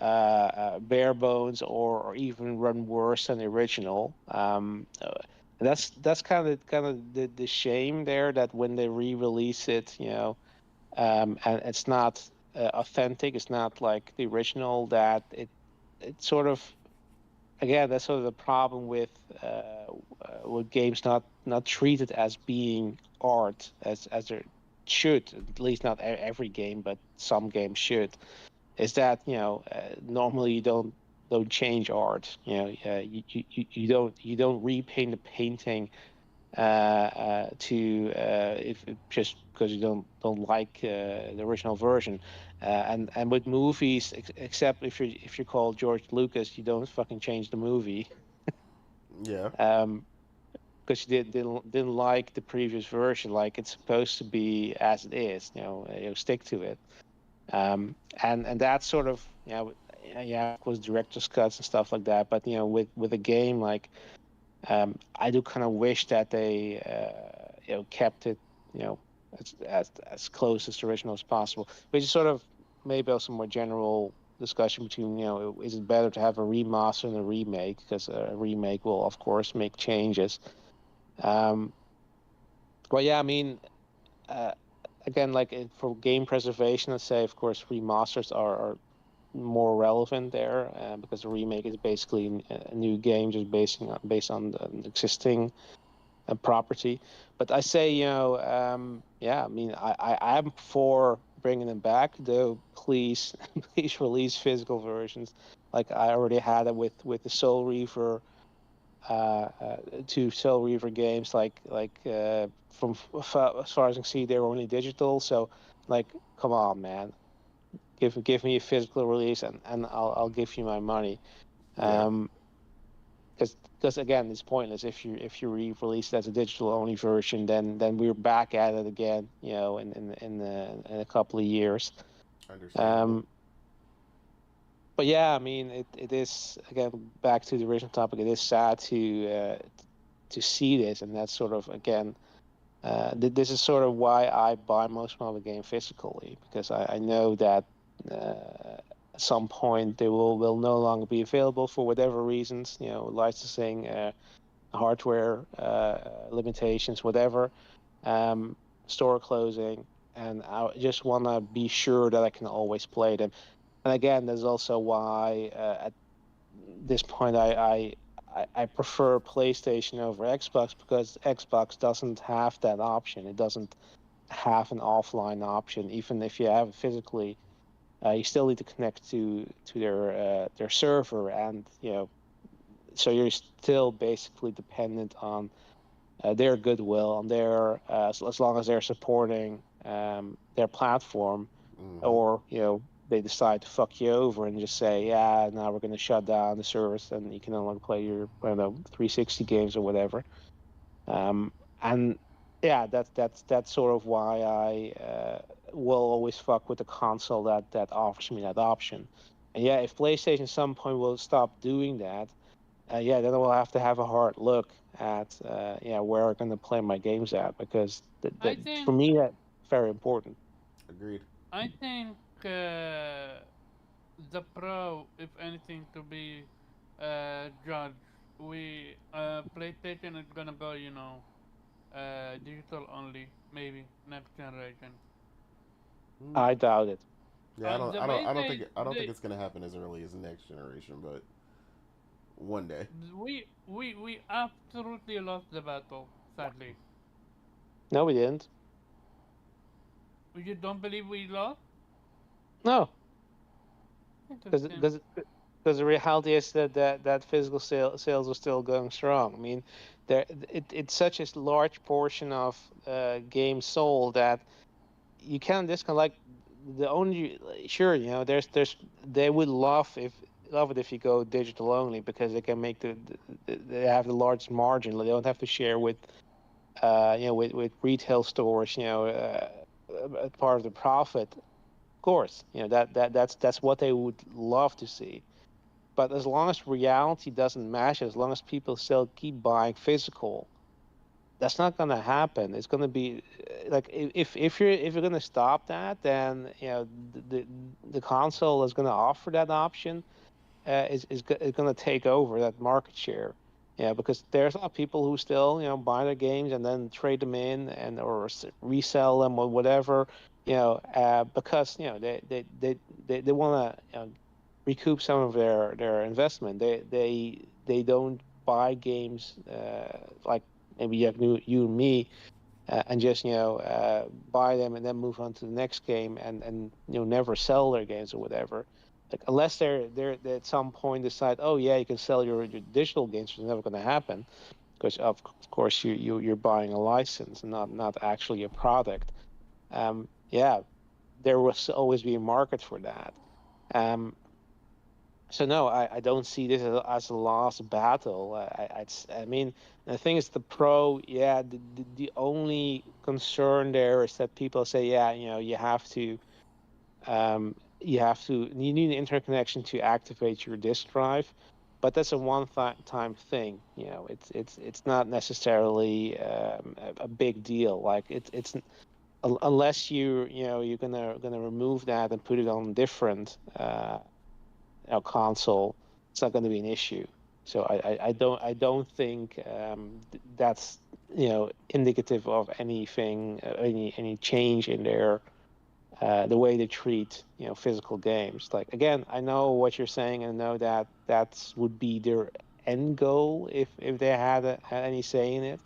bare bones or even run worse than the original. And that's kind of the shame there that when they re-release it, and it's not authentic. It's not like the original. That it sort of again that's sort of the problem with games not treated as being art as there should. At least not every game, but some games should. Is that normally you don't change art. You don't repaint the painting to if just because you don't like the original version. And with movies, except if you call George Lucas, you don't fucking change the movie.
Yeah.
Um, because you didn't like the previous version, like it's supposed to be as it is. Stick to it. And that's sort of of course director's cuts and stuff like that. But with a game like I do kind of wish that they kept it you know as close as the original as possible. Which is sort of maybe also more general discussion between is it better to have a remaster and a remake, because a remake will of course make changes. Um, but yeah, I mean. Uh, Again, like for game preservation, let's say, of course, remasters are more relevant there because the remake is basically a new game just based on the existing property. But I say, yeah, I mean, I'm for bringing them back, though. Please, please release physical versions. Like I already had it with the Soul Reaver, uh, uh, two Soul Reaver games. From as far as I can see, they were only digital. So, like, come on, man, give me a physical release and I'll give you my money.
Yeah.
Um, because again, it's pointless if you re-release it as a digital only version, then we're back at it again, in a couple of years.
Understandable.
Um, but yeah, I mean, it is again back to the original topic. It is sad to see this, and that's sort of again. This is sort of why I buy most of my game physically, because I know that at some point they will no longer be available for whatever reasons, licensing, hardware limitations, whatever, um, store closing, and I just want to be sure that I can always play them. And again, there's also why at this point I prefer PlayStation over Xbox, because Xbox doesn't have that option. It doesn't have an offline option. Even if you have it physically, you still need to connect to their server, and so you're still basically dependent on their goodwill, on their as long as they're supporting their platform,
Mm-hmm.
or they decide to fuck you over and just say, yeah, now we're going to shut down the service and you can no longer play your, I don't know, 360 games or whatever. And yeah, that's sort of why I will always fuck with the console that offers me that option. And yeah, if PlayStation at some point will stop doing that, yeah, then I will have to have a hard look at yeah, where I'm gonna play my games at, because
I
for
think
me that's very important.
Agreed.
I think the pro, if anything, to be judged, we PlayStation is gonna go, digital only, maybe next generation.
Mm,
I doubt it.
yeah, I don't,
The
I don't,
way
I don't think, I don't think
they
it's gonna happen as early as the next generation, but one day.
we absolutely lost the battle. Sadly,
No, we didn't.
you don't believe we lost?
No, because
Interesting.
because because the reality is that physical sales are still going strong. I mean, it's such a large portion of games sold that you can't discount. Like, the only, sure, there's they would love it if you go digital only, because they can make they have the largest margin. They don't have to share with with retail stores, part of the profit. Of course, that's what they would love to see. But as long as reality doesn't match, as long as people still keep buying physical, that's not going to happen. It's going to be like, if you're going to stop that, then the console is going to offer that option, is going to take over that market share. Yeah, because there's a lot of people who still buy their games and then trade them in, and or resell them or whatever. Because they want to recoup some of their investment. They don't buy games like maybe you and me, and just buy them and then move on to the next game, and never sell their games or whatever. Like, unless they at some point decide, oh yeah, you can sell your digital games, which is never going to happen, because of course you're buying a license, not actually a product. Yeah, there will always be a market for that. Um, so no, I don't see this as a lost battle. I mean, the thing is, the pro, yeah, the only concern there is that people say, yeah, you need an interconnection to activate your disk drive, but that's a time thing. It's not necessarily a big deal. Like, it's unless you're gonna remove that and put it on different console, it's not going to be an issue. So I don't think that's indicative of anything, any change in their the way they treat physical games. Like, again, I know what you're saying, and know that would be their end goal if they had any say in it.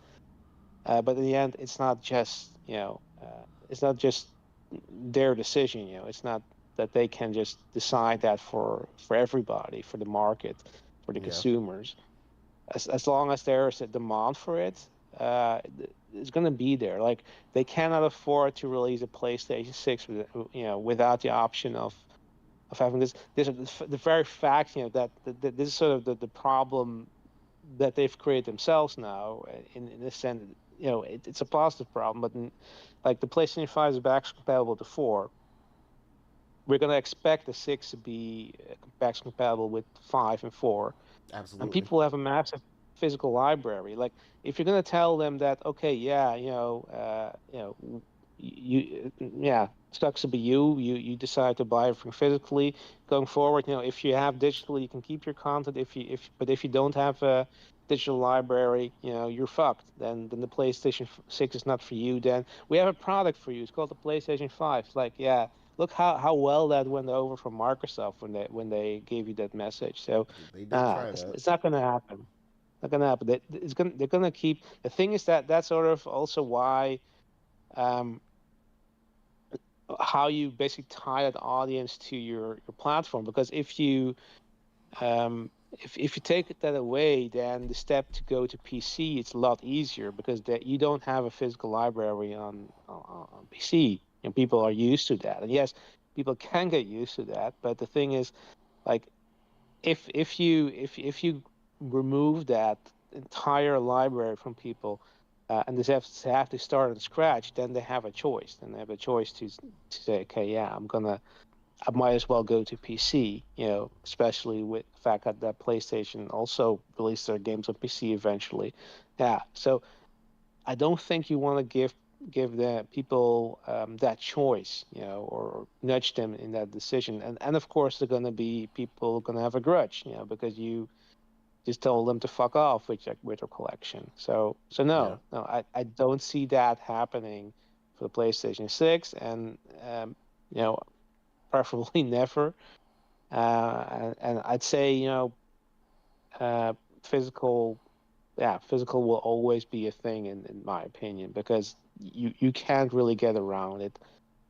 But in the end, it's not just their decision. It's not that they can just decide that for everybody, for the market, for the
Yeah,
consumers. As long as there's a demand for it, it's going to be there. Like, they cannot afford to release a PlayStation 6 without the option of having this the very fact that this is sort of the problem that they've created themselves now, in this sense. It's a positive problem, but like, the PlayStation 5 is backwards compatible to 4. We're going to expect the 6 to be backwards compatible with 5 and 4, and
absolutely.
people have a massive physical library. Like, if you're going to tell them that, okay, yeah, yeah, sucks to be you decide to buy everything physically. Going forward, if you have digital, you can keep your content. If you don't have a digital library, you're fucked. Then the PlayStation 6 is not for you. Then we have a product for you. It's called the PlayStation 5. It's like, yeah, look how well that went over from Microsoft when they gave you that message. So,
They did try that.
it's not going to happen. Not going to happen. They're going to keep. The thing is that that's sort of also why, um, how you basically tie that audience to your platform. Because if you take that away, then the step to go to PC, it's a lot easier, because that you don't have a physical library on PC, and people are used to that. And yes, people can get used to that, but the thing is, like, if you remove that entire library from people, and they have to start from scratch, then they have a choice. Then they have a choice to say, okay, yeah, I'm gonna I might as well go to PC, especially with the fact that PlayStation also released their games on PC eventually. Yeah, so I don't think you want to give the people that choice, or nudge them in that decision. And of course, they're gonna be people gonna have a grudge, because you just told them to fuck off with your collection. So
Yeah.
no, I don't see that happening for the PlayStation 6, and you know, preferably never. And I'd say, uh, physical, yeah, physical will always be a thing in my opinion, because you can't really get around it,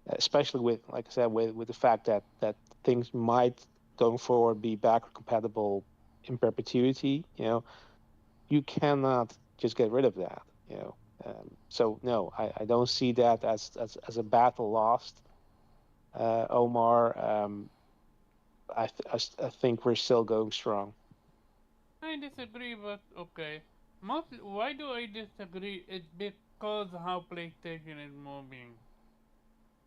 especially with, like I said, with the fact that things might going forward be backward compatible in perpetuity. You cannot just get rid of that. So no, I don't see that as a battle lost, Omar. I think we're still going strong.
I disagree, but okay. Why do I disagree? It's because how PlayStation is moving.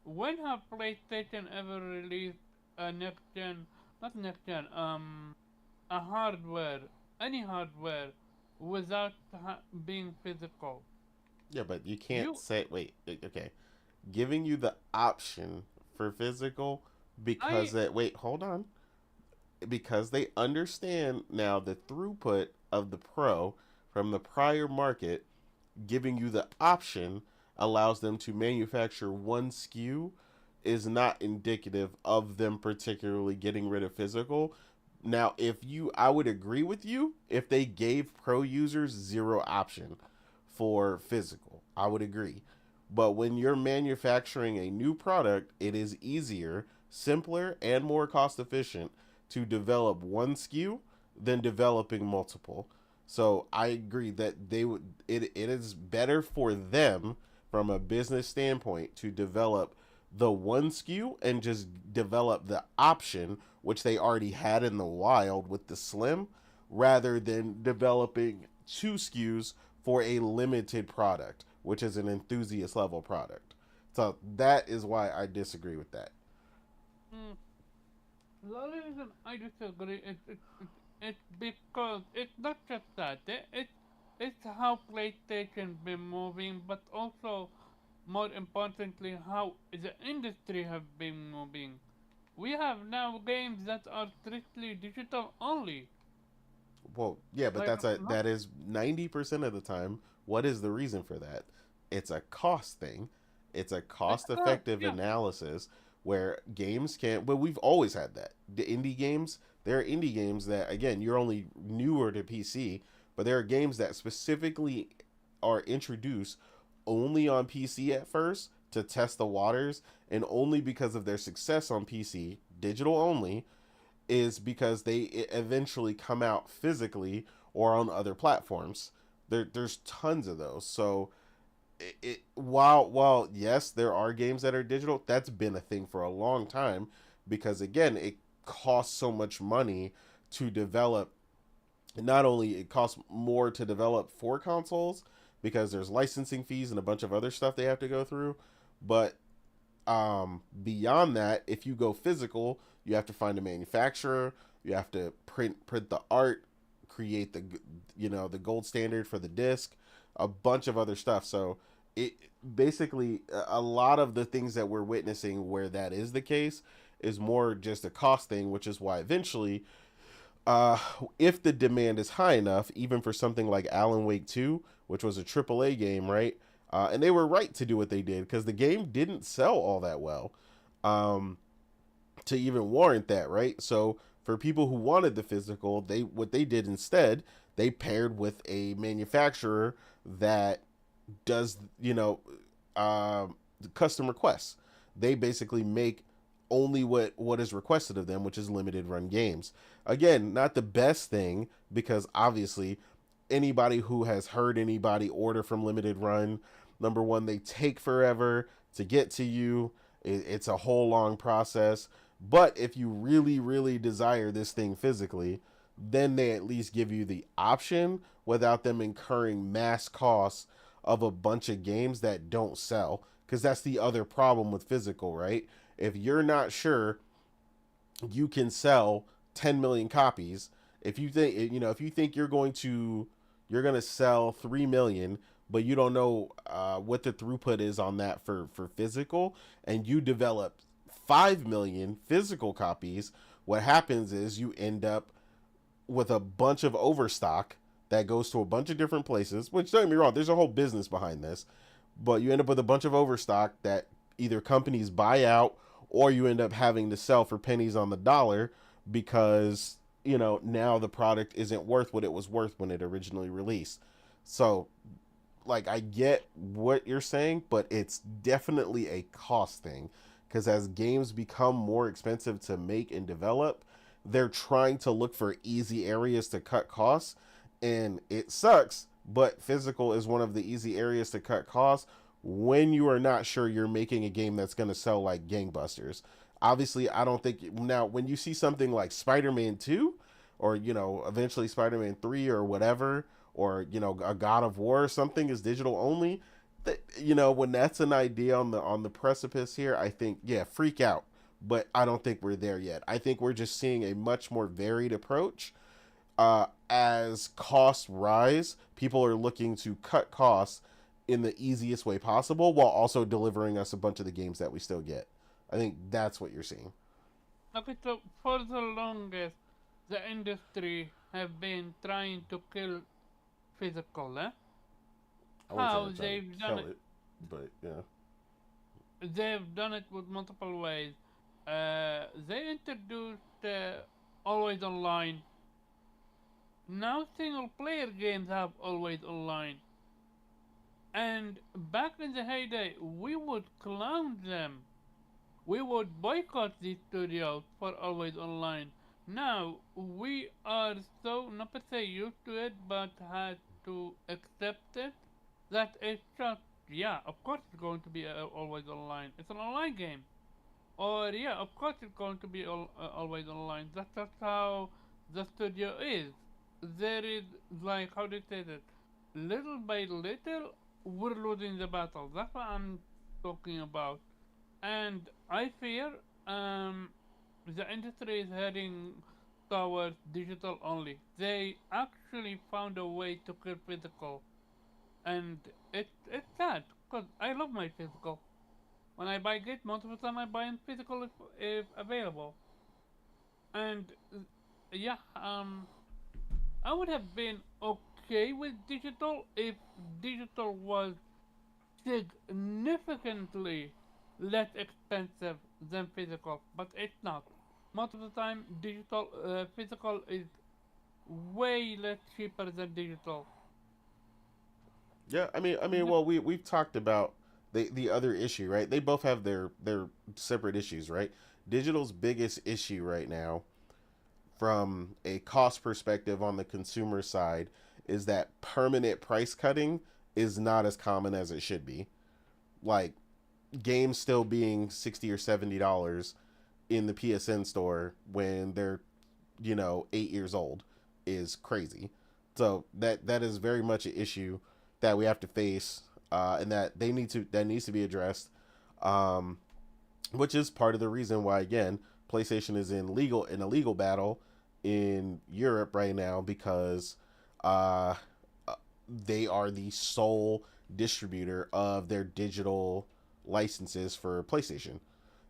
When have PlayStation ever released a next gen, not next gen, a hardware, any hardware, without being physical?
Yeah, but you can't
You,
say wait. Okay, giving you the option for physical because
I,
that wait hold on because they understand now the throughput of the Pro from the prior market, giving you the option allows them to manufacture one SKU is not indicative of them particularly getting rid of physical. Now, I would agree with you if they gave pro users zero option for physical. I would agree. But when you're manufacturing a new product, it is easier, simpler, and more cost efficient to develop one SKU than developing multiple. So I agree that it is better for them from a business standpoint to develop the one SKU and just develop the option which they already had in the wild with the slim rather than developing two SKUs for a limited product, which is an enthusiast level product. So that is why I disagree with that.
mm, the only reason I disagree it's because it's not just that. It's how PlayStation been moving, but also more importantly, how the industry have been moving. We have now games that are strictly digital only.
Well, yeah, but
Like not
that is 90% of the time. What is the reason for that? It's a cost thing. It's a
it's
cost
cost,
effective
yeah.
analysis where games can't. But we've always had that. The indie games, there are indie games that again you're only newer to PC, but there are games that specifically are introduced only on PC at first to test the waters, and only because of their success on PC, digital only, is because they eventually come out physically or on other platforms. There's tons of those. So while yes, there are games that are digital, that's been a thing for a long time because again, it costs so much money to develop. Not only it costs more to develop for consoles because there's licensing fees and a bunch of other stuff they have to go through, but beyond that, if you go physical, you have to find a manufacturer, you have to print the art, create the gold standard for the disc, a bunch of other stuff. So it basically a lot of the things that we're witnessing where that is the case is more just a cost thing, which is why eventually uh, if the demand is high enough, even for something like Alan Wake 2, which was a AAA game, right? And they were right to do what they did because the game didn't sell all that well um, to even warrant that, right? So for people who wanted the physical, what they did instead, they paired with a manufacturer that does custom requests. They basically make only what is requested of them, which is limited run games. Again, not the best thing because obviously anybody who has heard anybody order from limited run, number one, they take forever to get to you. It's a whole long process. But if you really, really desire this thing physically, then they at least give you the option without them incurring mass costs of a bunch of games that don't sell. Because that's the other problem with physical, right? If you're not sure you can sell 10 million copies. If you think if you think you're going to sell 3 million, but you don't know what the throughput is on that for physical, and you develop 5 million physical copies, what happens is you end up with a bunch of overstock that goes to a bunch of different places, which, don't get me wrong, there's a whole business behind this, but you end up with a bunch of overstock that either companies buy out, or you end up having to sell for pennies on the dollar because now the product isn't worth what it was worth when it originally released. So, like, I get what you're saying, but it's definitely a cost thing, because as games become more expensive to make and develop, they're trying to look for easy areas to cut costs, and it sucks, but physical is one of the easy areas to cut costs when you are not sure you're making a game that's going to sell like gangbusters. Obviously, I don't think now when you see something like Spider-Man 2, or eventually Spider-Man 3 or whatever, or a God of War or something is digital only, that when that's an idea on the precipice here, I think, yeah, freak out. But I don't think we're there yet. I think we're just seeing a much more varied approach. As costs rise, people are looking to cut costs in the easiest way possible while also delivering us a bunch of the games that we still get. I think that's what you're seeing.
Okay, so for the longest, the industry have been trying to kill physical, eh?
I wouldn't say
How
they're trying
they've
to
done
kill
it?
it, but yeah.
They've done it with multiple ways. They introduced always online. Now single player games have always online. And back in the heyday, we would clown them. We would boycott these studios for always online. Now we are so, not to say used to it, but had to accept it, that it's just, yeah, of course it's going to be always online. It's an online game. Or yeah, of course it's going to be always online. That's just how the studio is. There is, like, how do you say that? Little by little, we're losing the battle. That's what I'm talking about. And I fear the industry is heading towards digital only. They actually found a way to kill physical, and it's sad because I love my physical. When I buy it, most of the time I buy in physical if available. And yeah, I would have been okay with digital if digital was significantly less expensive than physical, but it's not. Most of the time, physical is way less cheaper than digital.
Yeah, I mean,
The,
well, we've talked about the other issue, right? They both have their separate issues, right? Digital's biggest issue right now, from a cost perspective on the consumer side, is that permanent price cutting is not as common as it should be. Like, games still being $60 or $70 in the PSN store when they're 8 years old is crazy. So that is very much an issue that we have to face, and that needs to be addressed. Um, which is part of the reason why, again, PlayStation is in a legal battle in Europe right now, because uh, they are the sole distributor of their digital licenses for PlayStation.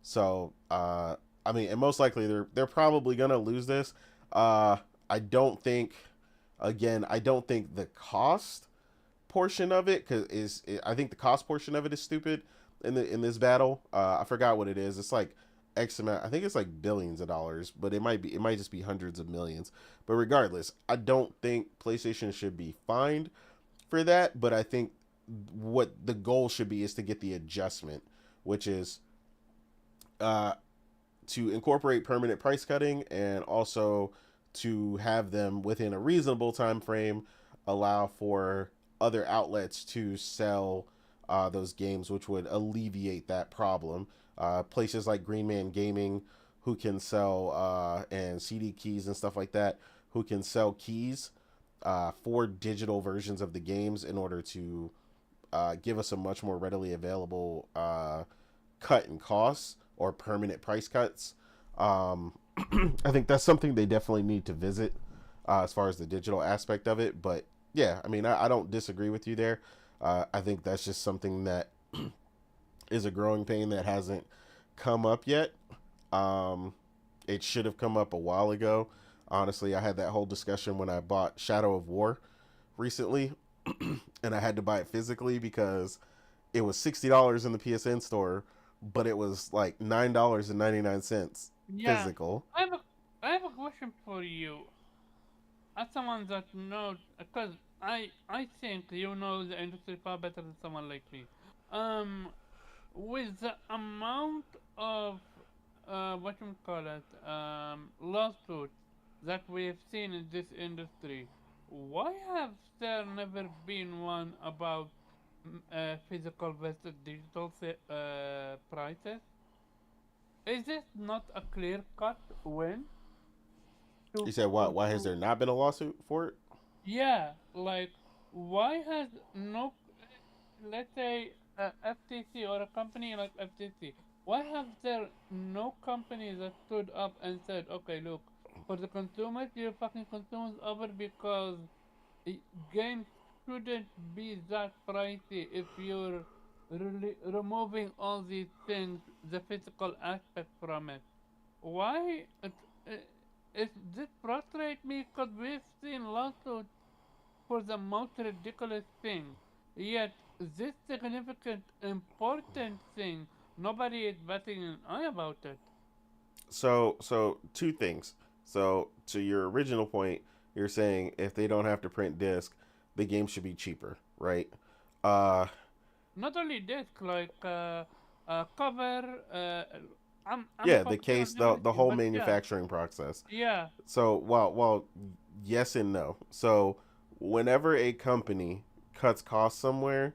So, I mean, and most likely they're probably gonna lose this. I don't think, again, I don't think the cost portion of it, I think the cost portion of it is stupid in this battle. I forgot what it is. It's like X amount. I think it's like billions of dollars, but it might just be hundreds of millions. But regardless, I don't think PlayStation should be fined for that. But I think what the goal should be is to get the adjustment, which is uh, to incorporate permanent price cutting, and also to have them within a reasonable time frame allow for other outlets to sell those games, which would alleviate that problem. Places like Green Man Gaming, who can sell and CD keys and stuff like that, who can sell keys for digital versions of the games in order to give us a much more readily available cut in costs or permanent price cuts. Um, I think that's something they definitely need to visit as far as the digital aspect of it. But yeah, I mean, I don't disagree with you there. I think that's just something that is a growing pain that hasn't come up yet. Um, it should have come up a while ago. Honestly, I had that whole discussion when I bought Shadow of War recently, and I had to buy it physically because it was $60 in the PSN store, but it was like $9.99
Yeah,
physical.
I have a question for you. As someone that knows, because I think you know the industry far better than someone like me. Um, with the amount of what you call it, lawsuits that we've seen in this industry, why have there never been one about physical versus digital prices? Is this not a clear cut win
You
to
said why? Why has there not been a lawsuit for it?
yeah, like why has no, let's say FTC or a company like FTC, why have there no company that stood up and said, okay, look, for the consumers, you fucking consumers over because i- games shouldn't be that pricey if you're removing all these things, the physical aspect from it. Why? It this frustrates me because we've seen lawsuits for the most ridiculous thing. Yet this significant, important thing, nobody is batting an eye about it.
So two things. So to your original point, you're saying if they don't have to print disc, the game should be cheaper, right? Uh,
Not only this, like cover. I'm
yeah, the
focusing on
case, the
everything,
whole
but yeah,
manufacturing process.
yeah.
So while yes and no. So whenever a company cuts costs somewhere,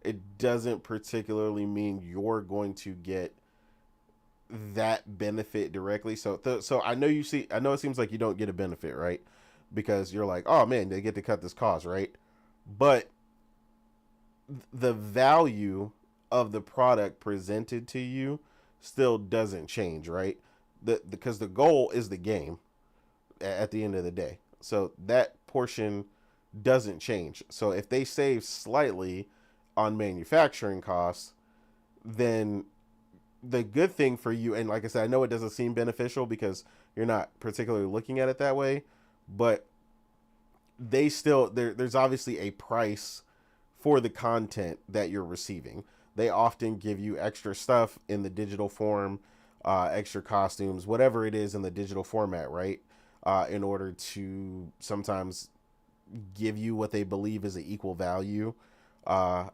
it doesn't particularly mean you're going to get that benefit directly. So I know I know it seems like you don't get a benefit, right? Because you're like, oh man, they get to cut this cost, right? But the value of the product presented to you still doesn't change, right? Because the goal is the game at the end of the day. So that portion doesn't change. So if they save slightly on manufacturing costs, then the good thing for you, and like I said, I know it doesn't seem beneficial because you're not particularly looking at it that way, but they still there's obviously a price for the content that you're receiving. They often give you extra stuff in the digital form, extra costumes, whatever it is in the digital format, right? In order to sometimes give you what they believe is an equal value.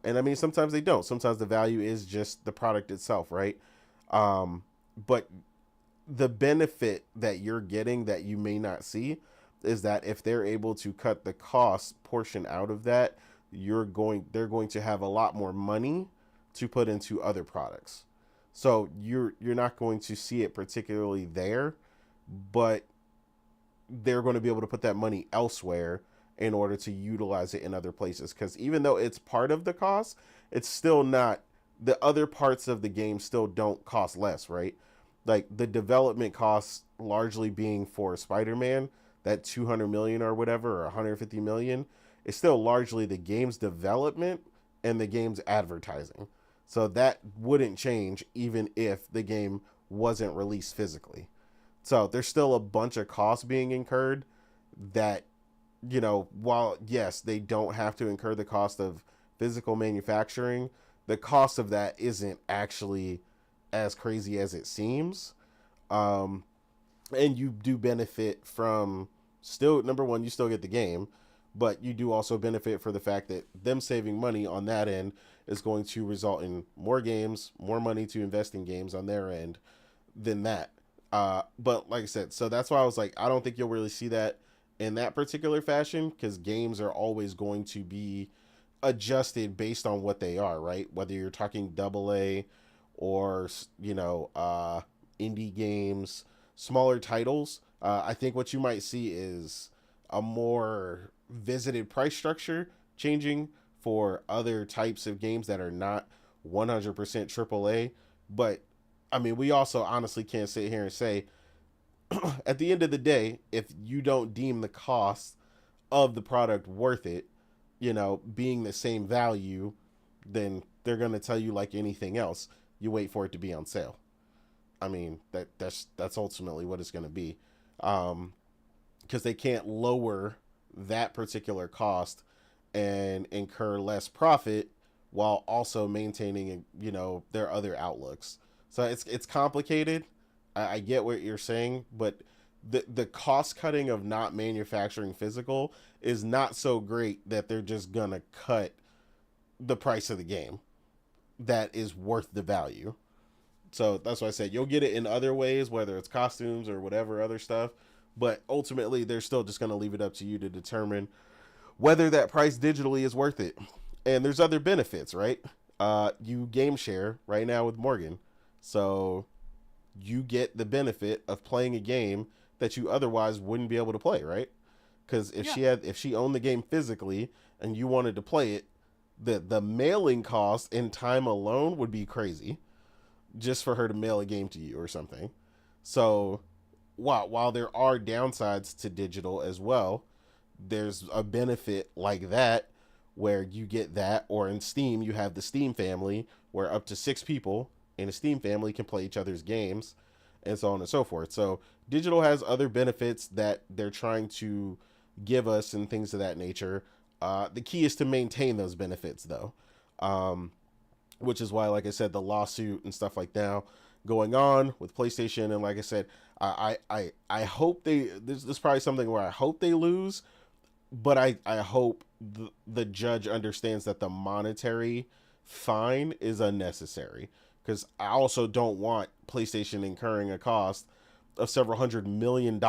And I mean, sometimes they don't. Sometimes the value is just the product itself, right? Um, but the benefit that you're getting that you may not see is that if they're able to cut the cost portion out of that, they're going to have a lot more money to put into other products. So you're not going to see it particularly there, but they're going to be able to put that money elsewhere in order to utilize it in other places, because even though it's part of the cost, it's still not, the other parts of the game still don't cost less, right? Like the development costs largely being for Spider-Man, that 200 million or whatever, or 150 million, is still largely the game's development and the game's advertising. So that wouldn't change even if the game wasn't released physically. So there's still a bunch of costs being incurred that, while yes, they don't have to incur the cost of physical manufacturing, the cost of that isn't actually as crazy as it seems. Um, and you do benefit from, still, number one, you still get the game, but you do also benefit for the fact that them saving money on that end is going to result in more games, more money to invest in games on their end than that. But like I said, so that's why I was like, I don't think you'll really see that in that particular fashion, because games are always going to be adjusted based on what they are, right? Whether you're talking double A or indie games, smaller titles. I think what you might see is a more visited price structure changing for other types of games that are not 100% AAA. But I mean, we also honestly can't sit here and say at the end of the day, if you don't deem the cost of the product worth it, being the same value, then they're going to tell you like anything else. You wait for it to be on sale. I mean, that's ultimately what it's going to be. Because they can't lower that particular cost and incur less profit while also maintaining, their other outlooks. So it's complicated. I get what you're saying, but the cost cutting of not manufacturing physical is not so great that they're just gonna cut the price of the game that is worth the value. So that's why I said you'll get it in other ways, whether it's costumes or whatever other stuff. But ultimately, they're still just going to leave it up to you to determine whether that price digitally is worth it. And there's other benefits, right? You game share right now with Morgan. So you get the benefit of playing a game that you otherwise wouldn't be able to play, right? Because if she owned the game physically and you wanted to play it, the mailing cost and time alone would be crazy just for her to mail a game to you or something. So while there are downsides to digital as well, there's a benefit like that where you get that, or in Steam you have the Steam family where up to 6 people in a Steam family can play each other's games, and so on and so forth. So digital has other benefits that they're trying to give us and things of that nature. The key is to maintain those benefits though, which is why, like I said, the lawsuit and stuff like now going on with PlayStation, and like I said, I hope this is probably something where I hope they lose, but I hope the judge understands that the monetary fine is unnecessary, because I also don't want PlayStation incurring a cost of several $100 million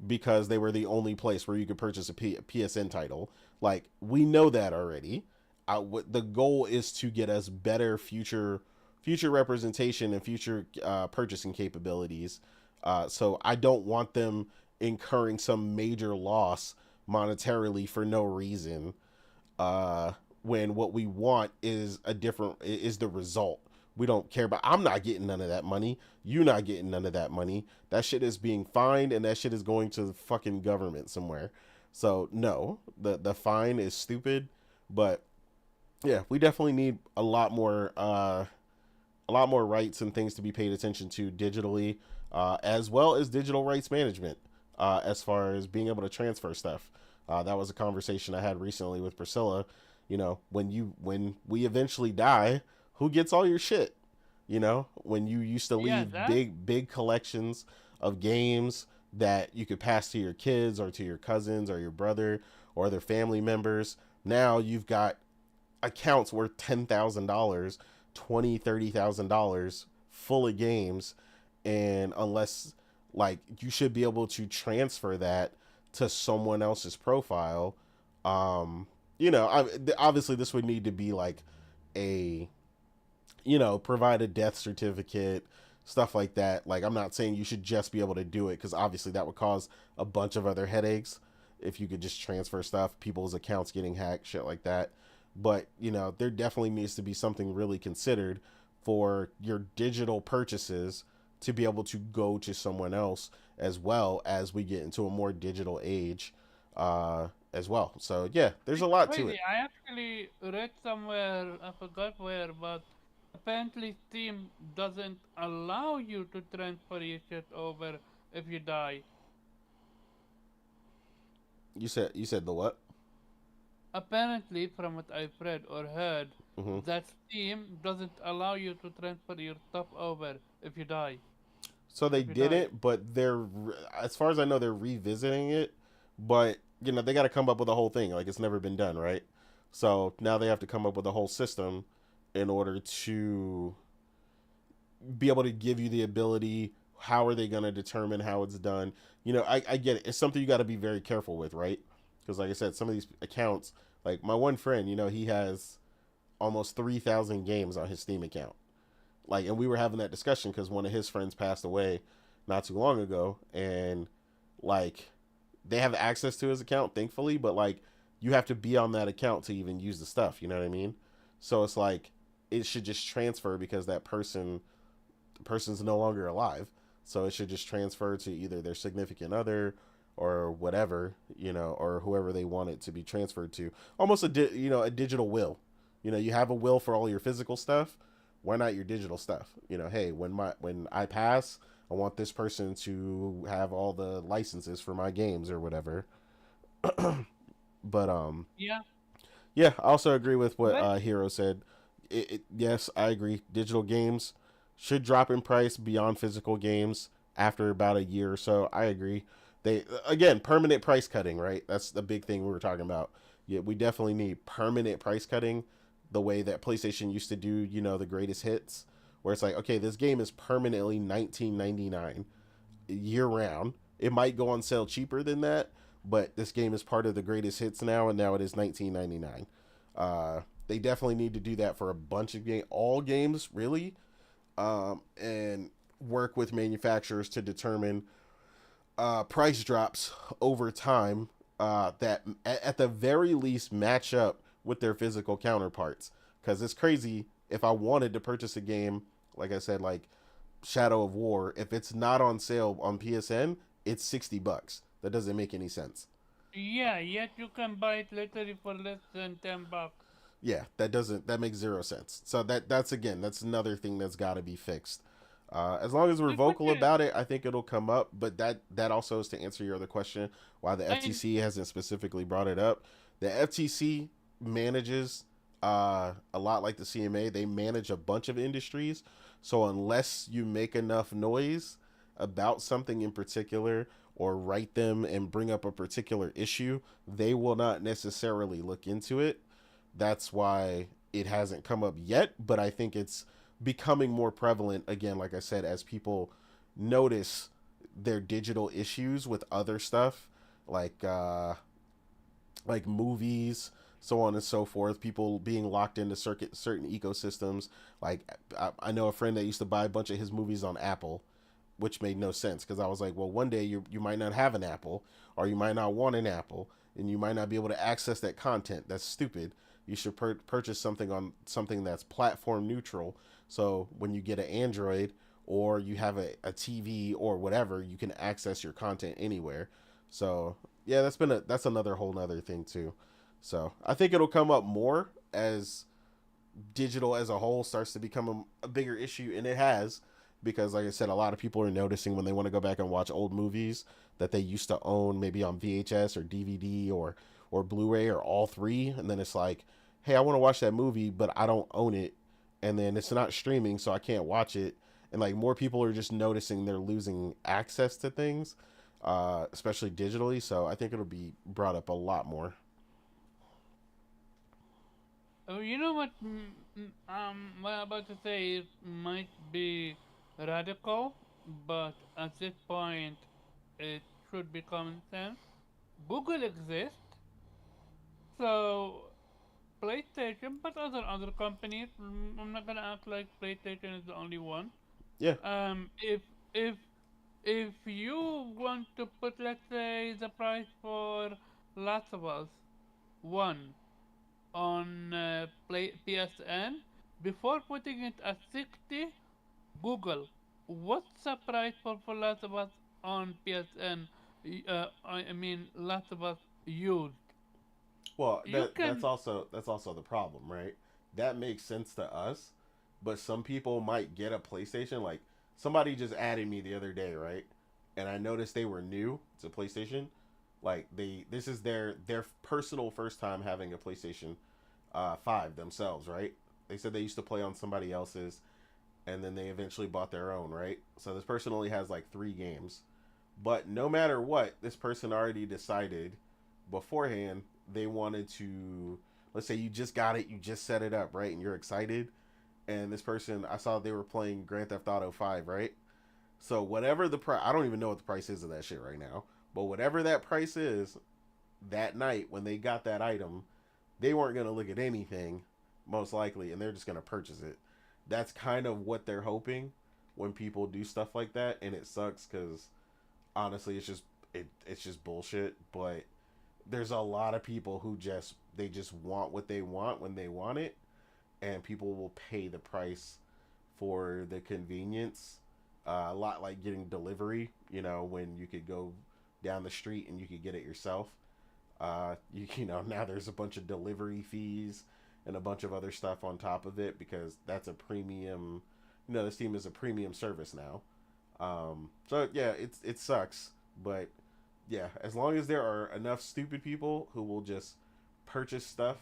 because they were the only place where you could purchase a PSN title. Like, we know that already. The goal is to get us better future representation and future purchasing capabilities. So I don't want them incurring some major loss monetarily for no reason, when what we want is the result. We don't care about. I'm not getting none of that money. You're not getting none of that money. That shit is being fined, and that shit is going to the fucking government somewhere. So no, the fine is stupid. But yeah, we definitely need a lot more rights and things to be paid attention to digitally, as well as digital rights management, as far as being able to transfer stuff. That was a conversation I had recently with Priscilla. When we eventually die, who gets all your shit? When you used to leave big collections of games that you could pass to your kids or to your cousins or your brother or their family members. Now you've got accounts worth $10,000, $20,000, $30,000 full of games, and unless, like, you should be able to transfer that to someone else's profile. Obviously this would need to be like provide a death certificate, stuff like that. Like, I'm not saying you should just be able to do it, because obviously that would cause a bunch of other headaches if you could just transfer stuff, people's accounts getting hacked, shit like that. But, there definitely needs to be something really considered for your digital purchases to be able to go to someone else, as well as we get into a more digital age, as well. So yeah, there's a lot to it.
I actually read somewhere, I forgot where, but apparently Steam doesn't allow you to transfer your shit over if you die.
You said the what?
Apparently, from what I've read or heard,
Mm-hmm.
that Steam doesn't allow you to transfer your stuff over if you die.
So they didn't, but as far as I know, they're revisiting it. But they got to come up with a whole thing. Like, it's never been done, right? So now they have to come up with a whole system in order to be able to give you the ability. How are they going to determine how it's done? I get it. It's something you got to be very careful with, right? Because like I said, some of these accounts, like my one friend, he has almost 3,000 games on his Steam account. Like, and we were having that discussion because one of his friends passed away not too long ago, and like, they have access to his account, thankfully, but like, you have to be on that account to even use the stuff. You know what I mean? So it's like, it should just transfer because the person's no longer alive. So it should just transfer to either their significant other or whatever, or whoever they want it to be transferred to. Almost a digital will. You have a will for all your physical stuff. Why not your digital stuff? Hey, when I pass, I want this person to have all the licenses for my games or whatever. But
Yeah.
yeah, I also agree with what
Well,
Hero said. Yes, I agree. Digital games should drop in price beyond physical games after about a year or so. I agree. They again permanent price cutting, right? That's the big thing we were talking about. Yeah, we definitely need permanent price cutting, the way that PlayStation used to do. The greatest hits, where it's like, okay, this game is permanently 19.99 year round. It might go on sale cheaper than that, but this game is part of the greatest hits now, and now it is 19.99. They definitely need to do that for a bunch of all games, really, and work with manufacturers to determine price drops over time that at the very least match up with their physical counterparts. Because it's crazy, if I wanted to purchase a game, like I said, like Shadow of War, if it's not on sale on PSN, it's $60. That doesn't make any sense.
yeah, yet you can buy it literally for less than $10.
Yeah, that makes zero sense. So that's another thing that's got to be fixed. As long as we're
The
vocal
question,
about it, I think it'll come up. But that also is to answer your other question, why the
I
FTC hasn't specifically brought it up. The FTC manages a lot like the CMA. They manage a bunch of industries. So unless you make enough noise about something in particular or write them and bring up a particular issue, they will not necessarily look into it. That's why it hasn't come up yet, but I think it's becoming more prevalent again, like I said, as people notice their digital issues with other stuff, like movies, so on and so forth. People being locked into certain ecosystems. Like I know a friend that used to buy a bunch of his movies on Apple, which made no sense, because I was like, well, one day you might not have an Apple, or you might not want an Apple, and you might not be able to access that content. That's stupid. You should purchase something on something that's platform neutral. So when you get an Android, or you have a TV or whatever, you can access your content anywhere. So yeah, that's another whole nother thing too. So I think it'll come up more as digital as a whole starts to become a bigger issue, and it has, because like I said, a lot of people are noticing when they want to go back and watch old movies that they used to own maybe on VHS or DVD or Blu-ray or all three, and then it's like, hey, I want to watch that movie but I don't own it, and then it's not streaming so I can't watch it. And like more people are just noticing they're losing access to things, especially digitally. So I think it'll be brought up a lot more.
oh, you know what? What I'm about to say it might be radical, but at this point, it should be common sense. Google exists, so PlayStation, but other companies. I'm not gonna act like PlayStation is the only one.
Yeah.
If if if you want to put, let's say, the price for Last of Us One on PSN, before putting it at 60, Google what's the price for Last of Us on PSN. I mean Last of Us used.
Well,
You
that's
can.
also the problem, right? That makes sense to us, but some people might get a PlayStation. Like somebody just added me the other day, right? And I noticed they were new to PlayStation. Like this is their personal first time having a PlayStation 5 themselves, right? They said they used to play on somebody else's, and then they eventually bought their own, right? So this person only has like 3 games. But no matter what, this person already decided beforehand they wanted to. Let's say you just got it, you just set it up, right? And you're excited. And this person, I saw they were playing Grand Theft Auto 5, right? So whatever the price, I don't even know what the price is of that shit right now. But whatever that price is, that night when they got that item, they weren't going to look at anything, most likely, and they're just going to purchase it. That's kind of what they're hoping when people do stuff like that, and it sucks because honestly, it's just bullshit. But there's a lot of people who just want what they want when they want it, and people will pay the price for the convenience A lot like getting delivery, when you could go down the street and you could get it yourself. Now there's a bunch of delivery fees and a bunch of other stuff on top of it because that's a premium. This team is a premium service now. So yeah, it sucks, but yeah, as long as there are enough stupid people who will just purchase stuff,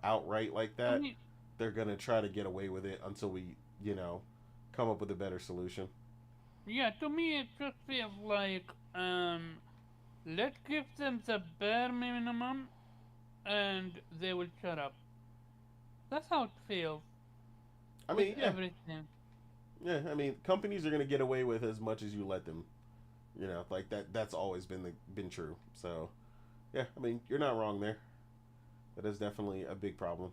outright like
I
that,
mean,
they're gonna try to get away with it until we, come up with a better solution.
yeah, to me it just feels like let's give them the bare minimum and they will shut up. That's how it feels
I
with
mean,
everything.
I mean, companies are gonna get away with as much as you let them. Like that. That's always been true. So, yeah, I mean, you're not wrong there. That is definitely a big problem.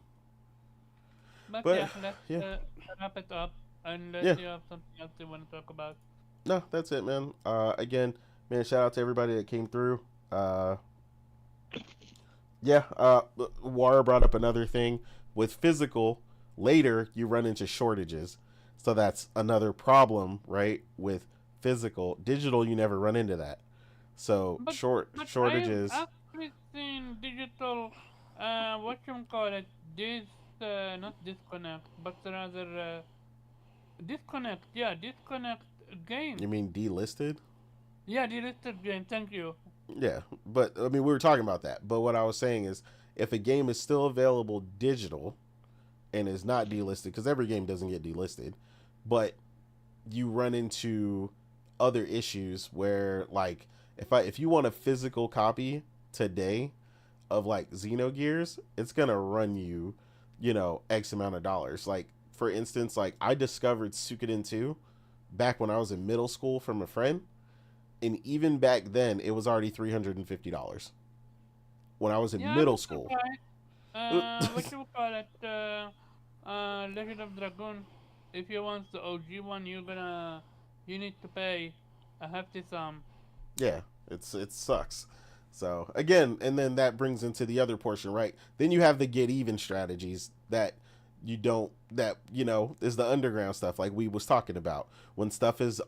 But
But
yeah, let's
yeah,
wrap it up
yeah,
unless you have something else you want to talk about.
no, that's it, man. Again, man, shout out to everybody that came through. Uh, yeah, Wara brought up another thing with physical. Later, you run into shortages, so that's another problem, right? With physical, digital, you never run into that. So
But I've
shortages.
actually seen digital, what you call it, this, not disconnect, but rather disconnect. Yeah, disconnect
You
games.
mean delisted?
Yeah, delisted game. Thank you.
Yeah, but I mean we were talking about that. But what I was saying is, if a game is still available digital and is not delisted, because every game doesn't get delisted, but you run into other issues where, like, if you want a physical copy today of like Xenogears, it's gonna run you, X amount of dollars. Like, for instance, like I discovered Suikoden 2 back when I was in middle school from a friend, and even back then it was already $350 when I was in
Yeah, I'm
middle
also
school.
right. What you call it, Legend of Dragoon. If you want the OG one, you need to pay a hefty sum.
Yeah, it sucks. So again, and then that brings into the other portion, right? Then you have the get even strategies that you don't that is the underground stuff like we was talking about. When stuff is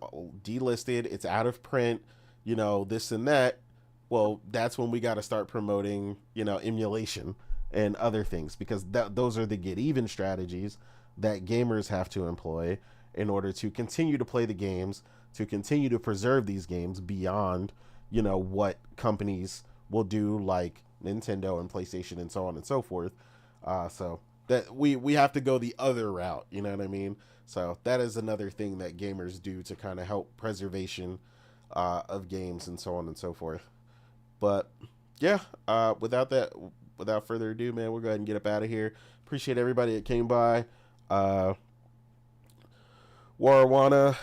delisted, it's out of print, this and that. Well, that's when we got to start promoting, emulation and other things, because those are the get even strategies that gamers have to employ in order to continue to play the games, to continue to preserve these games beyond, what companies will do, like Nintendo and PlayStation and so on and so forth. So that we have to go the other route, you know what I mean? So that is another thing that gamers do to kind of help preservation of games and so on and so forth. But yeah, without further ado, man, we'll go ahead and get up out of here. Appreciate everybody that came by. Uh, Warawana,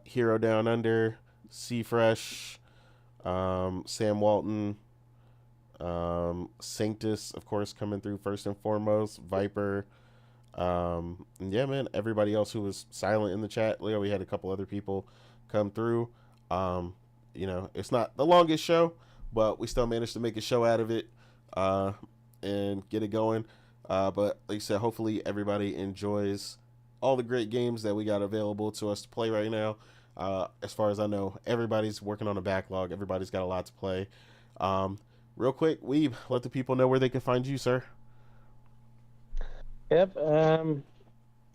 Hero Down Under, Sea Fresh, Sam Walton, Sanctus, of course, coming through first and foremost, Viper. And yeah, man, everybody else who was silent in the chat. Leo, we had a couple other people come through. Um, it's not the longest show, but we still managed to make a show out of it, uh, and get it going. But like I said, hopefully everybody enjoys all the great games that we got available to us to play right now. As far as I know, everybody's working on a backlog. Everybody's got a lot to play. Um, Real quick, Weeb, let the people know where they can find you, sir.
Yep.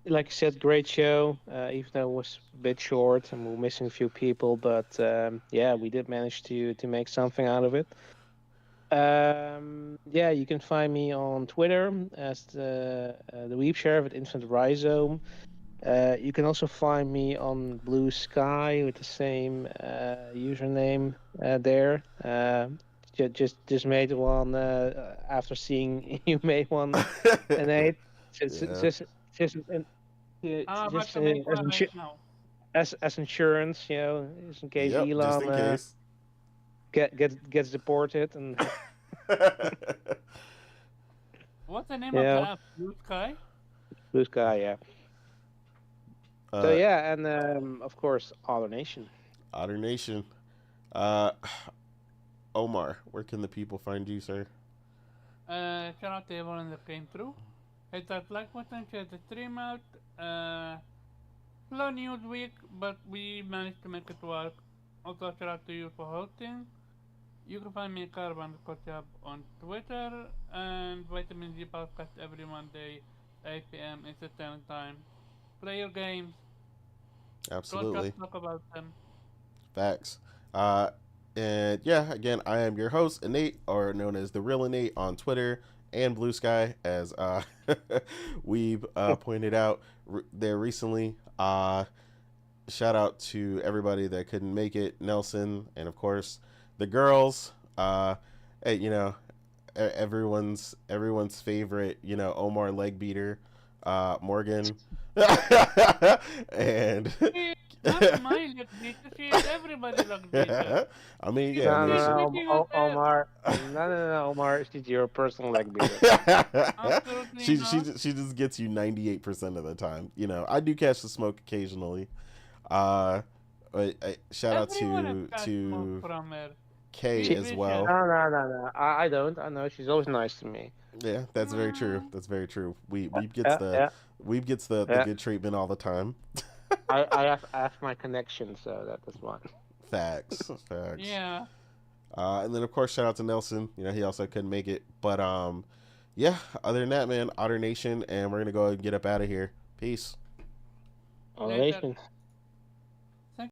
Like you said, great show. Even though it was a bit short and we're missing a few people, but yeah, we did manage to make something out of it. Yeah, you can find me on Twitter as the Weep Sheriff at Infant Rhizome. You can also find me on Blue Sky with the same username there. Just made one after seeing you made one, and
Yeah.
just an-
I'm about
just
to make
as,
one right now.
as insurance, just in case
Yep. Just
Elon
in case.
gets deported, and
What's the name
you
of the
know,
app? Blue Sky?
Blue Sky, yeah. So
uh,
yeah, and of course, Other Nation.
Otter Nation. Uh, Omar, where can the people find you, sir?
Shout out to everyone that came through. Hit that like button, share the stream out. slow news week, but we managed to make it work. Also, shout out to you for hosting. You can find me Carbon Kochab on Twitter and Vitamin Z Podcast every Monday, 8 p.m. Eastern Standard Time. Play your games. Don't
Absolutely.
just talk about them.
Facts. Uh, and yeah, again, I am your host, Innate, or known as the Real Innate on Twitter and Blue Sky, as we've pointed out there recently. Shout out to everybody that couldn't make it, Nelson, and of course the girls. Hey, everyone's favorite, Omar leg beater, Morgan, and
She not my luck beater, she is everybody luck beater.
I mean,
She's
yeah, I
No,
mean,
she's
no,
making
no,
us
Omar. No, Omar. She's your personal leg beater.
absolutely
she
not.
she just gets you 98% of the time. I do catch the smoke occasionally. Uh, shout out
Everyone has
to
got smoke from her.
K
She's
She,
as
vicious.
well.
no. I don't. I know she's always nice to me.
Yeah, that's very true.
Mm,
That's very true.
Yeah, yeah,
Weeb gets the
yeah.
good treatment all the time.
I have my connection, so that's fine.
Facts, facts.
yeah.
And then of course shout out to Nelson. He also couldn't make it, but yeah. Other than that, man, Otter Nation, and we're gonna go and get up out of here. Peace.
All
Later.
right.